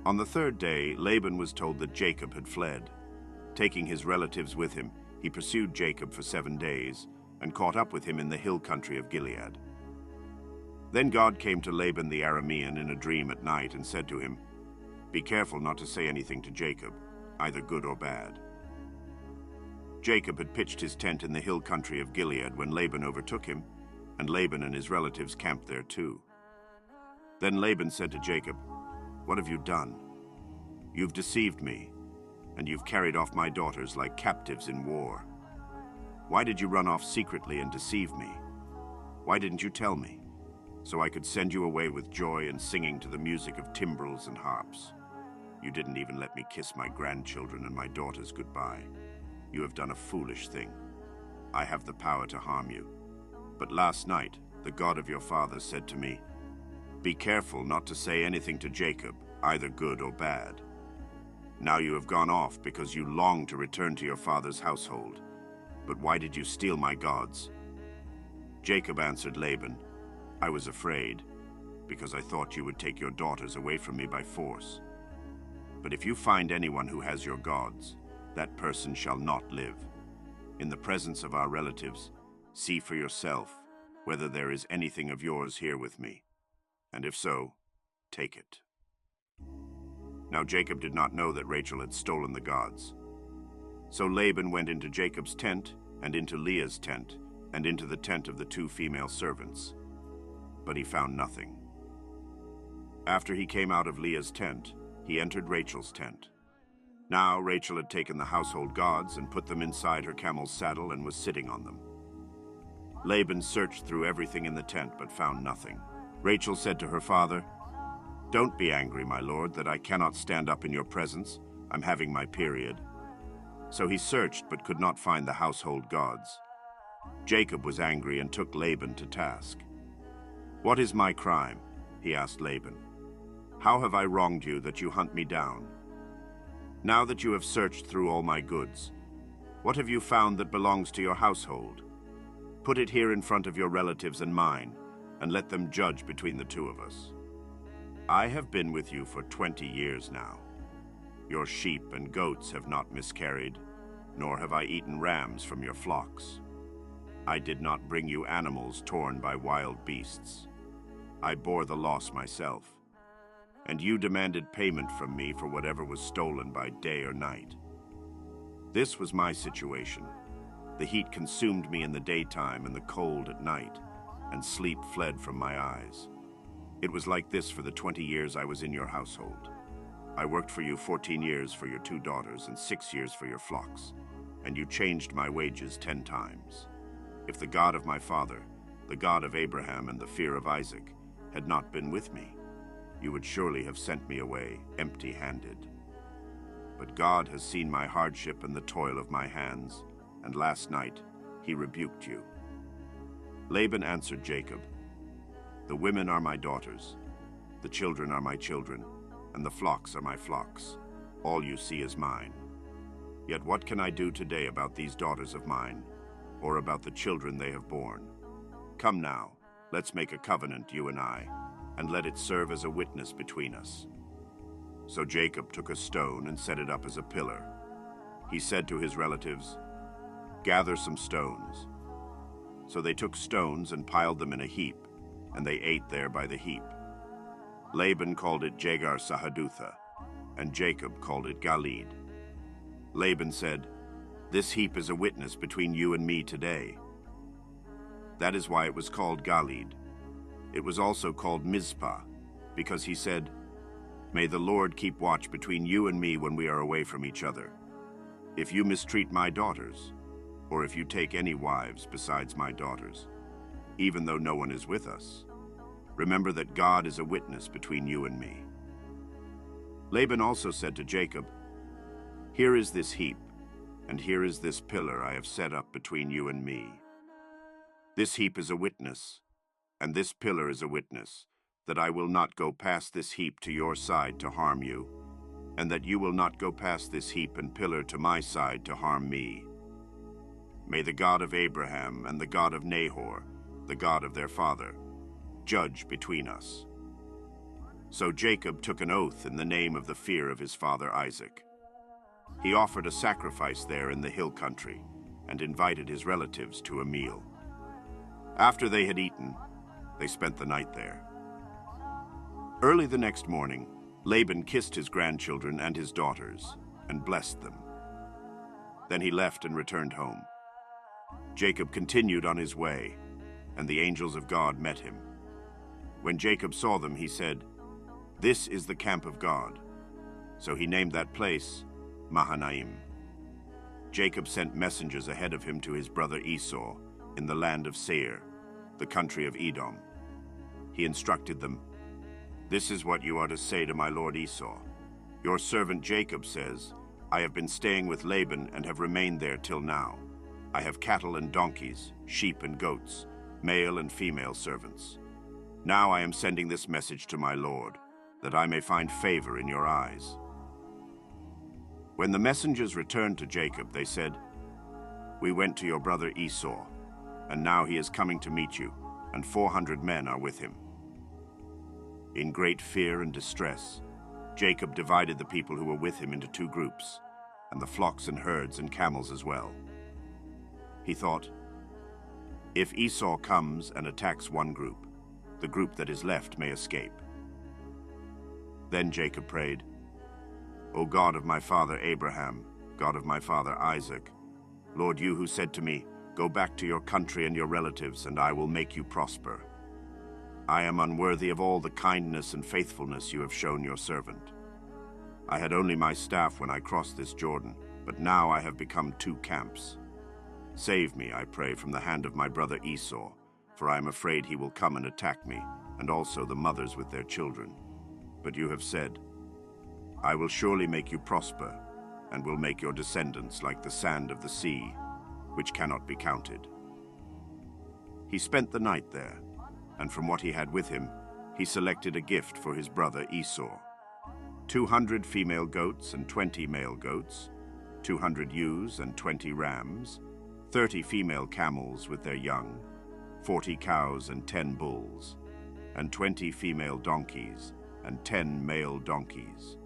On the third day, Laban was told that Jacob had fled. Taking his relatives with him, he pursued Jacob for 7 days and caught up with him in the hill country of Gilead. Then God came to Laban the Aramean in a dream at night and said to him, "Be careful not to say anything to Jacob, either good or bad." Jacob had pitched his tent in the hill country of Gilead when Laban overtook him, and Laban and his relatives camped there too. Then Laban said to Jacob, "What have you done? You've deceived me, and you've carried off my daughters like captives in war. Why did you run off secretly and deceive me? Why didn't you tell me, so I could send you away with joy and singing to the music of timbrels and harps? You didn't even let me kiss my grandchildren and my daughters goodbye. You have done a foolish thing. I have the power to harm you. But last night, the God of your father said to me, 'Be careful not to say anything to Jacob, either good or bad.' Now you have gone off because you long to return to your father's household. But why did you steal my gods?" Jacob answered Laban, "I was afraid, because I thought you would take your daughters away from me by force. But if you find anyone who has your gods, that person shall not live. In the presence of our relatives, see for yourself whether there is anything of yours here with me, and if so, take it." Now Jacob did not know that Rachel had stolen the gods. So Laban went into Jacob's tent, and into Leah's tent, and into the tent of the 2 female servants. But he found nothing. After he came out of Leah's tent, he entered Rachel's tent. Now Rachel had taken the household gods and put them inside her camel's saddle and was sitting on them. Laban searched through everything in the tent but found nothing. Rachel said to her father, "Don't be angry, my lord, that I cannot stand up in your presence. I'm having my period." So he searched but could not find the household gods. Jacob was angry and took Laban to task. "What is my crime?" he asked Laban. "How have I wronged you that you hunt me down? Now that you have searched through all my goods, what have you found that belongs to your household? Put it here in front of your relatives and mine, and let them judge between the 2 of us. I have been with you for 20 years now. Your sheep and goats have not miscarried, nor have I eaten rams from your flocks. I did not bring you animals torn by wild beasts. I bore the loss myself, and you demanded payment from me for whatever was stolen by day or night. This was my situation. The heat consumed me in the daytime and the cold at night, and sleep fled from my eyes. It was like this for the 20 years I was in your household. I worked for you 14 years for your 2 daughters and 6 years for your flocks, and you changed my wages 10 times. If the God of my father, the God of Abraham and the fear of Isaac, had not been with me, you would surely have sent me away empty-handed. But God has seen my hardship and the toil of my hands, and last night he rebuked you." Laban answered Jacob, "The women are my daughters, the children are my children, and the flocks are my flocks. All you see is mine. Yet what can I do today about these daughters of mine, or about the children they have borne? Come now, let's make a covenant, you and I, and let it serve as a witness between us." So Jacob took a stone and set it up as a pillar. He said to his relatives, "Gather some stones." So they took stones and piled them in a heap, and they ate there by the heap. Laban called it Jegar Sahadutha, and Jacob called it Galeed. Laban said, "This heap is a witness between you and me today." That is why it was called Galeed. It was also called Mizpah, because he said, "May the Lord keep watch between you and me when we are away from each other. If you mistreat my daughters, or if you take any wives besides my daughters, even though no one is with us, remember that God is a witness between you and me." Laban also said to Jacob, "Here is this heap, and here is this pillar I have set up between you and me. This heap is a witness, and this pillar is a witness, that I will not go past this heap to your side to harm you, and that you will not go past this heap and pillar to my side to harm me. May the God of Abraham and the God of Nahor, the God of their father, judge between us." So Jacob took an oath in the name of the fear of his father Isaac. He offered a sacrifice there in the hill country and invited his relatives to a meal. After they had eaten, they spent the night there. Early the next morning, Laban kissed his grandchildren and his daughters and blessed them. Then he left and returned home. Jacob continued on his way, and the angels of God met him. When Jacob saw them, he said, "This is the camp of God." So he named that place Mahanaim. Jacob sent messengers ahead of him to his brother Esau in the land of Seir, the country of Edom. He instructed them, "This is what you are to say to my lord Esau. Your servant Jacob says, 'I have been staying with Laban and have remained there till now. I have cattle and donkeys, sheep and goats, male and female servants. Now I am sending this message to my lord, that I may find favor in your eyes.'" When the messengers returned to Jacob, they said, "We went to your brother Esau, and now he is coming to meet you, and 400 men are with him." In great fear and distress, Jacob divided the people who were with him into 2 groups, and the flocks and herds and camels as well. He thought, "If Esau comes and attacks one group, the group that is left may escape." Then Jacob prayed, "O God of my father Abraham, God of my father Isaac, Lord, you who said to me, 'Go back to your country and your relatives, and I will make you prosper.' I am unworthy of all the kindness and faithfulness you have shown your servant. I had only my staff when I crossed this Jordan, but now I have become 2 camps. Save me, I pray, from the hand of my brother Esau, for I am afraid he will come and attack me, and also the mothers with their children. But you have said, 'I will surely make you prosper, and will make your descendants like the sand of the sea, which cannot be counted.'" He spent the night there, and from what he had with him, he selected a gift for his brother Esau: 200 female goats and 20 male goats, 200 ewes and 20 rams, 30 female camels with their young, 40 cows and 10 bulls, and 20 female donkeys and 10 male donkeys.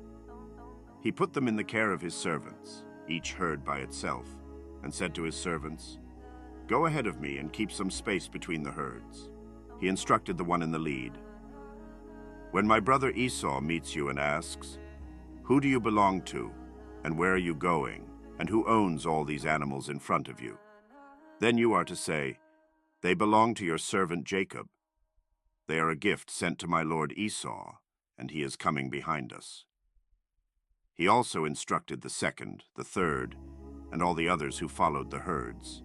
He put them in the care of his servants, each herd by itself, and said to his servants, "Go ahead of me and keep some space between the herds." He instructed the one in the lead, "When my brother Esau meets you and asks, 'Who do you belong to, and where are you going, and who owns all these animals in front of you?' then you are to say, 'They belong to your servant Jacob. They are a gift sent to my lord Esau, and he is coming behind us.'" He also instructed the second, the third, and all the others who followed the herds,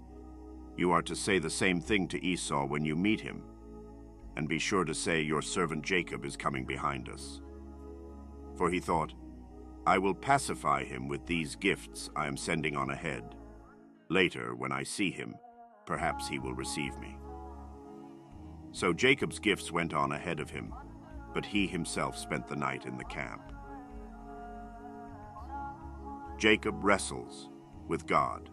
"You are to say the same thing to Esau when you meet him, and be sure to say, 'Your servant Jacob is coming behind us.'" For he thought, "I will pacify him with these gifts I am sending on ahead. Later, when I see him, perhaps he will receive me." So Jacob's gifts went on ahead of him, but he himself spent the night in the camp. Jacob wrestles with God.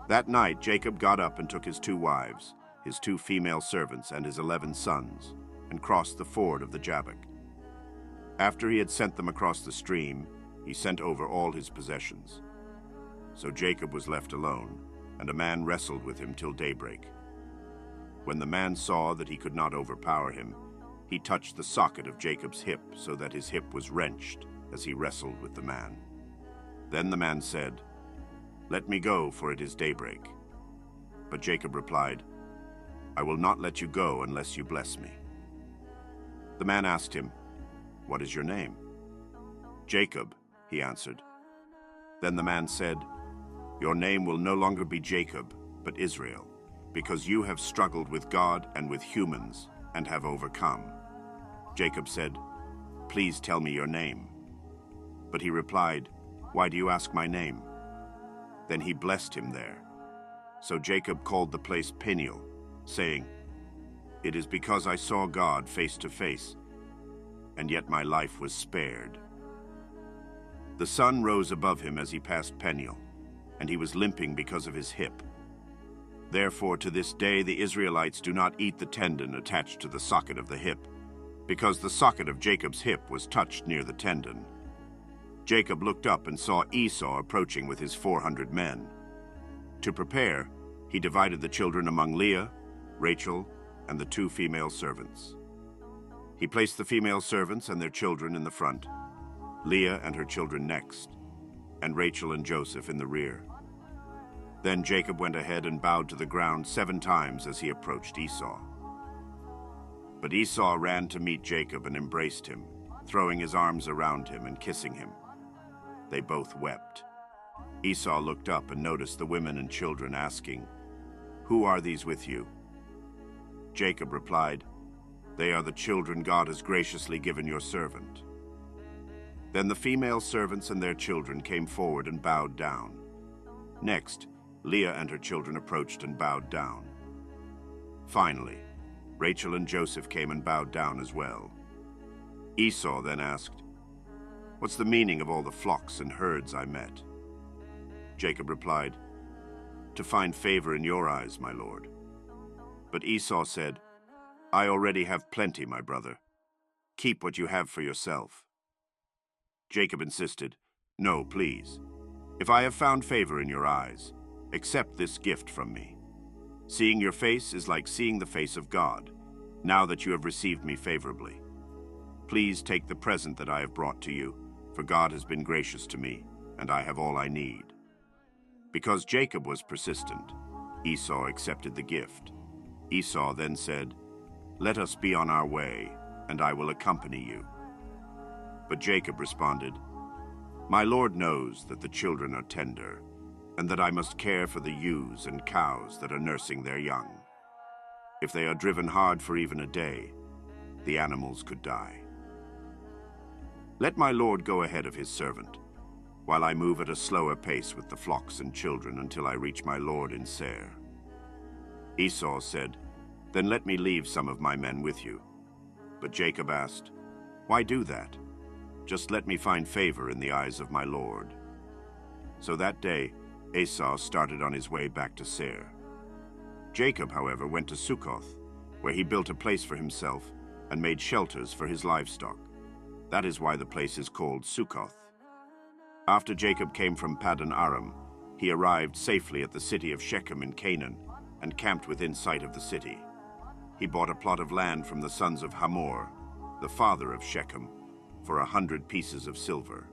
That night Jacob got up and took his 2 wives, his 2 female servants, and his 11 sons, and crossed the ford of the Jabbok. After he had sent them across the stream, he sent over all his possessions. So Jacob was left alone, and a man wrestled with him till daybreak. When the man saw that he could not overpower him, he touched the socket of Jacob's hip, so that his hip was wrenched as he wrestled with the man. Then the man said, "Let me go, for it is daybreak." But Jacob replied, "I will not let you go unless you bless me." The man asked him, "What is your name?" "Jacob," he answered. Then the man said, "Your name will no longer be Jacob, but Israel, because you have struggled with God and with humans and have overcome." Jacob said, "Please tell me your name." But he replied, "Why do you ask my name?" Then he blessed him there. So Jacob called the place Peniel, saying, "It is because I saw God face to face, and yet my life was spared." The sun rose above him as he passed Peniel, and he was limping because of his hip. Therefore, to this day, the Israelites do not eat the tendon attached to the socket of the hip, because the socket of Jacob's hip was touched near the tendon. Jacob looked up and saw Esau approaching with his 400 men. To prepare, he divided the children among Leah, Rachel, and the 2 female servants. He placed the female servants and their children in the front, Leah and her children next, and Rachel and Joseph in the rear. Then Jacob went ahead and bowed to the ground 7 times as he approached Esau. But Esau ran to meet Jacob and embraced him, throwing his arms around him and kissing him. They both wept. Esau looked up and noticed the women and children, asking, "Who are these with you?" Jacob replied, "They are the children God has graciously given your servant." Then the female servants and their children came forward and bowed down. Next, Leah and her children approached and bowed down. Finally, Rachel and Joseph came and bowed down as well. Esau then asked, "What's the meaning of all the flocks and herds I met?" Jacob replied, "To find favor in your eyes, my lord." But Esau said, "I already have plenty, my brother. Keep what you have for yourself." Jacob insisted, "No, please. If I have found favor in your eyes, accept this gift from me. Seeing your face is like seeing the face of God, now that you have received me favorably. Please take the present that I have brought to you, for God has been gracious to me, and I have all I need." Because Jacob was persistent, Esau accepted the gift. Esau then said, "Let us be on our way, and I will accompany you." But Jacob responded, "My Lord knows that the children are tender, and that I must care for the ewes and cows that are nursing their young. If they are driven hard for even a day, the animals could die. Let my Lord go ahead of his servant, while I move at a slower pace with the flocks and children until I reach my Lord in Seir." Esau said, "Then let me leave some of my men with you." But Jacob asked, "Why do that? Just let me find favor in the eyes of my Lord." So that day, Esau started on his way back to Seir. Jacob, however, went to Succoth, where he built a place for himself and made shelters for his livestock. That is why the place is called Succoth. After Jacob came from Paddan Aram, he arrived safely at the city of Shechem in Canaan and camped within sight of the city. He bought a plot of land from the sons of Hamor, the father of Shechem, for 100 pieces of silver.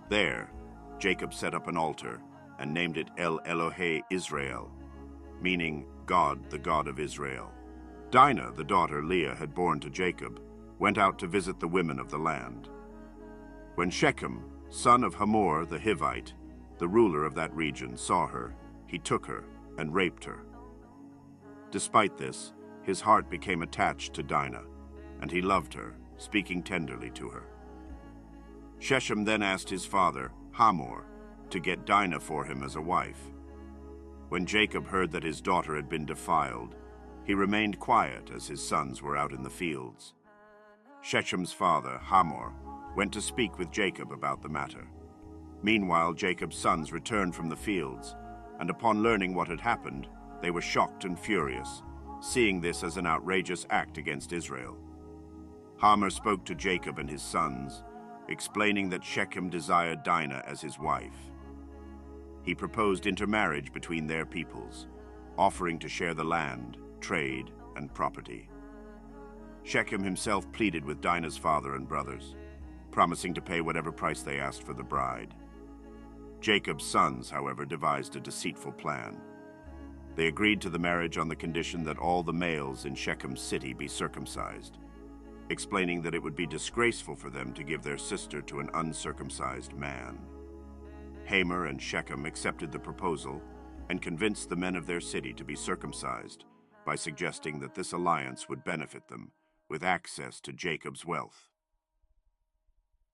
There, Jacob set up an altar and named it El Elohe Israel, meaning God, the God of Israel. Dinah, the daughter Leah had borne to Jacob, went out to visit the women of the land. When Shechem, son of Hamor the Hivite, the ruler of that region, saw her, he took her and raped her. Despite this, his heart became attached to Dinah, and he loved her, speaking tenderly to her. Shechem then asked his father, Hamor, to get Dinah for him as a wife. When Jacob heard that his daughter had been defiled, he remained quiet as his sons were out in the fields. Shechem's father, Hamor, went to speak with Jacob about the matter. Meanwhile, Jacob's sons returned from the fields, and upon learning what had happened, they were shocked and furious, seeing this as an outrageous act against Israel. Hamor spoke to Jacob and his sons, explaining that Shechem desired Dinah as his wife. He proposed intermarriage between their peoples, offering to share the land, trade, and property. Shechem himself pleaded with Dinah's father and brothers, promising to pay whatever price they asked for the bride. Jacob's sons, however, devised a deceitful plan. They agreed to the marriage on the condition that all the males in Shechem's city be circumcised, explaining that it would be disgraceful for them to give their sister to an uncircumcised man. Hamor and Shechem accepted the proposal and convinced the men of their city to be circumcised by suggesting that this alliance would benefit them with access to Jacob's wealth.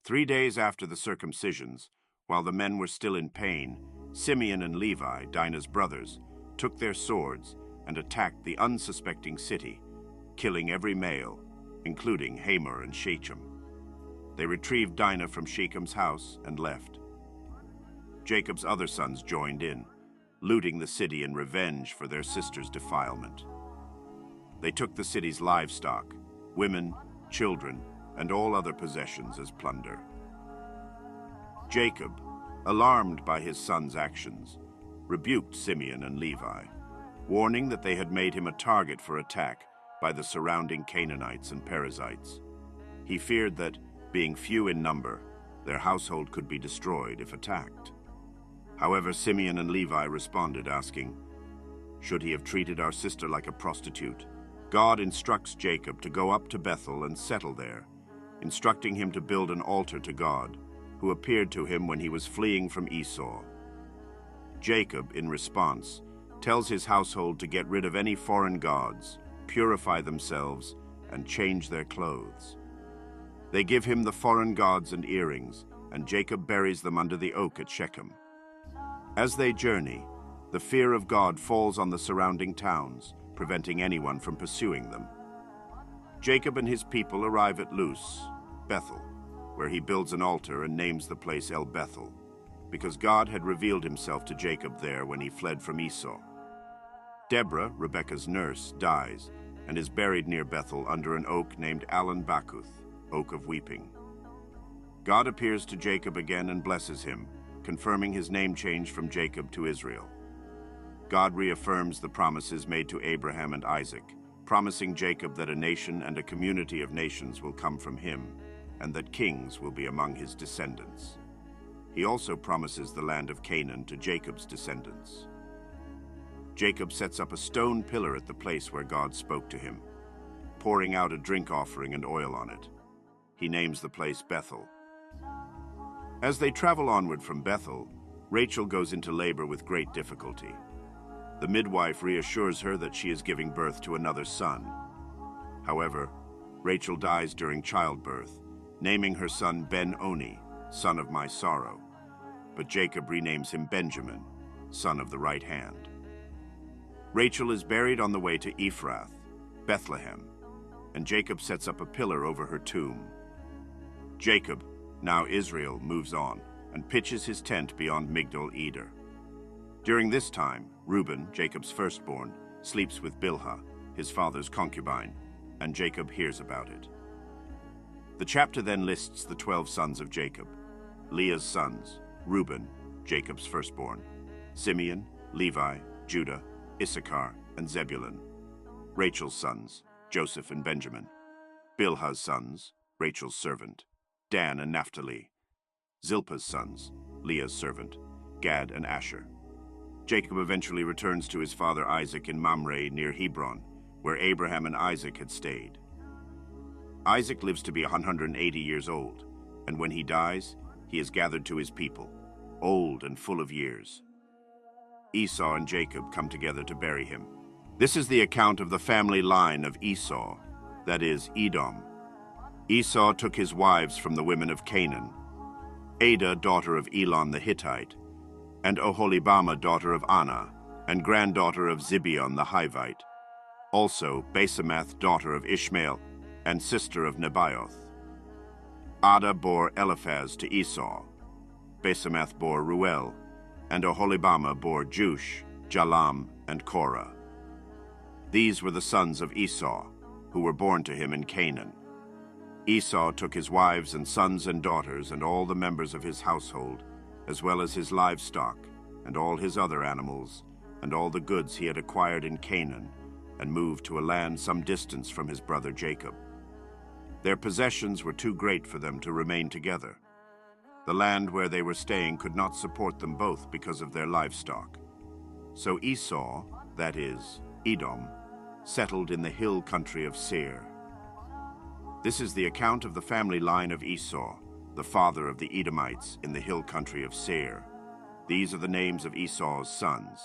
3 days after the circumcisions, while the men were still in pain, Simeon and Levi, Dinah's brothers, took their swords and attacked the unsuspecting city, killing every male, including Hamor and Shechem. They retrieved Dinah from Shechem's house and left. Jacob's other sons joined in, looting the city in revenge for their sister's defilement. They took the city's livestock, women, children, and all other possessions as plunder. Jacob, alarmed by his sons' actions, rebuked Simeon and Levi, warning that they had made him a target for attack by the surrounding Canaanites and Perizzites. He feared that, being few in number, their household could be destroyed if attacked. However, Simeon and Levi responded, asking, "Should he have treated our sister like a prostitute?" God instructs Jacob to go up to Bethel and settle there, instructing him to build an altar to God, who appeared to him when he was fleeing from Esau. Jacob, in response, tells his household to get rid of any foreign gods, purify themselves, and change their clothes. They give him the foreign gods and earrings, and Jacob buries them under the oak at Shechem. As they journey, the fear of God falls on the surrounding towns, preventing anyone from pursuing them. Jacob and his people arrive at Luz, Bethel, where he builds an altar and names the place El Bethel, because God had revealed himself to Jacob there when he fled from Esau. Deborah, Rebekah's nurse, dies and is buried near Bethel under an oak named Alon Bakuth, Oak of Weeping. God appears to Jacob again and blesses him, confirming his name change from Jacob to Israel. God reaffirms the promises made to Abraham and Isaac, promising Jacob that a nation and a community of nations will come from him, and that kings will be among his descendants. He also promises the land of Canaan to Jacob's descendants. Jacob sets up a stone pillar at the place where God spoke to him, pouring out a drink offering and oil on it. He names the place Bethel. As they travel onward from Bethel, Rachel goes into labor with great difficulty. The midwife reassures her that she is giving birth to another son. However, Rachel dies during childbirth, naming her son Ben-Oni, son of my sorrow, but Jacob renames him Benjamin, son of the right hand. Rachel is buried on the way to Ephrath, Bethlehem, and Jacob sets up a pillar over her tomb. Jacob, now Israel, moves on and pitches his tent beyond Migdal Eder. During this time, Reuben, Jacob's firstborn, sleeps with Bilhah, his father's concubine, and Jacob hears about it. The chapter then lists the 12 sons of Jacob: Leah's sons, Reuben, Jacob's firstborn, Simeon, Levi, Judah, Issachar, and Zebulun; Rachel's sons, Joseph and Benjamin; Bilhah's sons, Rachel's servant, Dan and Naphtali; Zilpah's sons, Leah's servant, Gad and Asher. Jacob eventually returns to his father Isaac in Mamre near Hebron, where Abraham and Isaac had stayed. Isaac lives to be 180 years old, and when he dies, he is gathered to his people, old and full of years. Esau and Jacob come together to bury him. This is the account of the family line of Esau, that is, Edom. Esau took his wives from the women of Canaan: Adah, daughter of Elon the Hittite, and Oholibamah, daughter of Anah, and granddaughter of Zibeon the Hivite; also Basemath, daughter of Ishmael, and sister of Nebaioth. Adah bore Eliphaz to Esau, Basemath bore Ruel, and Oholibamah bore Jush, Jalam, and Korah. These were the sons of Esau, who were born to him in Canaan. Esau took his wives and sons and daughters and all the members of his household, as well as his livestock and all his other animals, and all the goods he had acquired in Canaan, and moved to a land some distance from his brother Jacob. Their possessions were too great for them to remain together. The land where they were staying could not support them both because of their livestock. So Esau, that is, Edom, settled in the hill country of Seir. This is the account of the family line of Esau, the father of the Edomites in the hill country of Seir. These are the names of Esau's sons: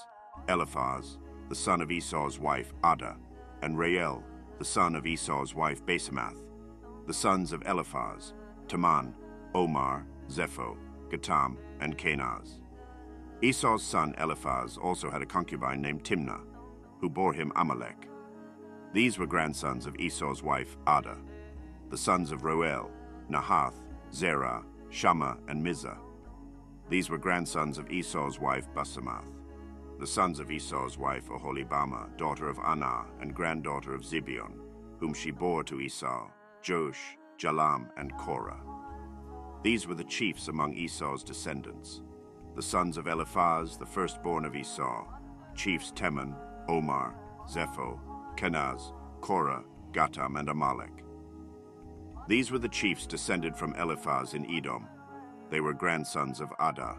Eliphaz, the son of Esau's wife Adah, and Rael, the son of Esau's wife Basemath. The sons of Eliphaz: Teman, Omar, Zepho, Gatam, and Kenaz. Esau's son Eliphaz also had a concubine named Timnah, who bore him Amalek. These were grandsons of Esau's wife Adah. The sons of Roel: Nahath, Zerah, Shammah, and Mizah. These were grandsons of Esau's wife Basemath. The sons of Esau's wife Oholibama, daughter of Anah and granddaughter of Zibeon, whom she bore to Esau, Josh, Jalam, and Korah. These were the chiefs among Esau's descendants. The sons of Eliphaz, the firstborn of Esau, chiefs Teman, Omar, Zepho, Kenaz, Korah, Gatam, and Amalek. These were the chiefs descended from Eliphaz in Edom. They were grandsons of Adah.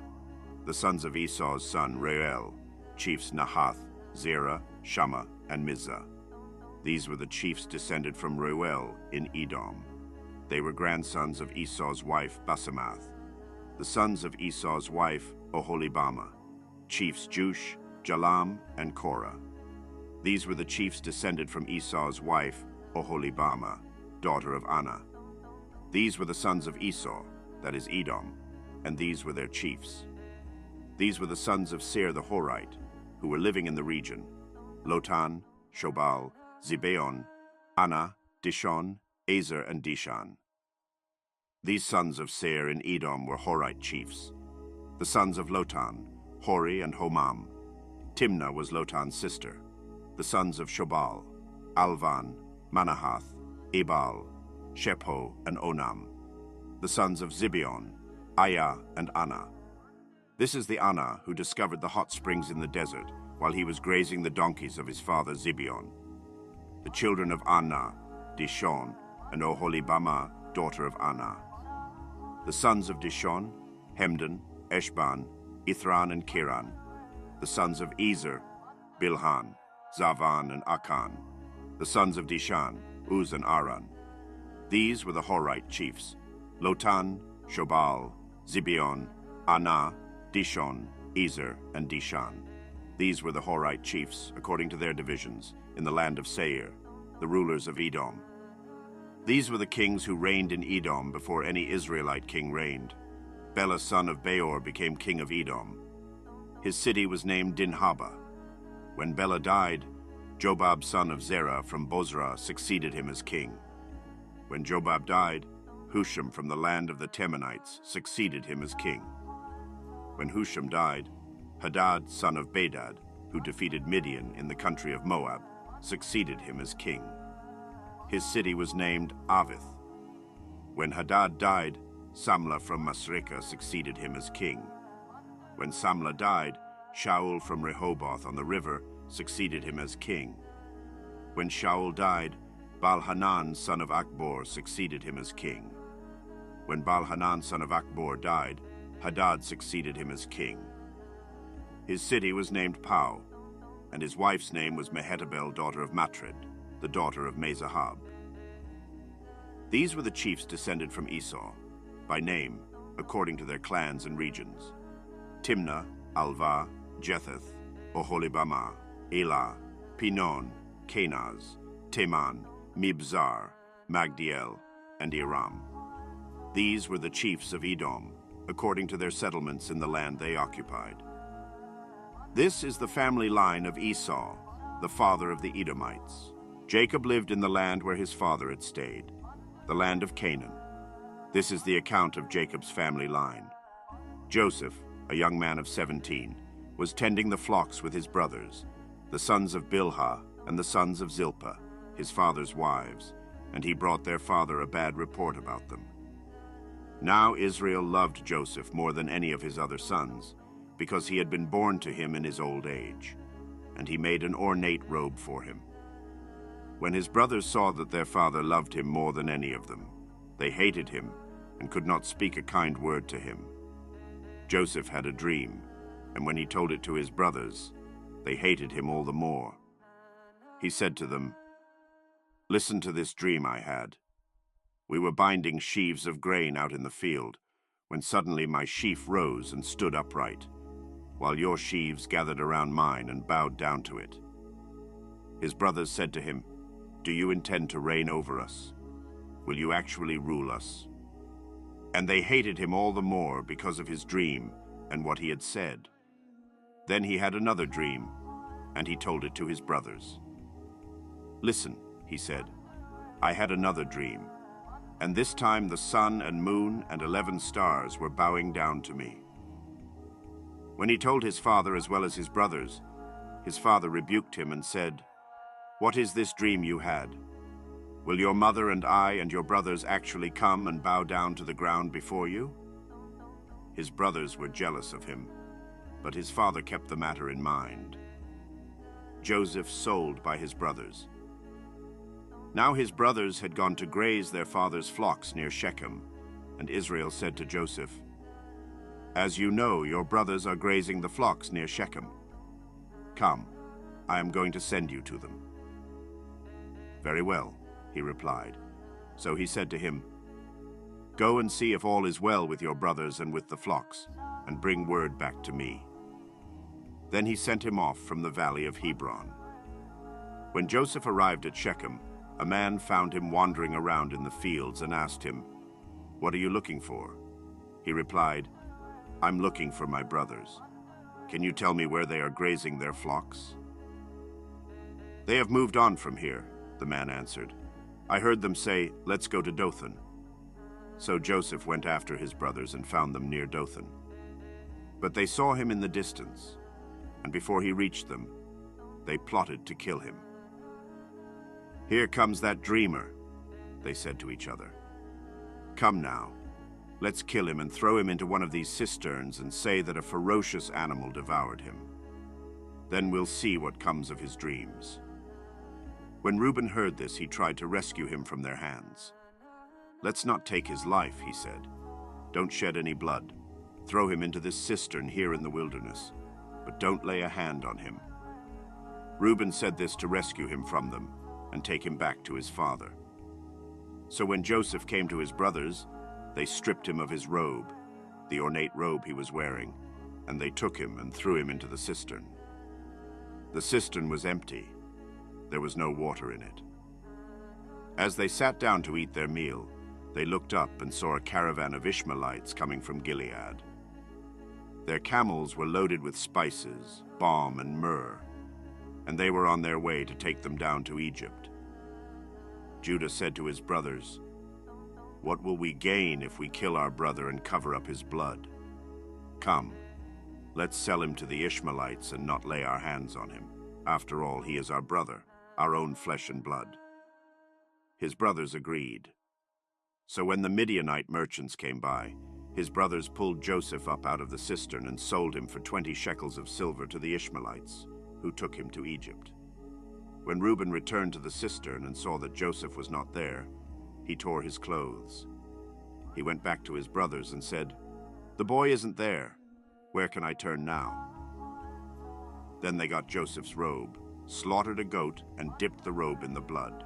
The sons of Esau's son Reuel, chiefs Nahath, Zerah, Shammah, and Mizah. These were the chiefs descended from Reuel in Edom. They were grandsons of Esau's wife Basemath. The sons of Esau's wife Oholibama, chiefs Jush, Jalam, and Korah. These were the chiefs descended from Esau's wife Oholibama, daughter of Anah. These were the sons of Esau, that is Edom, and these were their chiefs. These were the sons of Seir the Horite, who were living in the region: Lotan, Shobal, Zibeon, Anah, Dishon, Ezer, and Dishan. These sons of Seir in Edom were Horite chiefs. The sons of Lotan, Hori and Homam. Timnah was Lotan's sister. The sons of Shobal, Alvan, Manahath, Ebal, Shepho, and Onam. The sons of Zibeon, Aya and Anah. This is the Anah who discovered the hot springs in the desert while he was grazing the donkeys of his father Zibeon. The children of Anah, Dishon, and Oholibama, daughter of Anah. The sons of Dishon, Hemdan, Eshban, Ithran, and Kiran. The sons of Ezer, Bilhan, Zavan, and Akan. The sons of Dishan, Uz and Aran. These were the Horite chiefs: Lotan, Shobal, Zibeon, Anah, Dishon, Ezer, and Dishan. These were the Horite chiefs, according to their divisions, in the land of Seir, the rulers of Edom. These were the kings who reigned in Edom before any Israelite king reigned. Bela son of Beor became king of Edom. His city was named Dinhaba. When Bela died, Jobab son of Zerah from Bozrah succeeded him as king. When Jobab died, Husham from the land of the Temanites succeeded him as king. When Husham died, Hadad son of Bedad, who defeated Midian in the country of Moab, succeeded him as king. His city was named Avith. When Hadad died, Samlah from Masrekah succeeded him as king. When Samlah died, Shaul from Rehoboth on the river succeeded him as king. When Shaul died, Baal-Hanan son of Akbor succeeded him as king. When Baal-Hanan son of Akbor died, Hadad succeeded him as king. His city was named Pau, and his wife's name was Mehetabel, daughter of Matred, the daughter of Mezahab. These were the chiefs descended from Esau, by name, according to their clans and regions: Timnah, Alvah, Jetheth, Oholibama, Elah, Pinon, Kenaz, Teman, Mibzar, Magdiel, and Iram. These were the chiefs of Edom, according to their settlements in the land they occupied. This is the family line of Esau, the father of the Edomites. Jacob lived in the land where his father had stayed, the land of Canaan. This is the account of Jacob's family line. Joseph, a young man of 17, was tending the flocks with his brothers, the sons of Bilhah and the sons of Zilpah, his father's wives, and he brought their father a bad report about them. Now Israel loved Joseph more than any of his other sons, because he had been born to him in his old age, and he made an ornate robe for him. When his brothers saw that their father loved him more than any of them, they hated him and could not speak a kind word to him. Joseph had a dream, and when he told it to his brothers, they hated him all the more. He said to them, "Listen to this dream I had. We were binding sheaves of grain out in the field, when suddenly my sheaf rose and stood upright, while your sheaves gathered around mine and bowed down to it." His brothers said to him, "Do you intend to reign over us? Will you actually rule us?" And they hated him all the more because of his dream and what he had said. Then he had another dream, and he told it to his brothers. "Listen," he said, "I had another dream, and this time the sun and moon and 11 stars were bowing down to me. When he told his father as well as his brothers, his father rebuked him and said, "What is this dream you had? Will your mother and I and your brothers actually come and bow down to the ground before you?" His brothers were jealous of him, but his father kept the matter in mind. Joseph sold by his brothers. Now his brothers had gone to graze their father's flocks near Shechem, and Israel said to Joseph, "As you know, your brothers are grazing the flocks near Shechem. Come, I am going to send you to them." "Very well," he replied. So he said to him, "Go and see if all is well with your brothers and with the flocks, and bring word back to me." Then he sent him off from the valley of Hebron. When Joseph arrived at Shechem, a man found him wandering around in the fields and asked him, "What are you looking for?" He replied, "I'm looking for my brothers. Can you tell me where they are grazing their flocks?" "They have moved on from here," the man answered. "I heard them say, 'Let's go to Dothan.'" So Joseph went after his brothers and found them near Dothan. But they saw him in the distance, and before he reached them, they plotted to kill him. "Here comes that dreamer," they said to each other. "Come now, let's kill him and throw him into one of these cisterns and say that a ferocious animal devoured him. Then we'll see what comes of his dreams." When Reuben heard this, he tried to rescue him from their hands. "Let's not take his life," he said. "Don't shed any blood. Throw him into this cistern here in the wilderness, but don't lay a hand on him." Reuben said this to rescue him from them and take him back to his father. So when Joseph came to his brothers, they stripped him of his robe, the ornate robe he was wearing, and they took him and threw him into the cistern. The cistern was empty. There was no water in it. As they sat down to eat their meal, they looked up and saw a caravan of Ishmaelites coming from Gilead. Their camels were loaded with spices, balm, and myrrh, and they were on their way to take them down to Egypt. Judah said to his brothers, "What will we gain if we kill our brother and cover up his blood? Come, let's sell him to the Ishmaelites and not lay our hands on him. After all, he is our brother, our own flesh and blood." His brothers agreed. So when the Midianite merchants came by, his brothers pulled Joseph up out of the cistern and sold him for 20 shekels of silver to the Ishmaelites, who took him to Egypt. When Reuben returned to the cistern and saw that Joseph was not there, he tore his clothes. He went back to his brothers and said, "The boy isn't there. Where can I turn now?" Then they got Joseph's robe, slaughtered a goat, and dipped the robe in the blood.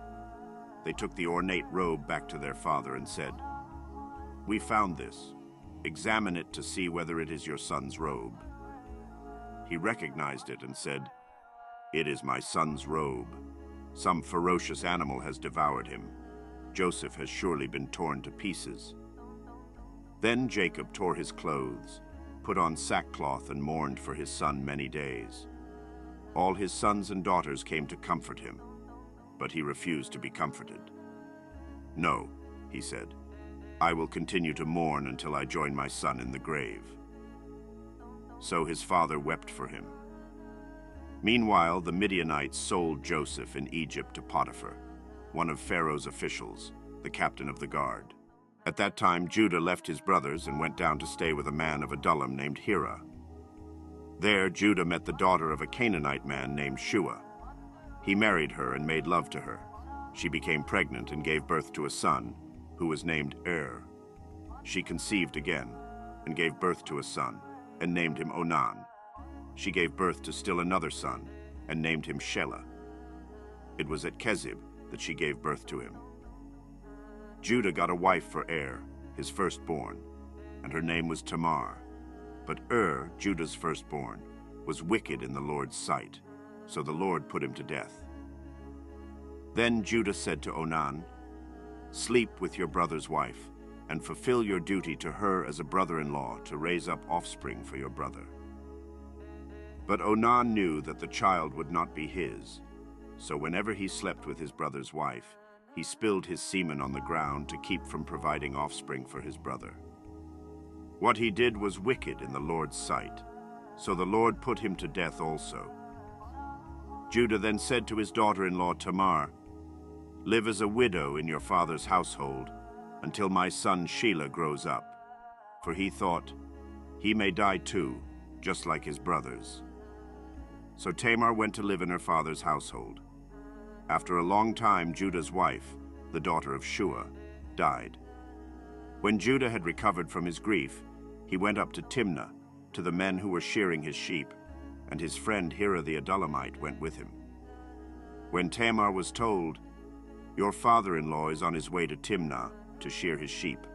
They took the ornate robe back to their father and said, "We found this. Examine it to see whether it is your son's robe." He recognized it and said, "It is my son's robe. Some ferocious animal has devoured him. Joseph has surely been torn to pieces." Then Jacob tore his clothes, put on sackcloth, and mourned for his son many days. All his sons and daughters came to comfort him, but he refused to be comforted. "No," he said, "I will continue to mourn until I join my son in the grave." So his father wept for him. Meanwhile, the Midianites sold Joseph in Egypt to Potiphar, one of Pharaoh's officials, the captain of the guard. At that time, Judah left his brothers and went down to stay with a man of Adullam named Hira. There, Judah met the daughter of a Canaanite man named Shua. He married her and made love to her. She became pregnant and gave birth to a son, who was named She conceived again and gave birth to a son, and named him Onan. She gave birth to still another son, and named him Shelah. It was at Kezib that she gave birth to him. Judah got a wife for his firstborn, and her name was Tamar. But Judah's firstborn, was wicked in the Lord's sight, so the Lord put him to death. Then Judah said to Onan, "Sleep with your brother's wife, and fulfill your duty to her as a brother-in-law to raise up offspring for your brother." But Onan knew that the child would not be his, so whenever he slept with his brother's wife, he spilled his semen on the ground to keep from providing offspring for his brother. What he did was wicked in the Lord's sight, So the Lord put him to death also. Judah then said to his daughter-in-law Tamar, "Live as a widow in your father's household until my son Shelah grows up." For he thought, "He may die too, just like his brothers." So Tamar went to live in her father's household. After a long time, Judah's wife, the daughter of Shua, died. When Judah had recovered from his grief, he went up to Timnah, to the men who were shearing his sheep, and his friend Hira the Adullamite went with him. When Tamar was told, "Your father-in-law is on his way to Timnah to shear his sheep,"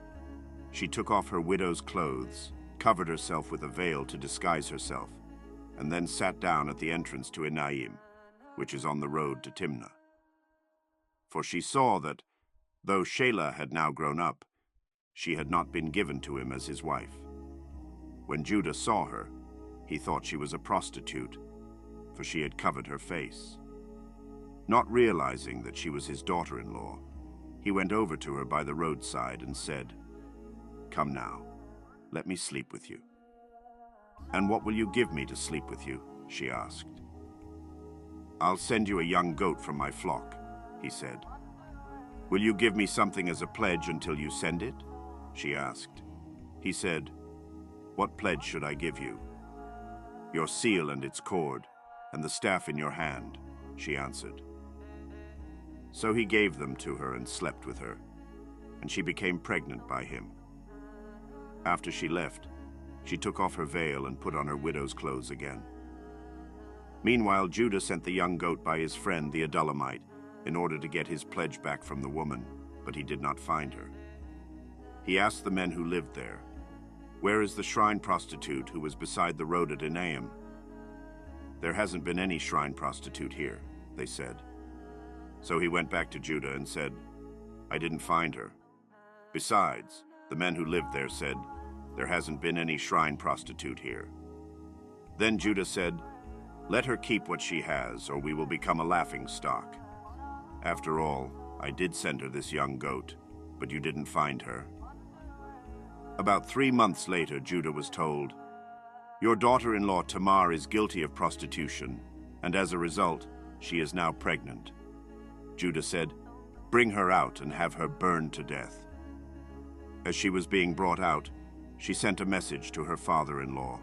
she took off her widow's clothes, covered herself with a veil to disguise herself, and then sat down at the entrance to Enaim, which is on the road to Timnah. For she saw that, though Shelah had now grown up, she had not been given to him as his wife. When Judah saw her, he thought she was a prostitute, for she had covered her face. Not realizing that she was his daughter-in-law, he went over to her by the roadside and said, "Come now, let me sleep with you." "And what will you give me to sleep with you?" she asked. "I'll send you a young goat from my flock," he said. "Will you give me something as a pledge until you send it?" she asked. He said, "What pledge should I give you?" "Your seal and its cord, and the staff in your hand," she answered. So he gave them to her and slept with her, and she became pregnant by him. After she left, she took off her veil and put on her widow's clothes again. Meanwhile, Judah sent the young goat by his friend the Adullamite in order to get his pledge back from the woman, but he did not find her. He asked the men who lived there, "Where is the shrine prostitute who was beside the road at Enaim?" "There hasn't been any shrine prostitute here," they said. So he went back to Judah and said, "I didn't find her. Besides, the men who lived there said, 'There hasn't been any shrine prostitute here.'" Then Judah said, "Let her keep what she has, or we will become a laughing stock. After all, I did send her this young goat, but you didn't find her." About 3 months later, Judah was told, "Your daughter-in-law Tamar is guilty of prostitution, and as a result, she is now pregnant." Judah said, "Bring her out and have her burned to death." As she was being brought out, she sent a message to her father-in-law.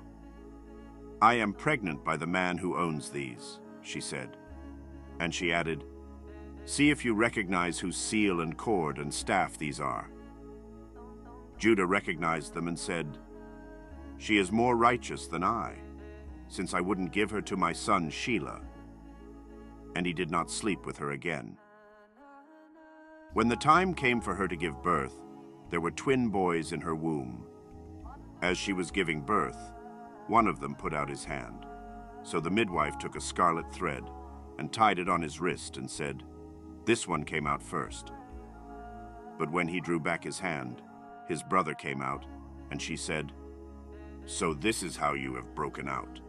"I am pregnant by the man who owns these," she said. And she added, "See if you recognize whose seal and cord and staff these are." Judah recognized them and said, "She is more righteous than I, since I wouldn't give her to my son Shelah." And he did not sleep with her again. When the time came for her to give birth, there were twin boys in her womb. As she was giving birth, one of them put out his hand. So the midwife took a scarlet thread and tied it on his wrist and said, "This one came out first." But when he drew back his hand, his brother came out, and she said, "So this is how you have broken out."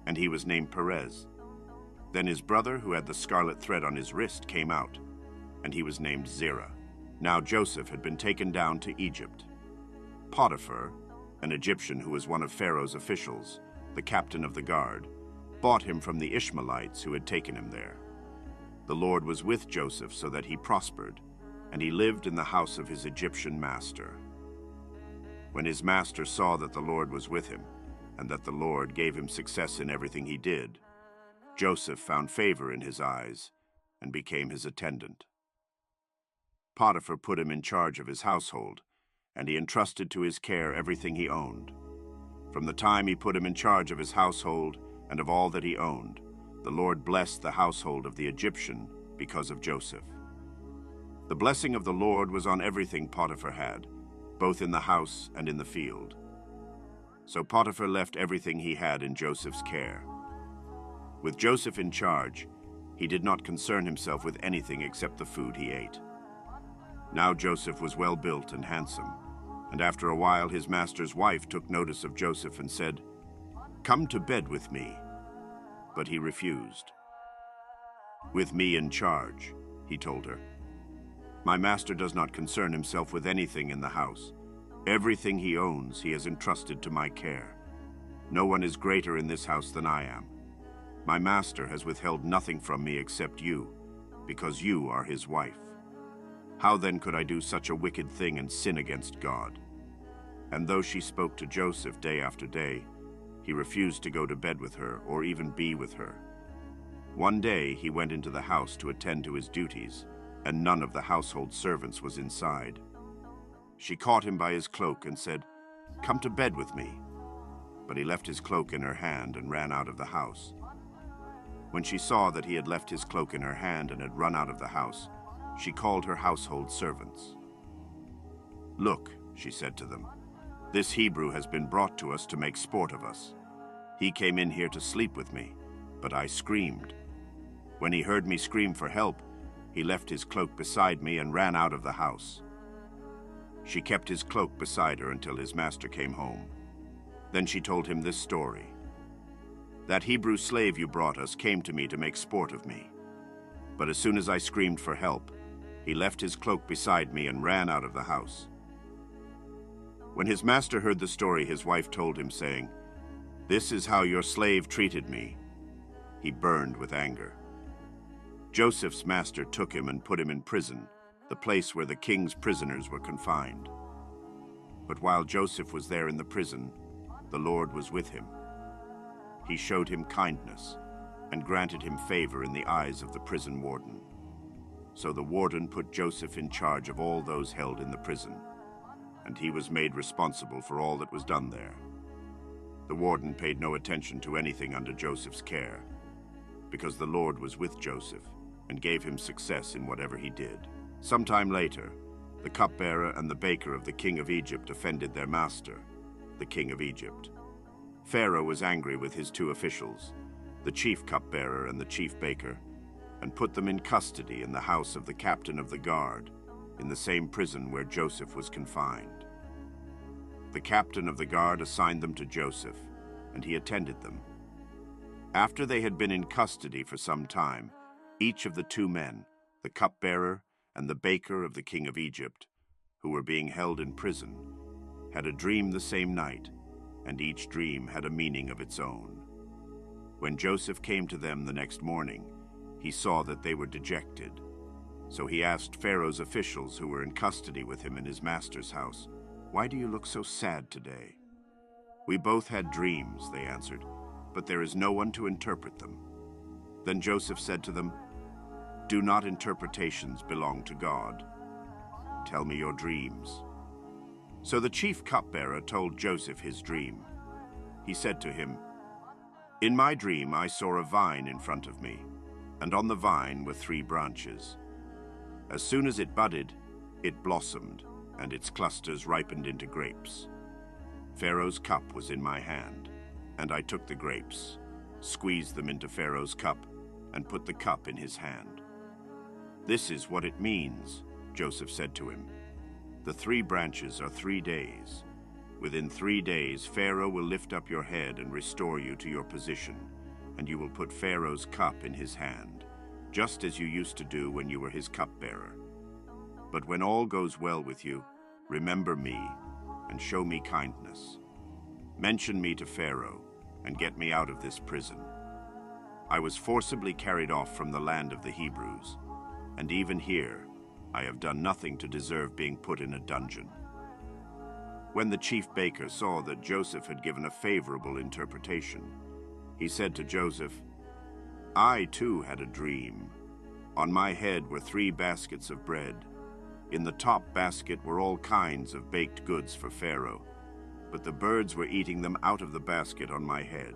And he was named Perez. Then his brother, who had the scarlet thread on his wrist, came out, and he was named Zerah. Now Joseph had been taken down to Egypt. Potiphar, an Egyptian who was one of Pharaoh's officials, the captain of the guard, bought him from the Ishmaelites who had taken him there. The Lord was with Joseph so that he prospered, and he lived in the house of his Egyptian master. When his master saw that the Lord was with him, and that the Lord gave him success in everything he did, Joseph found favor in his eyes and became his attendant. Potiphar put him in charge of his household, and he entrusted to his care everything he owned. From the time he put him in charge of his household and of all that he owned, the Lord blessed the household of the Egyptian because of Joseph. The blessing of the Lord was on everything Potiphar had, both in the house and in the field. So Potiphar left everything he had in Joseph's care. With Joseph in charge, he did not concern himself with anything except the food he ate. Now Joseph was well built and handsome, and after a while his master's wife took notice of Joseph and said, "Come to bed with me." But he refused. "With me in charge," he told her. "My master does not concern himself with anything in the house. Everything he owns he has entrusted to my care. No one is greater in this house than I am. My master has withheld nothing from me except you, because you are his wife. How then could I do such a wicked thing and sin against God?" And though she spoke to Joseph day after day, he refused to go to bed with her or even be with her. One day he went into the house to attend to his duties, and none of the household servants was inside. She caught him by his cloak and said, "Come to bed with me." But he left his cloak in her hand and ran out of the house. When she saw that he had left his cloak in her hand and had run out of the house, she called her household servants. "Look," she said to them, "this Hebrew has been brought to us to make sport of us. He came in here to sleep with me, but I screamed. When he heard me scream for help, he left his cloak beside me and ran out of the house." She kept his cloak beside her until his master came home. Then she told him this story. "That Hebrew slave you brought us came to me to make sport of me. But as soon as I screamed for help, he left his cloak beside me and ran out of the house." When his master heard the story, his wife told him, saying, "This is how your slave treated me." He burned with anger. Joseph's master took him and put him in prison, the place where the king's prisoners were confined. But while Joseph was there in the prison, the Lord was with him. He showed him kindness and granted him favor in the eyes of the prison warden. So the warden put Joseph in charge of all those held in the prison, and he was made responsible for all that was done there. The warden paid no attention to anything under Joseph's care, because the Lord was with Joseph and gave him success in whatever he did. Sometime later, the cupbearer and the baker of the king of Egypt offended their master, the king of Egypt. Pharaoh was angry with his two officials, the chief cupbearer and the chief baker, and put them in custody in the house of the captain of the guard, in the same prison where Joseph was confined. The captain of the guard assigned them to Joseph, and he attended them. After they had been in custody for some time, each of the two men, the cupbearer and the baker of the king of Egypt, who were being held in prison, had a dream the same night, and each dream had a meaning of its own. When Joseph came to them the next morning, he saw that they were dejected. So he asked Pharaoh's officials who were in custody with him in his master's house, "Why do you look so sad today?" "We both had dreams," they answered, "but there is no one to interpret them." Then Joseph said to them, "Do not interpretations belong to God? Tell me your dreams." So the chief cupbearer told Joseph his dream. He said to him, "In my dream I saw a vine in front of me, and on the vine were 3 branches. As soon as it budded, it blossomed, and its clusters ripened into grapes. Pharaoh's cup was in my hand, and I took the grapes, squeezed them into Pharaoh's cup, and put the cup in his hand." "This is what it means," Joseph said to him. "The 3 branches are 3 days. Within 3 days, Pharaoh will lift up your head and restore you to your position, and you will put Pharaoh's cup in his hand, just as you used to do when you were his cupbearer. But when all goes well with you, remember me and show me kindness. Mention me to Pharaoh and get me out of this prison. I was forcibly carried off from the land of the Hebrews, and even here I have done nothing to deserve being put in a dungeon." When the chief baker saw that Joseph had given a favorable interpretation, he said to Joseph, "I too had a dream. On my head were 3 baskets of bread. In the top basket were all kinds of baked goods for Pharaoh, but the birds were eating them out of the basket on my head."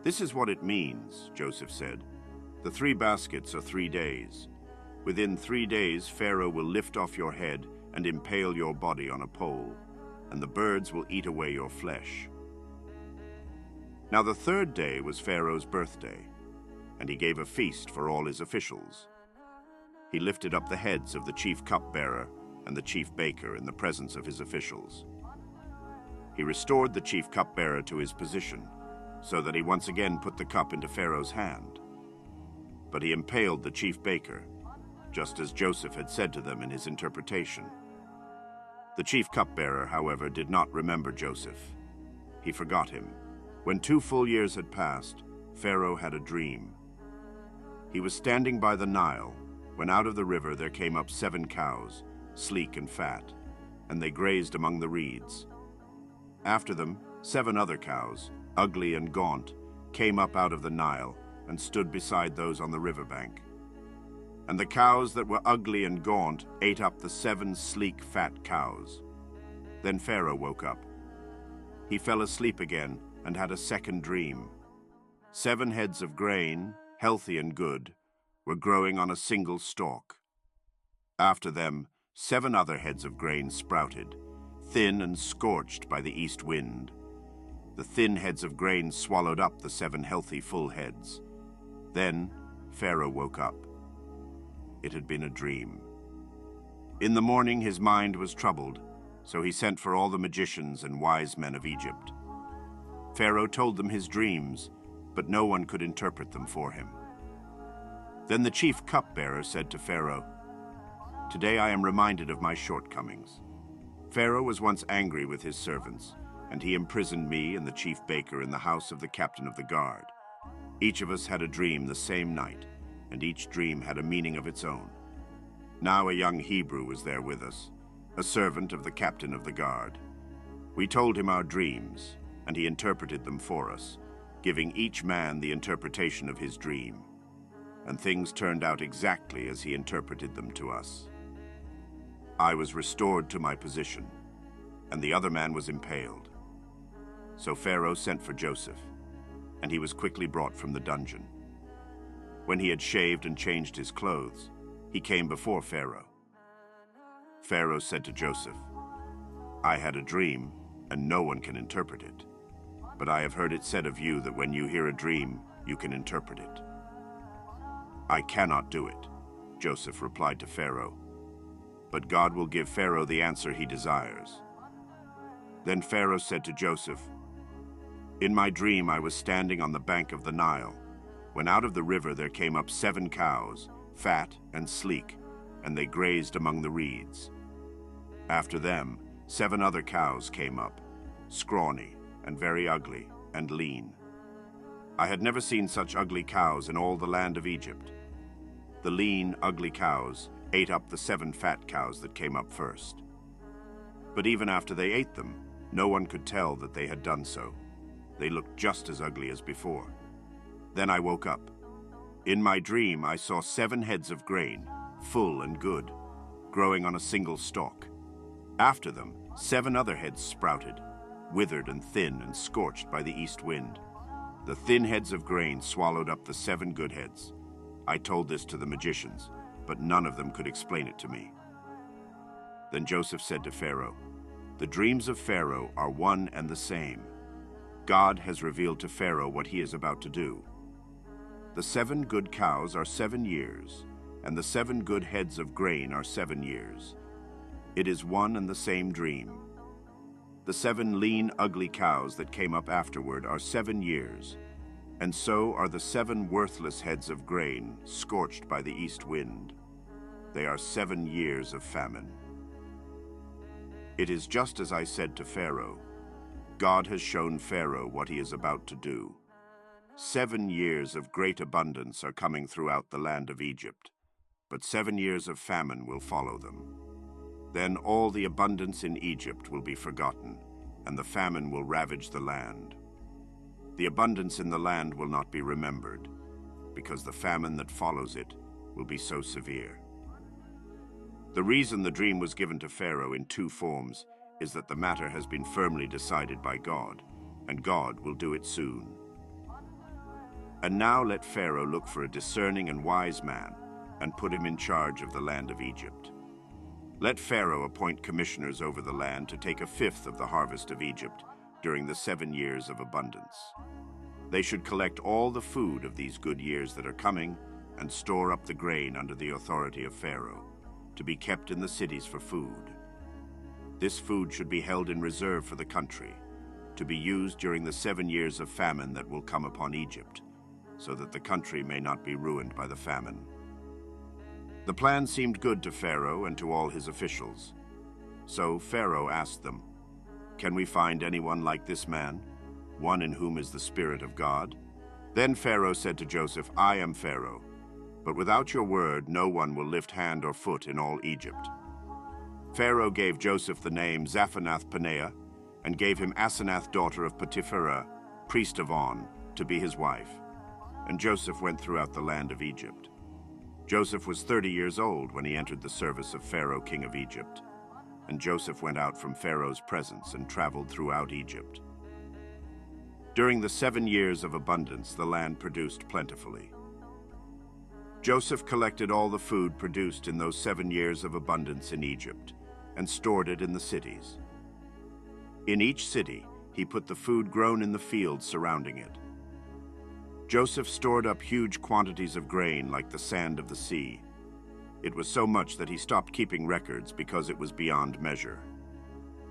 "This is what it means," Joseph said. "The 3 baskets are 3 days. Within 3 days, Pharaoh will lift off your head and impale your body on a pole, and the birds will eat away your flesh." Now the 3rd day was Pharaoh's birthday, and he gave a feast for all his officials. He lifted up the heads of the chief cupbearer and the chief baker in the presence of his officials. He restored the chief cupbearer to his position, so that he once again put the cup into Pharaoh's hand. But he impaled the chief baker, just as Joseph had said to them in his interpretation. The chief cupbearer, however, did not remember Joseph. he forgot him. When 2 full years had passed, Pharaoh had a dream. He was standing by the Nile, when out of the river there came up 7 cows, sleek and fat, and they grazed among the reeds. After them, 7 other cows, ugly and gaunt, came up out of the Nile and stood beside those on the riverbank. And the cows that were ugly and gaunt ate up the 7 sleek, fat cows. Then Pharaoh woke up. He fell asleep again and had a second dream. 7 heads of grain, healthy and good, were growing on a single stalk. After them, 7 other heads of grain sprouted, thin and scorched by the east wind. The thin heads of grain swallowed up the 7 healthy full heads. Then Pharaoh woke up. It had been a dream. In the morning his mind was troubled, so he sent for all the magicians and wise men of Egypt. Pharaoh told them his dreams, but no one could interpret them for him. Then the chief cupbearer said to Pharaoh, "Today I am reminded of my shortcomings. Pharaoh was once angry with his servants, and he imprisoned me and the chief baker in the house of the captain of the guard. Each of us had a dream the same night, and each dream had a meaning of its own. Now a young Hebrew was there with us, a servant of the captain of the guard. We told him our dreams, and he interpreted them for us, giving each man the interpretation of his dream. And things turned out exactly as he interpreted them to us. I was restored to my position, and the other man was impaled. So Pharaoh sent for Joseph, and he was quickly brought from the dungeon. When he had shaved and changed his clothes, he came before Pharaoh. Pharaoh said to Joseph, "I had a dream, and no one can interpret it. But I have heard it said of you that when you hear a dream, you can interpret it." "I cannot do it," Joseph replied to Pharaoh. "But God will give Pharaoh the answer he desires." Then Pharaoh said to Joseph, "In my dream I was standing on the bank of the Nile, when out of the river there came up 7 cows, fat and sleek, and they grazed among the reeds. After them, 7 other cows came up, scrawny and very ugly and lean. I had never seen such ugly cows in all the land of Egypt. The lean, ugly cows ate up the 7 fat cows that came up first. But even after they ate them, no one could tell that they had done so. They looked just as ugly as before. Then I woke up. In my dream, I saw 7 heads of grain, full and good, growing on a single stalk. After them, 7 other heads sprouted, withered and thin and scorched by the east wind. The thin heads of grain swallowed up the 7 good heads. I told this to the magicians, but none of them could explain it to me." Then Joseph said to Pharaoh, "The dreams of Pharaoh are one and the same. God has revealed to Pharaoh what he is about to do. The 7 good cows are 7 years, and the 7 good heads of grain are 7 years. It is one and the same dream. The 7 lean, ugly cows that came up afterward are 7 years, and so are the 7 worthless heads of grain scorched by the east wind. They are 7 years of famine. It is just as I said to Pharaoh. God has shown Pharaoh what he is about to do. 7 years of great abundance are coming throughout the land of Egypt, but 7 years of famine will follow them. Then all the abundance in Egypt will be forgotten, and the famine will ravage the land. The abundance in the land will not be remembered, because the famine that follows it will be so severe." The reason the dream was given to Pharaoh in 2 forms is that the matter has been firmly decided by God, and God will do it soon. And now let Pharaoh look for a discerning and wise man and put him in charge of the land of Egypt. Let Pharaoh appoint commissioners over the land to take 1/5 of the harvest of Egypt during the 7 years of abundance. They should collect all the food of these good years that are coming and store up the grain under the authority of Pharaoh, to be kept in the cities for food. This food should be held in reserve for the country, to be used during the 7 years of famine that will come upon Egypt, so that the country may not be ruined by the famine." The plan seemed good to Pharaoh and to all his officials. So Pharaoh asked them, "Can we find anyone like this man, one in whom is the Spirit of God?" Then Pharaoh said to Joseph, "I am Pharaoh, but without your word no one will lift hand or foot in all Egypt." Pharaoh gave Joseph the name Zaphanath-Paneah and gave him Asenath, daughter of Potipharah, priest of On, to be his wife. And Joseph went throughout the land of Egypt. Joseph was 30 years old when he entered the service of Pharaoh, king of Egypt. And Joseph went out from Pharaoh's presence and traveled throughout Egypt. During the 7 years of abundance, the land produced plentifully. Joseph collected all the food produced in those 7 years of abundance in Egypt and stored it in the cities. In each city, he put the food grown in the fields surrounding it. Joseph stored up huge quantities of grain like the sand of the sea. It was so much that he stopped keeping records because it was beyond measure.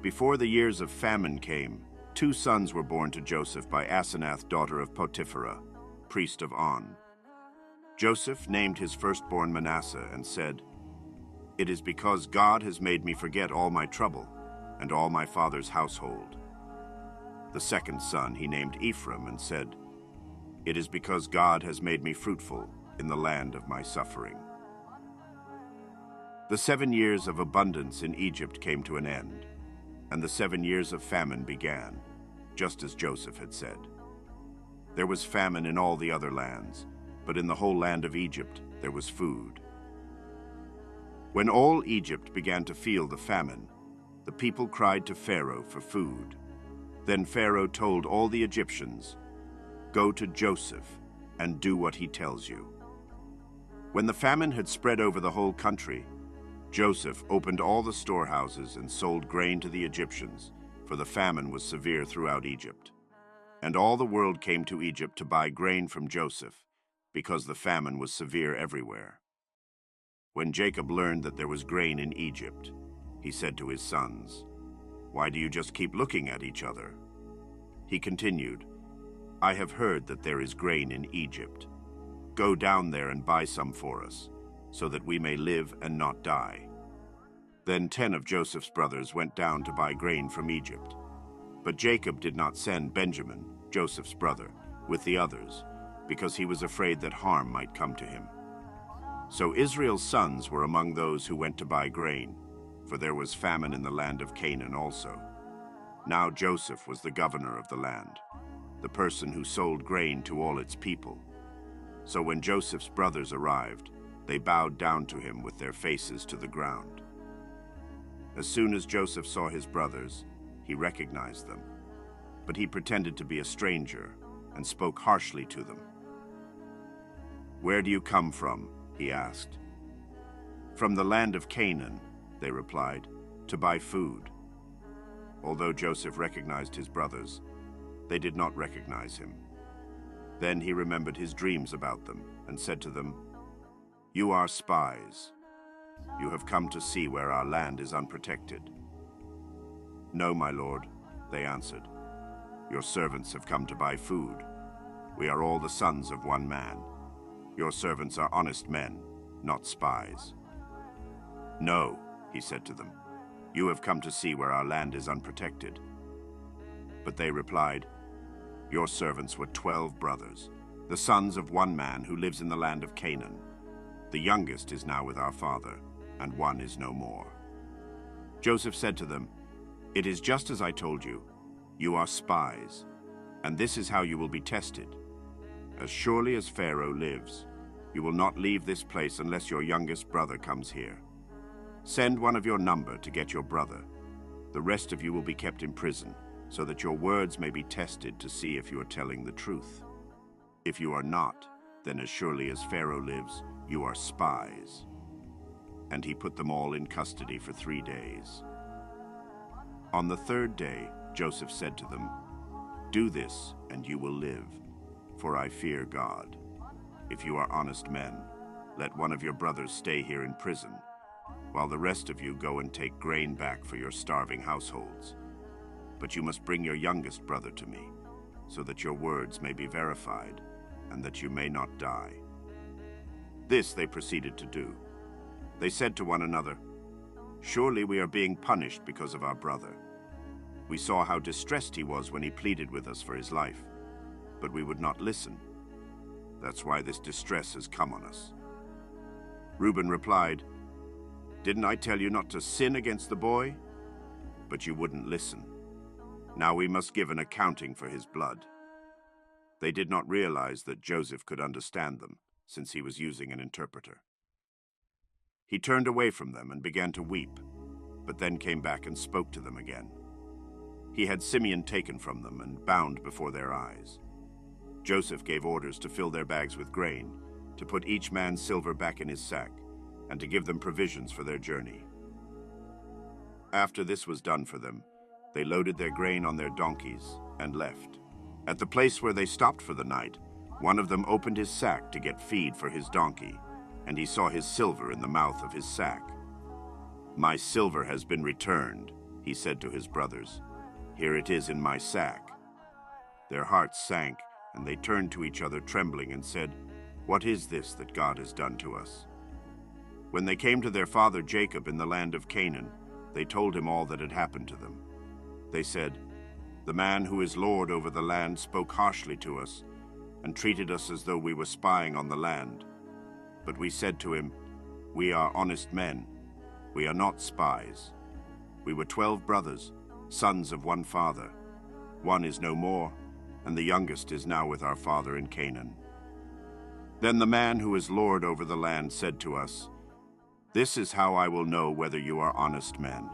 Before the years of famine came, 2 sons were born to Joseph by Asenath, daughter of Potipharah, priest of On. Joseph named his firstborn Manasseh and said, "It is because God has made me forget all my trouble and all my father's household." The second son he named Ephraim and said, "It is because God has made me fruitful in the land of my suffering." The 7 years of abundance in Egypt came to an end, and the 7 years of famine began, just as Joseph had said. There was famine in all the other lands, but in the whole land of Egypt there was food. When all Egypt began to feel the famine, the people cried to Pharaoh for food. Then Pharaoh told all the Egyptians, "Go to Joseph and do what he tells you." When the famine had spread over the whole country, Joseph opened all the storehouses and sold grain to the Egyptians, for the famine was severe throughout Egypt. And all the world came to Egypt to buy grain from Joseph, because the famine was severe everywhere. When Jacob learned that there was grain in Egypt, he said to his sons, "Why do you just keep looking at each other?" He continued, "I have heard that there is grain in Egypt. Go down there and buy some for us, so that we may live and not die." Then 10 of Joseph's brothers went down to buy grain from Egypt. But Jacob did not send Benjamin, Joseph's brother, with the others, because he was afraid that harm might come to him. So Israel's sons were among those who went to buy grain, for there was famine in the land of Canaan also. Now Joseph was the governor of the land, the person who sold grain to all its people. So when Joseph's brothers arrived, they bowed down to him with their faces to the ground. As soon as Joseph saw his brothers, he recognized them, but he pretended to be a stranger and spoke harshly to them. "Where do you come from?" he asked. "From the land of Canaan," they replied, "to buy food." Although Joseph recognized his brothers, they did not recognize him. Then he remembered his dreams about them and said to them, "You are spies. You have come to see where our land is unprotected." "No, my lord," they answered. "Your servants have come to buy food. We are all the sons of one man. Your servants are honest men, not spies." "No," he said to them, "you have come to see where our land is unprotected." But they replied, "Your servants were 12 brothers, the sons of one man who lives in the land of Canaan. The youngest is now with our father, and one is no more." Joseph said to them, "It is just as I told you. You are spies, and this is how you will be tested. As surely as Pharaoh lives, you will not leave this place unless your youngest brother comes here. Send one of your number to get your brother. The rest of you will be kept in prison, so that your words may be tested to see if you are telling the truth. If you are not, then as surely as Pharaoh lives, you are spies." And he put them all in custody for 3 days. On the 3rd day, Joseph said to them, "Do this, and you will live, for I fear God. If you are honest men, let one of your brothers stay here in prison, while the rest of you go and take grain back for your starving households. But you must bring your youngest brother to me, so that your words may be verified, and that you may not die." This they proceeded to do. They said to one another, "Surely we are being punished because of our brother." We saw how distressed he was when he pleaded with us for his life, but we would not listen. That's why this distress has come on us." Reuben replied, "Didn't I tell you not to sin against the boy? But you wouldn't listen. Now we must give an accounting for his blood." They did not realize that Joseph could understand them, since he was using an interpreter. He turned away from them and began to weep, but then came back and spoke to them again. He had Simeon taken from them and bound before their eyes. Joseph gave orders to fill their bags with grain, to put each man's silver back in his sack, and to give them provisions for their journey. After this was done for them, they loaded their grain on their donkeys and left. At the place where they stopped for the night, one of them opened his sack to get feed for his donkey, and he saw his silver in the mouth of his sack. "My silver has been returned," he said to his brothers. "Here it is in my sack." Their hearts sank, and they turned to each other trembling and said, "What is this that God has done to us?" When they came to their father Jacob in the land of Canaan, they told him all that had happened to them. They said, "The man who is lord over the land spoke harshly to us and treated us as though we were spying on the land. But we said to him, 'We are honest men. We are not spies. We were 12 brothers, sons of one father. One is no more, and the youngest is now with our father in Canaan.' Then the man who is lord over the land said to us, 'This is how I will know whether you are honest men.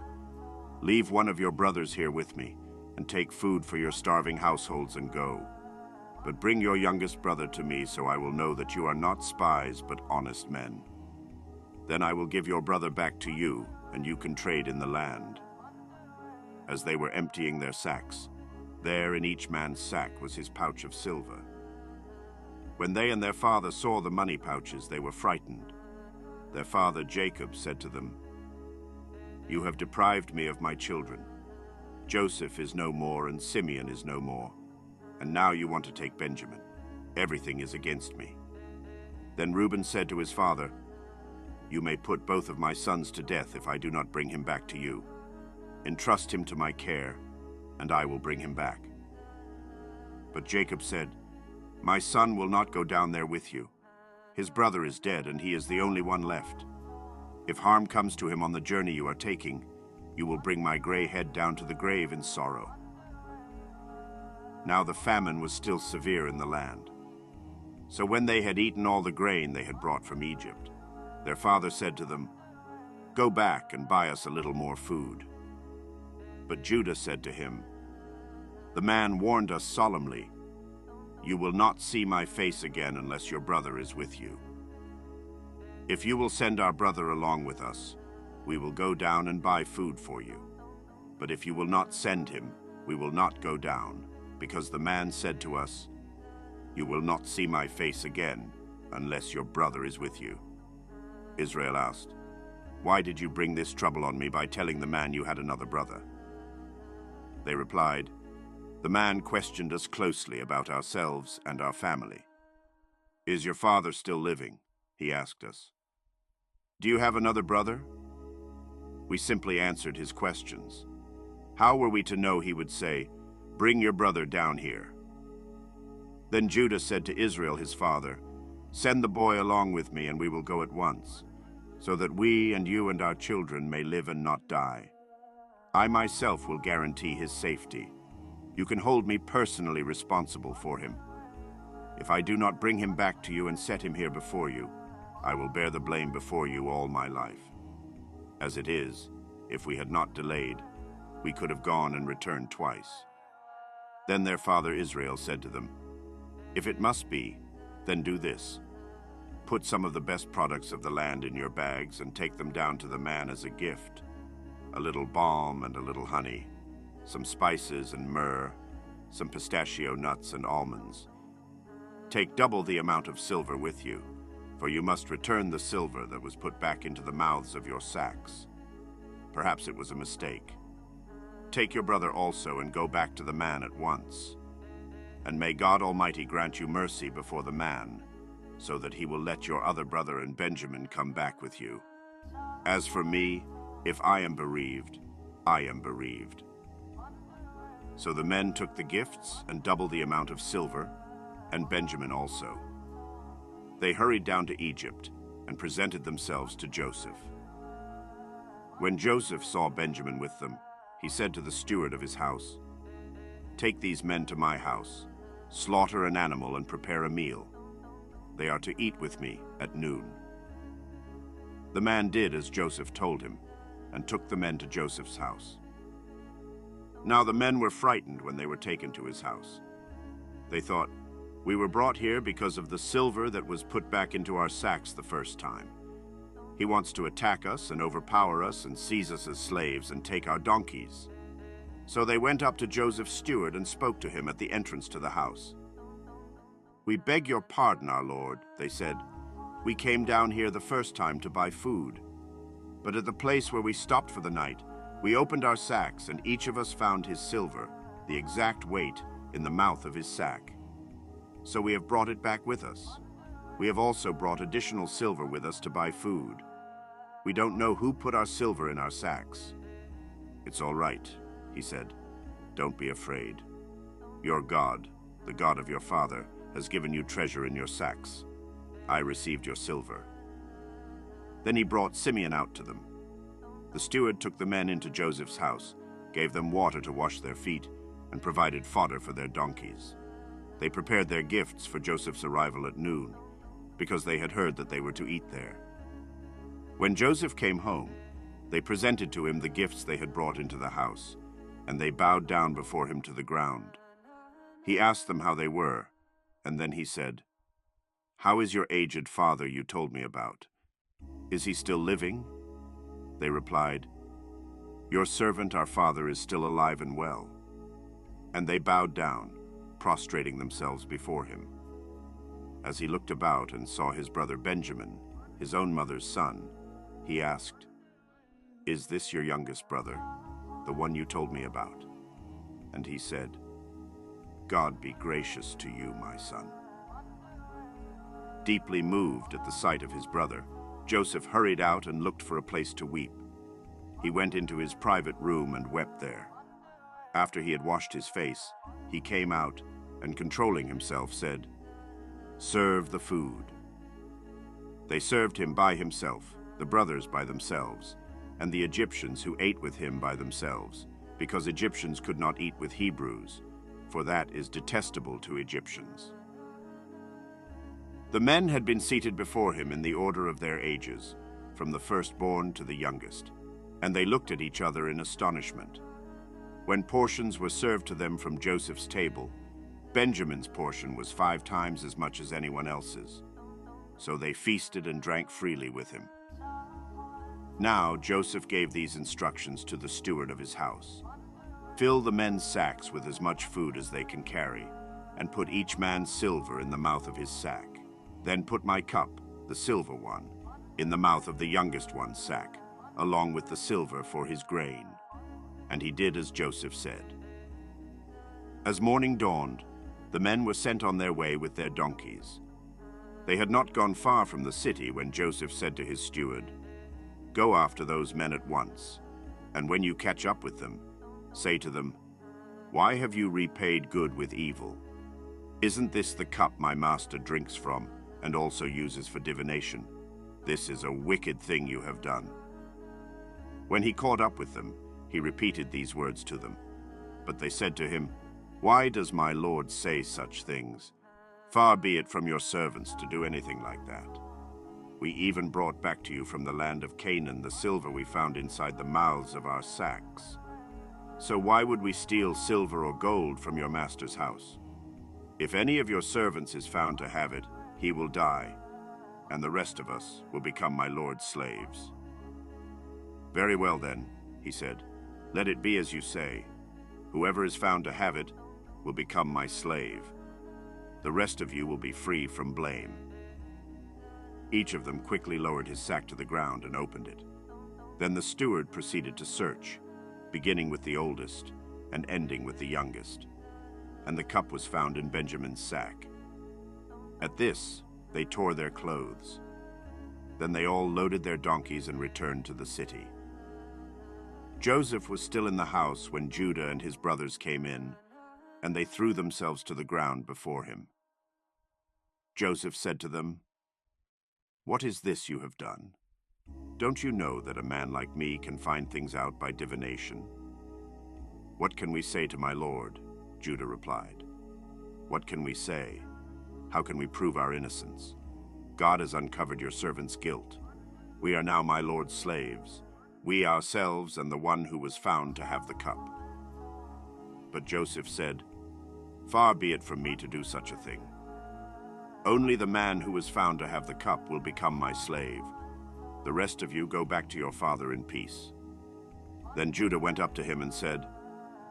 Leave one of your brothers here with me, and take food for your starving households and go. But bring your youngest brother to me, so I will know that you are not spies but honest men. Then I will give your brother back to you, and you can trade in the land.' As they were emptying their sacks, there in each man's sack was his pouch of silver. When they and their father saw the money pouches, they were frightened. Their father Jacob said to them, 'You have deprived me of my children. Joseph is no more and Simeon is no more, and now you want to take Benjamin. Everything is against me.' Then Reuben said to his father, 'You may put both of my sons to death if I do not bring him back to you. Entrust him to my care, and I will bring him back.' But Jacob said, 'My son will not go down there with you. His brother is dead, and he is the only one left. If harm comes to him on the journey you are taking, you will bring my gray head down to the grave in sorrow.' Now the famine was still severe in the land. So when they had eaten all the grain they had brought from Egypt, their father said to them, 'Go back and buy us a little more food.' But Judah said to him, 'The man warned us solemnly, "You will not see my face again unless your brother is with you. If you will send our brother along with us, we will go down and buy food for you. But if you will not send him, we will not go down, because the man said to us, "You will not see my face again unless your brother is with you." Israel asked, "Why did you bring this trouble on me by telling the man you had another brother?" They replied, "The man questioned us closely about ourselves and our family. 'Is your father still living?' he asked us. 'Do you have another brother?' We simply answered his questions. How were we to know he would say, 'Bring your brother down here'?" Then Judah said to Israel his father, "Send the boy along with me, and we will go at once, so that we and you and our children may live and not die. I myself will guarantee his safety. You can hold me personally responsible for him. If I do not bring him back to you and set him here before you, I will bear the blame before you all my life. As it is, if we had not delayed, we could have gone and returned twice." Then their father Israel said to them, "If it must be, then do this. Put some of the best products of the land in your bags and take them down to the man as a gift. A little balm and a little honey, some spices and myrrh, some pistachio nuts and almonds. Take double the amount of silver with you, for you must return the silver that was put back into the mouths of your sacks. Perhaps it was a mistake. Take your brother also and go back to the man at once. And may God Almighty grant you mercy before the man, so that he will let your other brother and Benjamin come back with you. As for me, if I am bereaved, I am bereaved." So the men took the gifts and double the amount of silver, and Benjamin also. They hurried down to Egypt and presented themselves to Joseph. When Joseph saw Benjamin with them, he said to the steward of his house, "Take these men to my house, slaughter an animal and prepare a meal. They are to eat with me at noon." The man did as Joseph told him, and took the men to Joseph's house. Now the men were frightened when they were taken to his house. They thought, "We were brought here because of the silver that was put back into our sacks the first time. He wants to attack us and overpower us and seize us as slaves and take our donkeys." So they went up to Joseph's steward and spoke to him at the entrance to the house. "We beg your pardon, our lord," they said. "We came down here the first time to buy food. But at the place where we stopped for the night, we opened our sacks, and each of us found his silver, the exact weight, in the mouth of his sack. So we have brought it back with us. We have also brought additional silver with us to buy food. We don't know who put our silver in our sacks." "It's all right," he said. "Don't be afraid. Your God, the God of your father, has given you treasure in your sacks. I received your silver." Then he brought Simeon out to them. The steward took the men into Joseph's house, gave them water to wash their feet, and provided fodder for their donkeys. They prepared their gifts for Joseph's arrival at noon, because they had heard that they were to eat there. When Joseph came home, they presented to him the gifts they had brought into the house, and they bowed down before him to the ground. He asked them how they were, and then he said, "How is your aged father you told me about? Is he still living?" They replied, "Your servant, our father, is still alive and well." And they bowed down, prostrating themselves before him. As he looked about and saw his brother Benjamin, his own mother's son, he asked, "Is this your youngest brother, the one you told me about?" And he said, "God be gracious to you, my son." Deeply moved at the sight of his brother, Joseph hurried out and looked for a place to weep. He went into his private room and wept there. After he had washed his face, he came out and, controlling himself, said, "Serve the food." They served him by himself, the brothers by themselves, and the Egyptians who ate with him by themselves, because Egyptians could not eat with Hebrews, for that is detestable to Egyptians. The men had been seated before him in the order of their ages, from the firstborn to the youngest, and they looked at each other in astonishment. When portions were served to them from Joseph's table, Benjamin's portion was 5 times as much as anyone else's. So they feasted and drank freely with him. Now Joseph gave these instructions to the steward of his house. "Fill the men's sacks with as much food as they can carry, and put each man's silver in the mouth of his sack. Then put my cup, the silver one, in the mouth of the youngest one's sack, along with the silver for his grain." And he did as Joseph said. As morning dawned, the men were sent on their way with their donkeys. They had not gone far from the city when Joseph said to his steward, "Go after those men at once, and when you catch up with them, say to them, 'Why have you repaid good with evil? Isn't this the cup my master drinks from and also uses for divination? This is a wicked thing you have done.'" When he caught up with them, he repeated these words to them. But they said to him, "Why does my lord say such things? Far be it from your servants to do anything like that. We even brought back to you from the land of Canaan the silver we found inside the mouths of our sacks. So why would we steal silver or gold from your master's house? If any of your servants is found to have it, he will die, and the rest of us will become my lord's slaves." "Very well then," he said, "let it be as you say. Whoever is found to have it will become my slave. The rest of you will be free from blame." Each of them quickly lowered his sack to the ground and opened it. Then the steward proceeded to search, beginning with the oldest and ending with the youngest. And the cup was found in Benjamin's sack. At this, they tore their clothes. Then they all loaded their donkeys and returned to the city. Joseph was still in the house when Judah and his brothers came in, and they threw themselves to the ground before him. Joseph said to them, "What is this you have done? Don't you know that a man like me can find things out by divination?" "What can we say to my lord?" Judah replied. "What can we say? How can we prove our innocence? God has uncovered your servant's guilt. We are now my lord's slaves, we ourselves and the one who was found to have the cup." But Joseph said, "Far be it from me to do such a thing. Only the man who was found to have the cup will become my slave. The rest of you go back to your father in peace." Then Judah went up to him and said,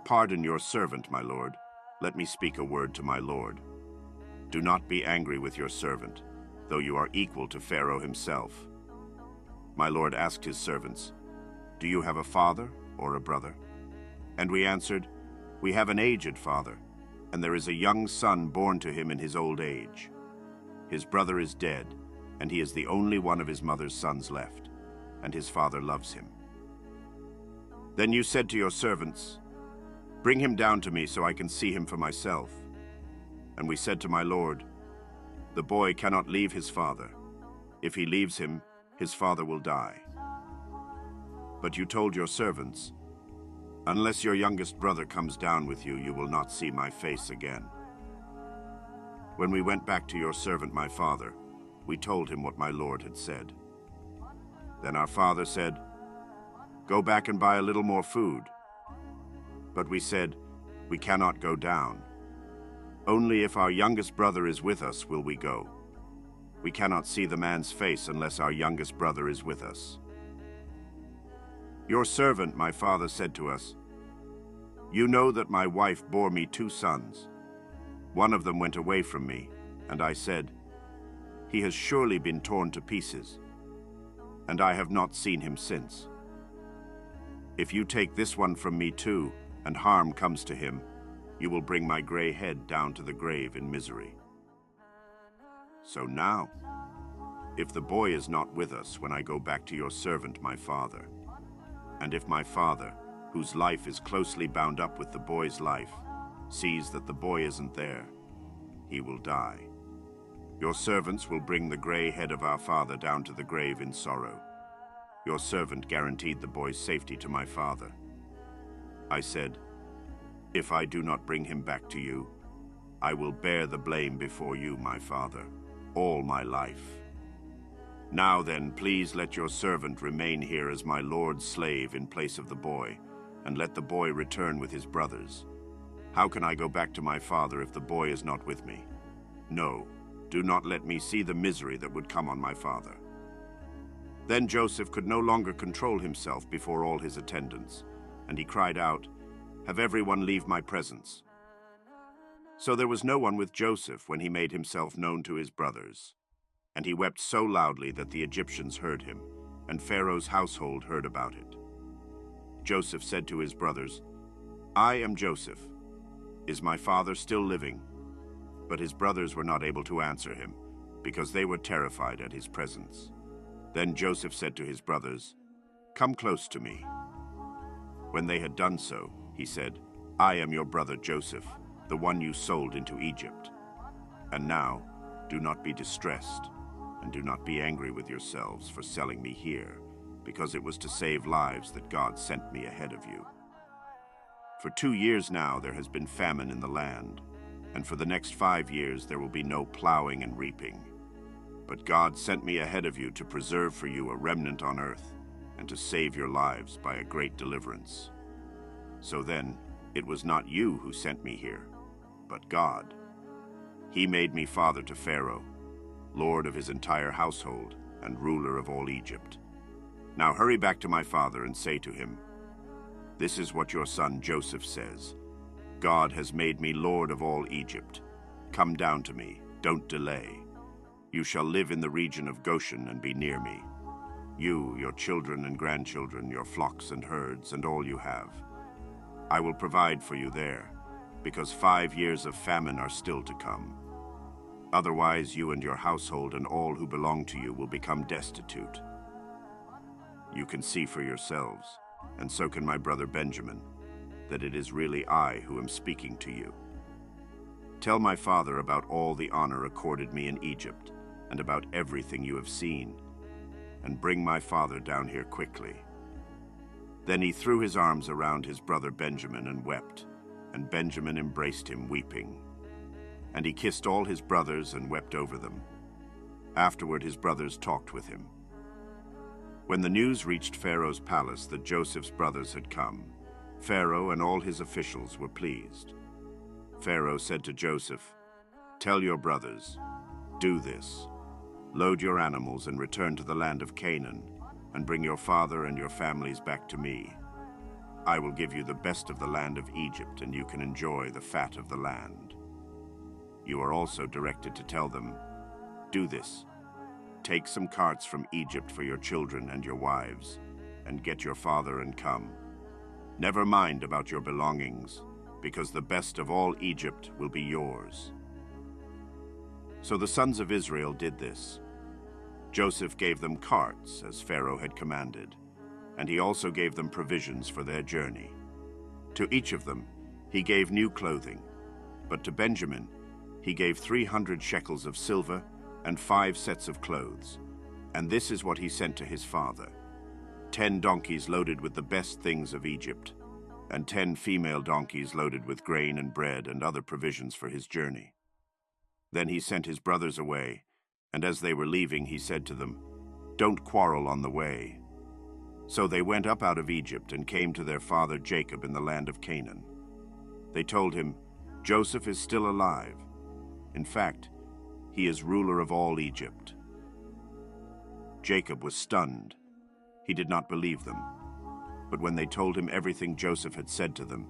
"Pardon your servant, my lord. Let me speak a word to my lord. Do not be angry with your servant, though you are equal to Pharaoh himself." My lord asked his servants, "Do you have a father or a brother?" And we answered, "We have an aged father, and there is a young son born to him in his old age. His brother is dead, and he is the only one of his mother's sons left, and his father loves him." Then you said to your servants, "Bring him down to me so I can see him for myself." And we said to my lord, "The boy cannot leave his father. If he leaves him, his father will die." But you told your servants, "Unless your youngest brother comes down with you, you will not see my face again." When we went back to your servant my father, we told him what my lord had said. Then our father said, "Go back and buy a little more food." But we said, "We cannot go down. Only if our youngest brother is with us will we go. We cannot see the man's face unless our youngest brother is with us." Your servant, my father, said to us, "You know that my wife bore me 2 sons. One of them went away from me, and I said, 'He has surely been torn to pieces,' and I have not seen him since. If you take this one from me too, and harm comes to him, you will bring my gray head down to the grave in misery. So now, if the boy is not with us when I go back to your servant my father, and if my father, whose life is closely bound up with the boy's life, sees that the boy isn't there, he will die. Your servants will bring the gray head of our father down to the grave in sorrow. Your servant guaranteed the boy's safety to my father. I said, 'If I do not bring him back to you, I will bear the blame before you, my father, all my life. Now then, please let your servant remain here as my lord's slave in place of the boy, and let the boy return with his brothers. How can I go back to my father if the boy is not with me? No, do not let me see the misery that would come on my father.' Then Joseph could no longer control himself before all his attendants, and he cried out, 'Have everyone leave my presence.' So there was no one with Joseph when he made himself known to his brothers. And he wept so loudly that the Egyptians heard him, and Pharaoh's household heard about it. Joseph said to his brothers, 'I am Joseph. Is my father still living?' But his brothers were not able to answer him, because they were terrified at his presence. Then Joseph said to his brothers, 'Come close to me.' When they had done so, he said, 'I am your brother Joseph, the one you sold into Egypt. And now, do not be distressed, and do not be angry with yourselves for selling me here, because it was to save lives that God sent me ahead of you. For 2 years now there has been famine in the land, and for the next 5 years there will be no plowing and reaping. But God sent me ahead of you to preserve for you a remnant on earth, and to save your lives by a great deliverance. So then, it was not you who sent me here, but God. He made me father to Pharaoh, lord of his entire household, and ruler of all Egypt. Now hurry back to my father and say to him, "This is what your son Joseph says. God has made me lord of all Egypt. Come down to me, don't delay. You shall live in the region of Goshen and be near me. You, your children and grandchildren, your flocks and herds, and all you have. I will provide for you there, because 5 years of famine are still to come. Otherwise, you and your household and all who belong to you will become destitute. You can see for yourselves. and so can my brother Benjamin, that it is really I who am speaking to you. Tell my father about all the honor accorded me in Egypt, and about everything you have seen, and bring my father down here quickly." Then he threw his arms around his brother Benjamin and wept, and Benjamin embraced him, weeping. And he kissed all his brothers and wept over them. Afterward his brothers talked with him. When the news reached Pharaoh's palace that Joseph's brothers had come, Pharaoh and all his officials were pleased. Pharaoh said to Joseph, "Tell your brothers, do this. Load your animals and return to the land of Canaan, and bring your father and your families back to me. I will give you the best of the land of Egypt, and you can enjoy the fat of the land." You are also directed to tell them, "Do this. Take some carts from Egypt for your children and your wives, and get your father and come. Never mind about your belongings, because the best of all Egypt will be yours." So the sons of Israel did this. Joseph gave them carts, as Pharaoh had commanded, and he also gave them provisions for their journey. To each of them he gave new clothing, but to Benjamin he gave 300 shekels of silver and 5 sets of clothes, and this is what he sent to his father: 10 donkeys loaded with the best things of Egypt, and 10 female donkeys loaded with grain and bread and other provisions for his journey. Then he sent his brothers away, and as they were leaving he said to them, "Don't quarrel on the way." So they went up out of Egypt and came to their father Jacob in the land of Canaan. They told him, "Joseph is still alive. In fact, he is ruler of all Egypt." Jacob was stunned. He did not believe them. But when they told him everything Joseph had said to them,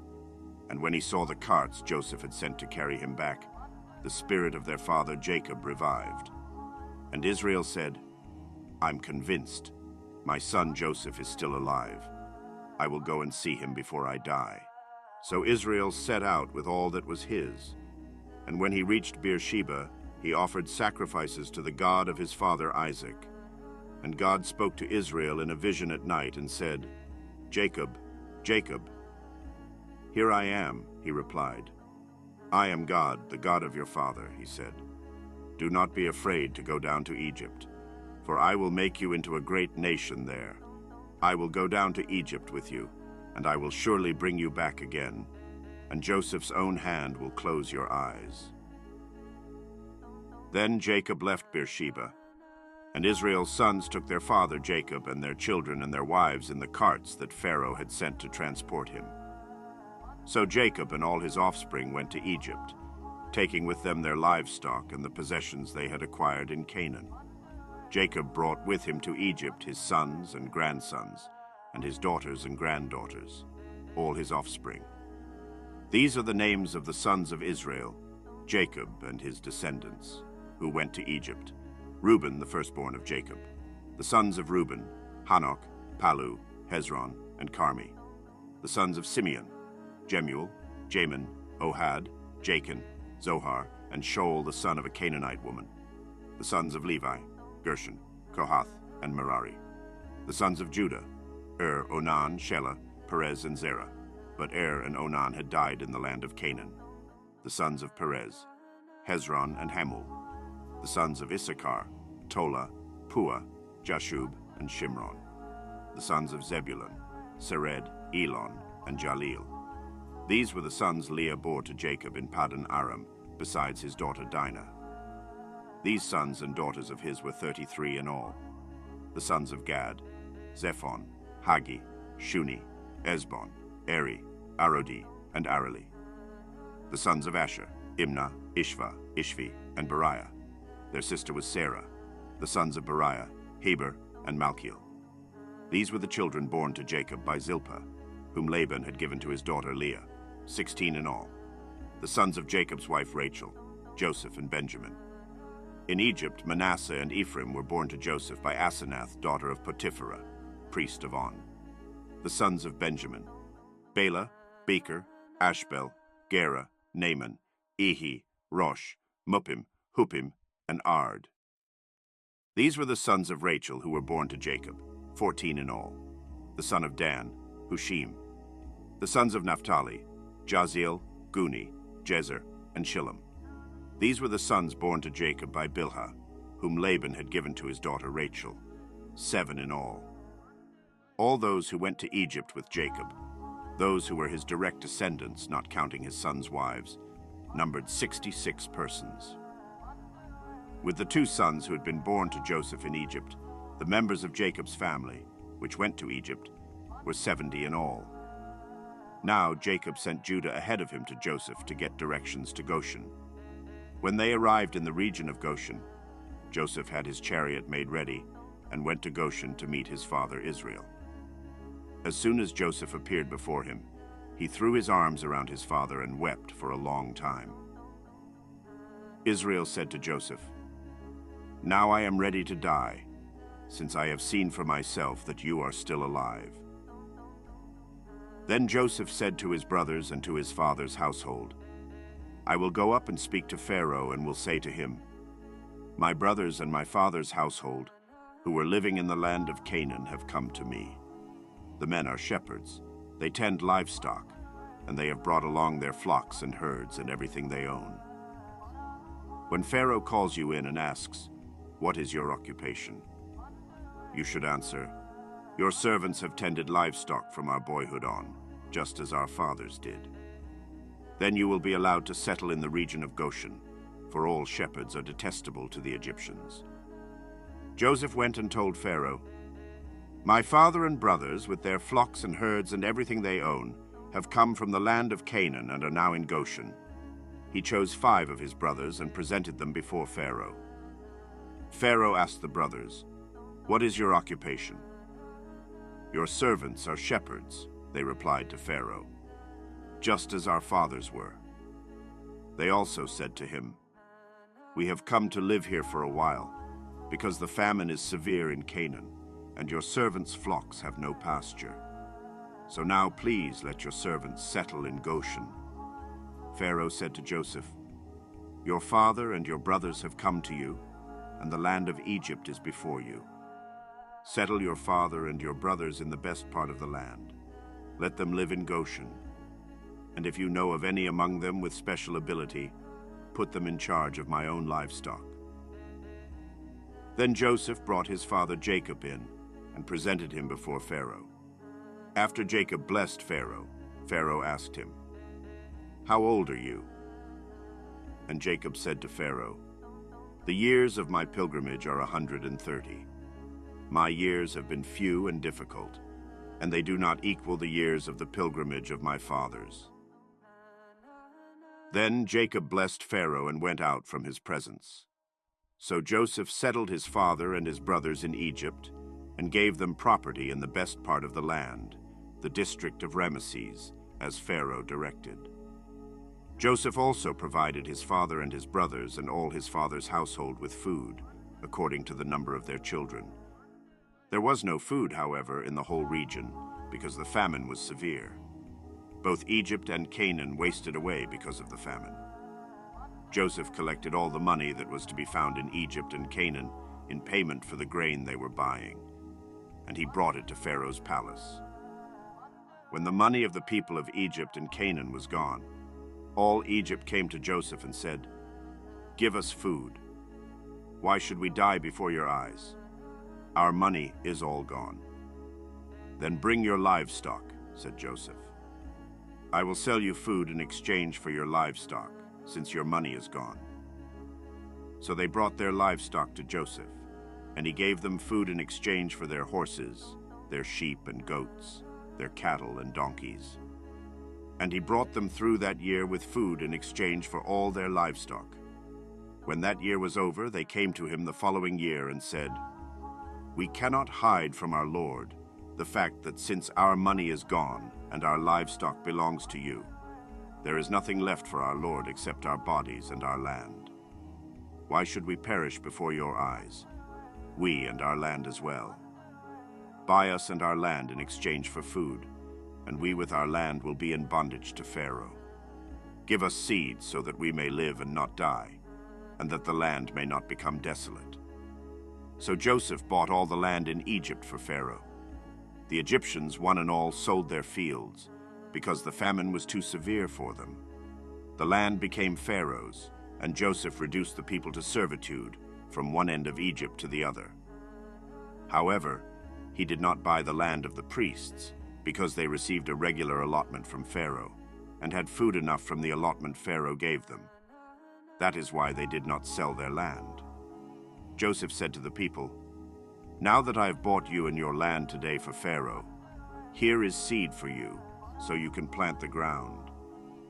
and when he saw the carts Joseph had sent to carry him back, the spirit of their father Jacob revived. And Israel said, "I'm convinced. My son Joseph is still alive. I will go and see him before I die." So Israel set out with all that was his. And when he reached Beersheba, he offered sacrifices to the God of his father Isaac. And God spoke to Israel in a vision at night and said, "Jacob, Jacob." "Here I am," he replied. "I am God, the God of your father," he said. "Do not be afraid to go down to Egypt, for I will make you into a great nation there. I will go down to Egypt with you, and I will surely bring you back again, and Joseph's own hand will close your eyes." Then Jacob left Beersheba, and Israel's sons took their father Jacob and their children and their wives in the carts that Pharaoh had sent to transport him. So Jacob and all his offspring went to Egypt, taking with them their livestock and the possessions they had acquired in Canaan. Jacob brought with him to Egypt his sons and grandsons, and his daughters and granddaughters, all his offspring. These are the names of the sons of Israel, Jacob and his descendants, who went to Egypt: Reuben, the firstborn of Jacob. The sons of Reuben: Hanok, Palu, Hezron, and Carmi. The sons of Simeon: Jemuel, Jamin, Ohad, Jachin, Zohar, and Shoal, the son of a Canaanite woman. The sons of Levi: Gershon, Kohath, and Merari. The sons of Judah: Onan, Shelah, Perez, and Zerah. But and Onan had died in the land of Canaan. The sons of Perez: Hezron and Hamul. The sons of Issachar: Tola, Pua, Jashub, and Shimron. The sons of Zebulun: Sered, Elon, and Jaleel. These were the sons Leah bore to Jacob in Paddan Aram, besides his daughter Dinah. These sons and daughters of his were 33 in all. The sons of Gad: Zephon, Hagi, Shuni, Esbon, Eri, Arodi, and Areli. The sons of Asher: Imnah, Ishva, Ishvi, and Beriah. Their sister was Sarah. The sons of Beriah: Heber and Malchiel. These were the children born to Jacob by Zilpah, whom Laban had given to his daughter Leah, 16 in all. The sons of Jacob's wife Rachel: Joseph and Benjamin. In Egypt, Manasseh and Ephraim were born to Joseph by Asenath, daughter of Potipharah, priest of On. The sons of Benjamin: Bela, Becher, Ashbel, Gera, Naaman, Ehi, Rosh, Muppim, Huppim, and Ard. These were the sons of Rachel who were born to Jacob, 14 in all. The son of Dan, Hushim. The sons of Naphtali, Jaziel, Guni, Jezer, and Shillem. These were the sons born to Jacob by Bilhah, whom Laban had given to his daughter Rachel, 7 in all. All those who went to Egypt with Jacob, those who were his direct descendants, not counting his sons' wives, numbered 66 persons. With the 2 sons who had been born to Joseph in Egypt, the members of Jacob's family, which went to Egypt, were 70 in all. Now Jacob sent Judah ahead of him to Joseph to get directions to Goshen. When they arrived in the region of Goshen, Joseph had his chariot made ready and went to Goshen to meet his father Israel. As soon as Joseph appeared before him, he threw his arms around his father and wept for a long time. Israel said to Joseph, "Now I am ready to die, since I have seen for myself that you are still alive." Then Joseph said to his brothers and to his father's household, "I will go up and speak to Pharaoh and will say to him, 'My brothers and my father's household, who were living in the land of Canaan, have come to me. The men are shepherds, they tend livestock, and they have brought along their flocks and herds and everything they own.' When Pharaoh calls you in and asks, 'What is your occupation?' you should answer, 'Your servants have tended livestock from our boyhood on, just as our fathers did.' Then you will be allowed to settle in the region of Goshen, for all shepherds are detestable to the Egyptians." Joseph went and told Pharaoh, "My father and brothers, with their flocks and herds and everything they own, have come from the land of Canaan and are now in Goshen." He chose 5 of his brothers and presented them before Pharaoh. Pharaoh asked the brothers, "What is your occupation?" "Your servants are shepherds," they replied to Pharaoh, "just as our fathers were." They also said to him, "We have come to live here for a while, because the famine is severe in Canaan, and your servants' flocks have no pasture. So now please let your servants settle in Goshen." Pharaoh said to Joseph, "Your father and your brothers have come to you, and the land of Egypt is before you. Settle your father and your brothers in the best part of the land. Let them live in Goshen. And if you know of any among them with special ability, put them in charge of my own livestock." Then Joseph brought his father Jacob in and presented him before Pharaoh. After Jacob blessed Pharaoh, Pharaoh asked him, "How old are you?" And Jacob said to Pharaoh, "The years of my pilgrimage are 130. My years have been few and difficult, and they do not equal the years of the pilgrimage of my fathers." Then Jacob blessed Pharaoh and went out from his presence. So Joseph settled his father and his brothers in Egypt and gave them property in the best part of the land, the district of Ramesses, as Pharaoh directed. Joseph also provided his father and his brothers and all his father's household with food, according to the number of their children. There was no food, however, in the whole region, because the famine was severe. Both Egypt and Canaan wasted away because of the famine. Joseph collected all the money that was to be found in Egypt and Canaan in payment for the grain they were buying, and he brought it to Pharaoh's palace. When the money of the people of Egypt and Canaan was gone, all Egypt came to Joseph and said, "Give us food. Why should we die before your eyes? Our money is all gone." "Then bring your livestock," said Joseph. "I will sell you food in exchange for your livestock, since your money is gone." So they brought their livestock to Joseph, and he gave them food in exchange for their horses, their sheep and goats, their cattle and donkeys. And he brought them through that year with food in exchange for all their livestock. When that year was over, they came to him the following year and said, "We cannot hide from our Lord the fact that since our money is gone and our livestock belongs to you, there is nothing left for our Lord except our bodies and our land. Why should we perish before your eyes, we and our land as well? Buy us and our land in exchange for food, and we with our land will be in bondage to Pharaoh. Give us seed so that we may live and not die, and that the land may not become desolate." So Joseph bought all the land in Egypt for Pharaoh. The Egyptians, one and all, sold their fields, because the famine was too severe for them. The land became Pharaoh's, and Joseph reduced the people to servitude from one end of Egypt to the other. However, he did not buy the land of the priests, because they received a regular allotment from Pharaoh, and had food enough from the allotment Pharaoh gave them. That is why they did not sell their land. Joseph said to the people, "Now that I have bought you and your land today for Pharaoh, here is seed for you, so you can plant the ground.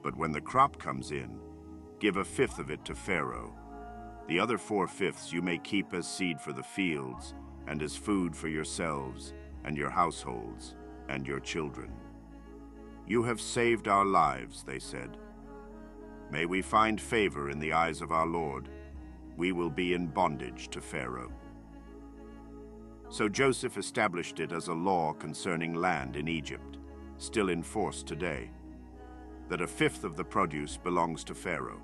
But when the crop comes in, give a fifth of it to Pharaoh. The other 4/5 you may keep as seed for the fields, and as food for yourselves and your households and your children." "You have saved our lives," they said. "May we find favor in the eyes of our Lord. We will be in bondage to Pharaoh." So Joseph established it as a law concerning land in Egypt, still in force today, that a fifth of the produce belongs to Pharaoh.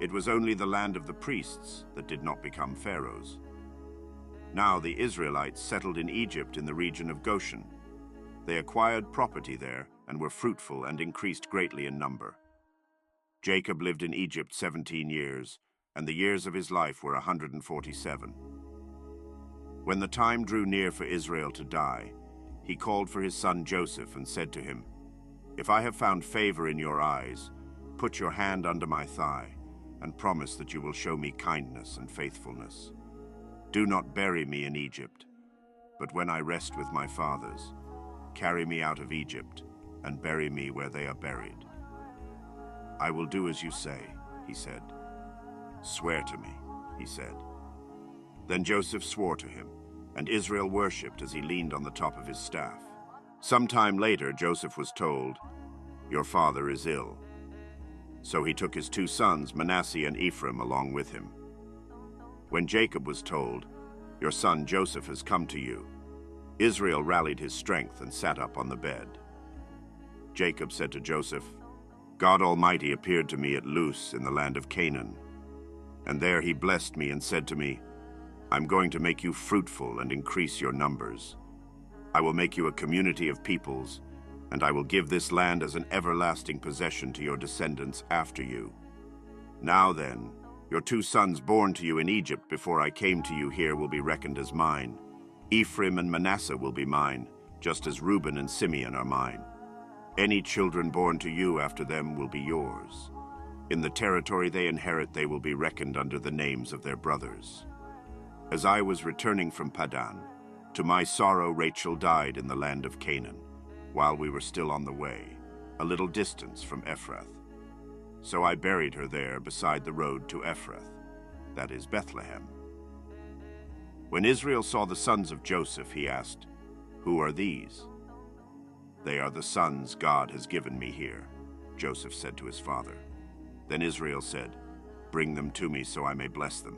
It was only the land of the priests that did not become Pharaoh's. Now the Israelites settled in Egypt in the region of Goshen. They acquired property there and were fruitful and increased greatly in number. Jacob lived in Egypt 17 years, and the years of his life were 147. When the time drew near for Israel to die, he called for his son Joseph and said to him, "If I have found favor in your eyes, put your hand under my thigh and promise that you will show me kindness and faithfulness. Do not bury me in Egypt, but when I rest with my fathers, carry me out of Egypt and bury me where they are buried." "I will do as you say," he said. "Swear to me," he said. Then Joseph swore to him, and Israel worshipped as he leaned on the top of his staff. Some time later, Joseph was told, "Your father is ill." So he took his 2 sons, Manasseh and Ephraim, along with him. When Jacob was told, "Your son Joseph has come to you," Israel rallied his strength and sat up on the bed. Jacob said to Joseph, "God Almighty appeared to me at Luz in the land of Canaan, and there he blessed me and said to me, 'I'm going to make you fruitful and increase your numbers. I will make you a community of peoples, and I will give this land as an everlasting possession to your descendants after you. Now then, your 2 sons born to you in Egypt before I came to you here will be reckoned as mine. Ephraim and Manasseh will be mine, just as Reuben and Simeon are mine. Any children born to you after them will be yours. In the territory they inherit, they will be reckoned under the names of their brothers. As I was returning from Paddan, to my sorrow Rachel died in the land of Canaan, while we were still on the way, a little distance from Ephrath. So I buried her there beside the road to Ephrath, that is Bethlehem." When Israel saw the sons of Joseph, he asked, "Who are these?" "They are the sons God has given me here," Joseph said to his father. Then Israel said, "Bring them to me so I may bless them."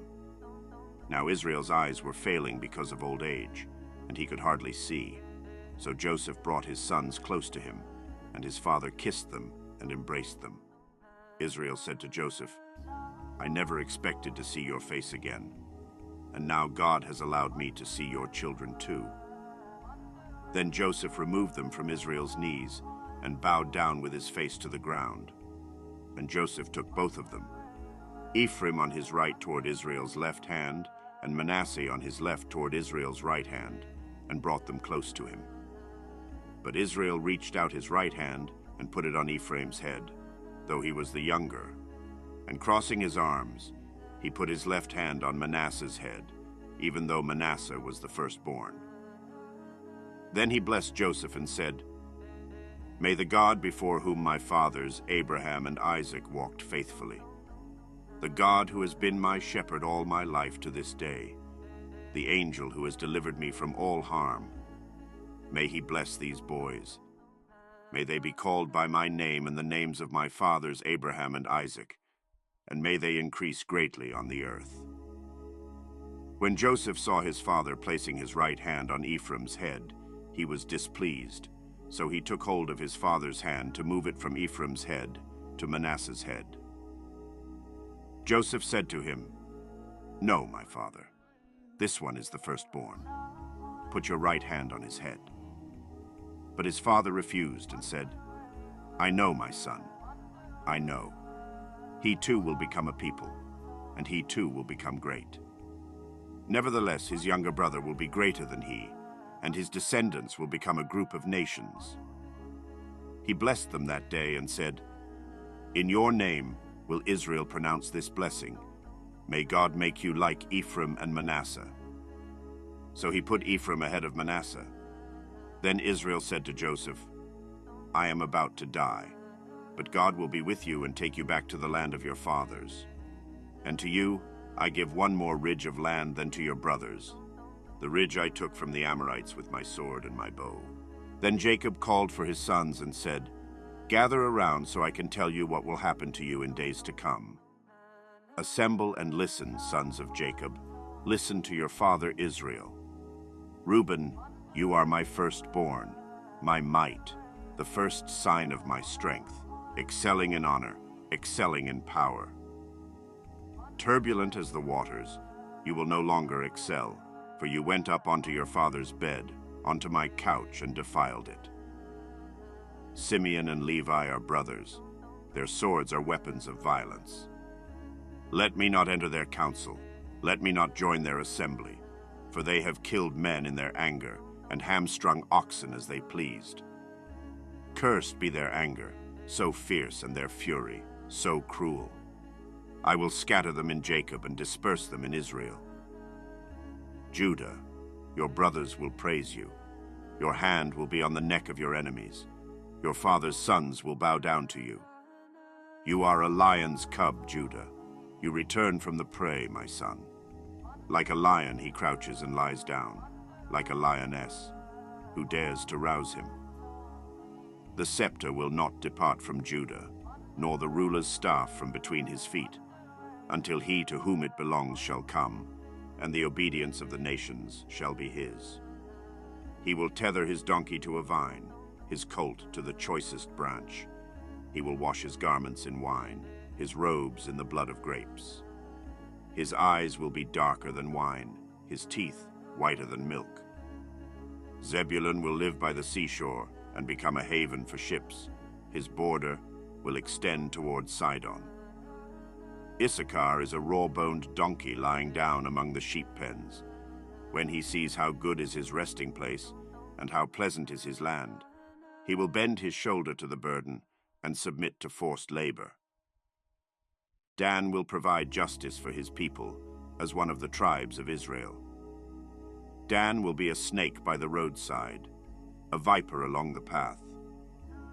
Now Israel's eyes were failing because of old age, and he could hardly see. So Joseph brought his sons close to him, and his father kissed them and embraced them. Israel said to Joseph, "I never expected to see your face again, and now God has allowed me to see your children too." Then Joseph removed them from Israel's knees and bowed down with his face to the ground. And Joseph took both of them, Ephraim on his right toward Israel's left hand, and Manasseh on his left toward Israel's right hand, and brought them close to him. But Israel reached out his right hand and put it on Ephraim's head, though he was the younger, and crossing his arms, he put his left hand on Manasseh's head, even though Manasseh was the firstborn. Then he blessed Joseph and said, "May the God before whom my fathers, Abraham and Isaac, walked faithfully, the God who has been my shepherd all my life to this day, the angel who has delivered me from all harm, may he bless these boys. May they be called by my name and the names of my fathers, Abraham and Isaac, and may they increase greatly on the earth." When Joseph saw his father placing his right hand on Ephraim's head, he was displeased, so he took hold of his father's hand to move it from Ephraim's head to Manasseh's head. Joseph said to him, "No, my father, this one is the firstborn. Put your right hand on his head." But his father refused and said, "I know, my son, I know. He too will become a people, and he too will become great. Nevertheless, his younger brother will be greater than he, and his descendants will become a group of nations." He blessed them that day and said, "In your name will Israel pronounce this blessing. May God make you like Ephraim and Manasseh." So he put Ephraim ahead of Manasseh. Then Israel said to Joseph, "I am about to die, but God will be with you and take you back to the land of your fathers. And to you I give one more ridge of land than to your brothers, the ridge I took from the Amorites with my sword and my bow." Then Jacob called for his sons and said, "Gather around so I can tell you what will happen to you in days to come. Assemble and listen, sons of Jacob. Listen to your father Israel. Reuben, you are my firstborn, my might, the first sign of my strength, excelling in honor, excelling in power. Turbulent as the waters, you will no longer excel, for you went up onto your father's bed, onto my couch, and defiled it. Simeon and Levi are brothers. Their swords are weapons of violence. Let me not enter their council. Let me not join their assembly, for they have killed men in their anger and hamstrung oxen as they pleased. Cursed be their anger, so fierce, and their fury, so cruel. I will scatter them in Jacob and disperse them in Israel. Judah, your brothers will praise you. Your hand will be on the neck of your enemies. Your father's sons will bow down to you. You are a lion's cub, Judah. You return from the prey, my son. Like a lion he crouches and lies down, like a lioness, who dares to rouse him. The scepter will not depart from Judah, nor the ruler's staff from between his feet, until he to whom it belongs shall come, and the obedience of the nations shall be his. He will tether his donkey to a vine, his colt to the choicest branch. He will wash his garments in wine, his robes in the blood of grapes. His eyes will be darker than wine, his teeth whiter than milk. Zebulun will live by the seashore and become a haven for ships. His border will extend toward Sidon. Issachar is a raw-boned donkey lying down among the sheep pens. When he sees how good is his resting place and how pleasant is his land, he will bend his shoulder to the burden and submit to forced labor. Dan will provide justice for his people as one of the tribes of Israel. Dan will be a snake by the roadside, a viper along the path,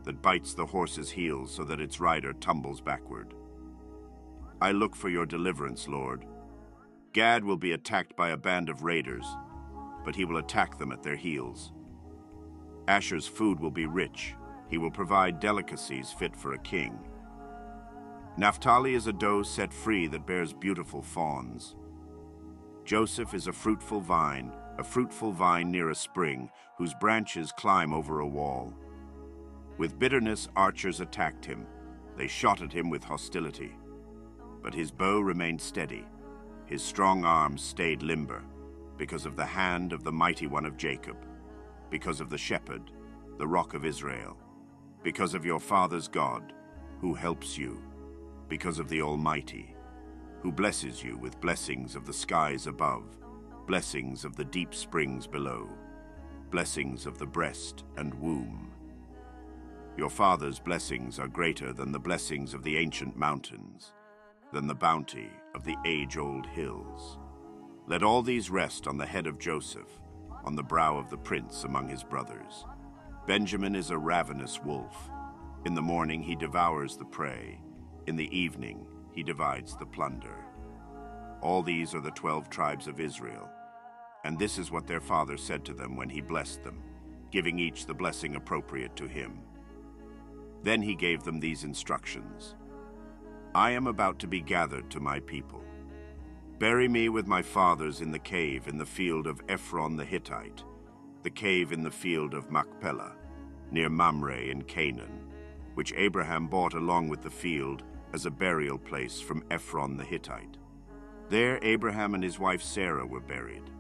that bites the horse's heels so that its rider tumbles backward. I look for your deliverance, Lord. Gad will be attacked by a band of raiders, but he will attack them at their heels. Asher's food will be rich. He will provide delicacies fit for a king. Naphtali is a doe set free that bears beautiful fawns. Joseph is a fruitful vine near a spring, whose branches climb over a wall. With bitterness archers attacked him. They shot at him with hostility. But his bow remained steady. His strong arms stayed limber, because of the hand of the mighty one of Jacob, because of the shepherd, the rock of Israel, because of your father's God, who helps you, because of the Almighty, who blesses you with blessings of the skies above, blessings of the deep springs below, blessings of the breast and womb. Your father's blessings are greater than the blessings of the ancient mountains, than the bounty of the age-old hills. Let all these rest on the head of Joseph, on the brow of the prince among his brothers. Benjamin is a ravenous wolf. In the morning he devours the prey. In the evening he divides the plunder. All these are the 12 tribes of Israel, and this is what their father said to them when he blessed them, giving each the blessing appropriate to him. Then he gave them these instructions. I am about to be gathered to my people. Bury me with my fathers in the cave in the field of Ephron the Hittite, the cave in the field of Machpelah, near Mamre in Canaan, which Abraham bought along with the field as a burial place from Ephron the Hittite. There Abraham and his wife Sarah were buried.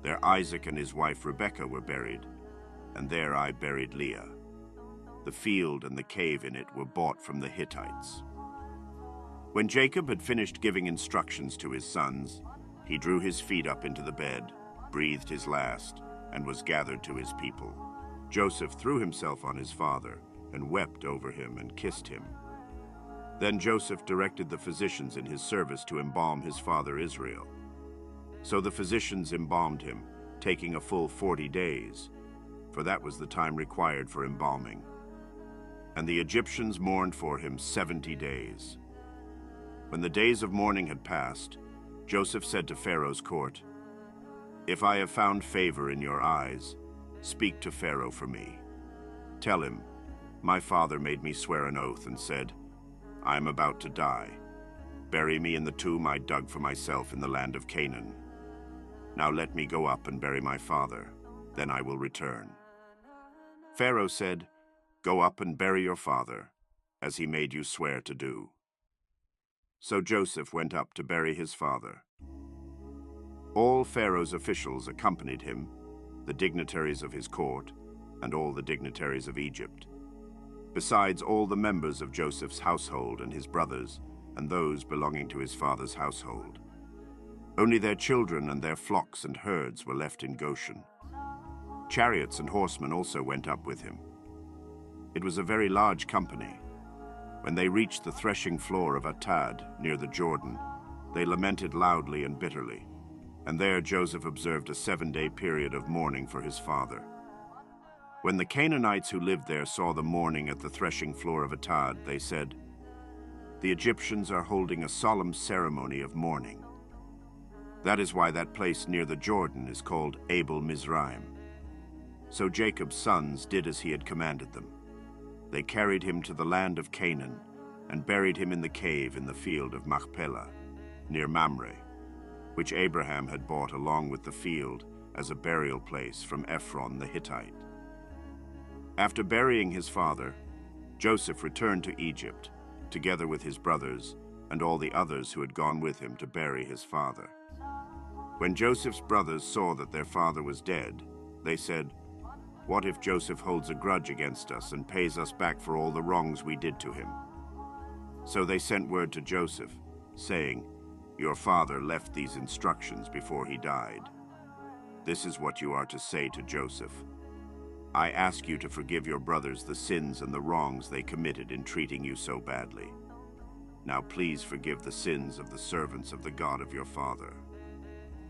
There Isaac and his wife Rebekah were buried. and there I buried Leah. The field and the cave in it were bought from the Hittites." When Jacob had finished giving instructions to his sons, he drew his feet up into the bed, breathed his last, and was gathered to his people. Joseph threw himself on his father and wept over him and kissed him. Then Joseph directed the physicians in his service to embalm his father Israel. So the physicians embalmed him, taking a full 40 days, for that was the time required for embalming. And the Egyptians mourned for him 70 days. When the days of mourning had passed, Joseph said to Pharaoh's court, "If I have found favor in your eyes, speak to Pharaoh for me. Tell him, my father made me swear an oath and said, 'I am about to die. Bury me in the tomb I dug for myself in the land of Canaan. Now let me go up and bury my father, then I will return.' Pharaoh said, 'Go up and bury your father, as he made you swear to do.' So Joseph went up to bury his father. All Pharaoh's officials accompanied him, the dignitaries of his court, and all the dignitaries of Egypt, besides all the members of Joseph's household and his brothers, and those belonging to his father's household. Only their children and their flocks and herds were left in Goshen. Chariots and horsemen also went up with him. It was a very large company. When they reached the threshing floor of Atad, near the Jordan, they lamented loudly and bitterly, and there Joseph observed a 7-day period of mourning for his father. When the Canaanites who lived there saw the mourning at the threshing floor of Atad, they said, "The Egyptians are holding a solemn ceremony of mourning." That is why that place near the Jordan is called Abel Mizraim. So Jacob's sons did as he had commanded them. They carried him to the land of Canaan and buried him in the cave in the field of Machpelah, near Mamre, which Abraham had bought along with the field as a burial place from Ephron the Hittite. After burying his father, Joseph returned to Egypt, together with his brothers and all the others who had gone with him to bury his father. When Joseph's brothers saw that their father was dead, they said, "What if Joseph holds a grudge against us and pays us back for all the wrongs we did to him?" So they sent word to Joseph, saying, "Your father left these instructions before he died. This is what you are to say to Joseph. I ask you to forgive your brothers the sins and the wrongs they committed in treating you so badly. Now please forgive the sins of the servants of the God of your father."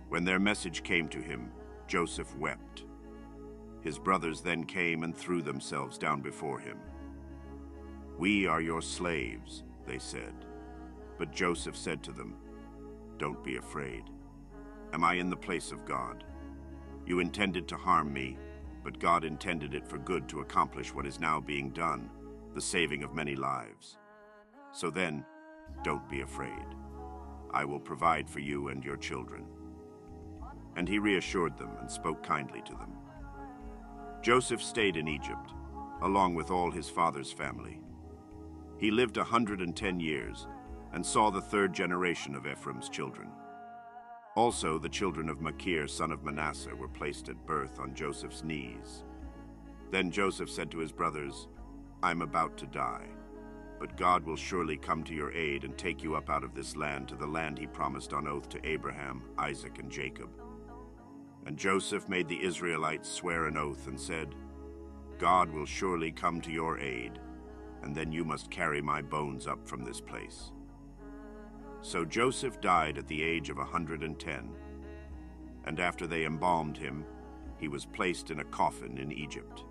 When their message came to him, Joseph wept. His brothers then came and threw themselves down before him. "We are your slaves," they said. But Joseph said to them, "Don't be afraid. Am I in the place of God? You intended to harm me, but God intended it for good to accomplish what is now being done, the saving of many lives. So then, don't be afraid. I will provide for you and your children." And he reassured them and spoke kindly to them. Joseph stayed in Egypt, along with all his father's family. He lived 110 years and saw the 3rd generation of Ephraim's children. Also, the children of Machir, son of Manasseh, were placed at birth on Joseph's knees. Then Joseph said to his brothers, "I'm about to die, but God will surely come to your aid and take you up out of this land to the land he promised on oath to Abraham, Isaac, and Jacob." And Joseph made the Israelites swear an oath and said, "God will surely come to your aid, and then you must carry my bones up from this place." So Joseph died at the age of 110, and after they embalmed him, he was placed in a coffin in Egypt.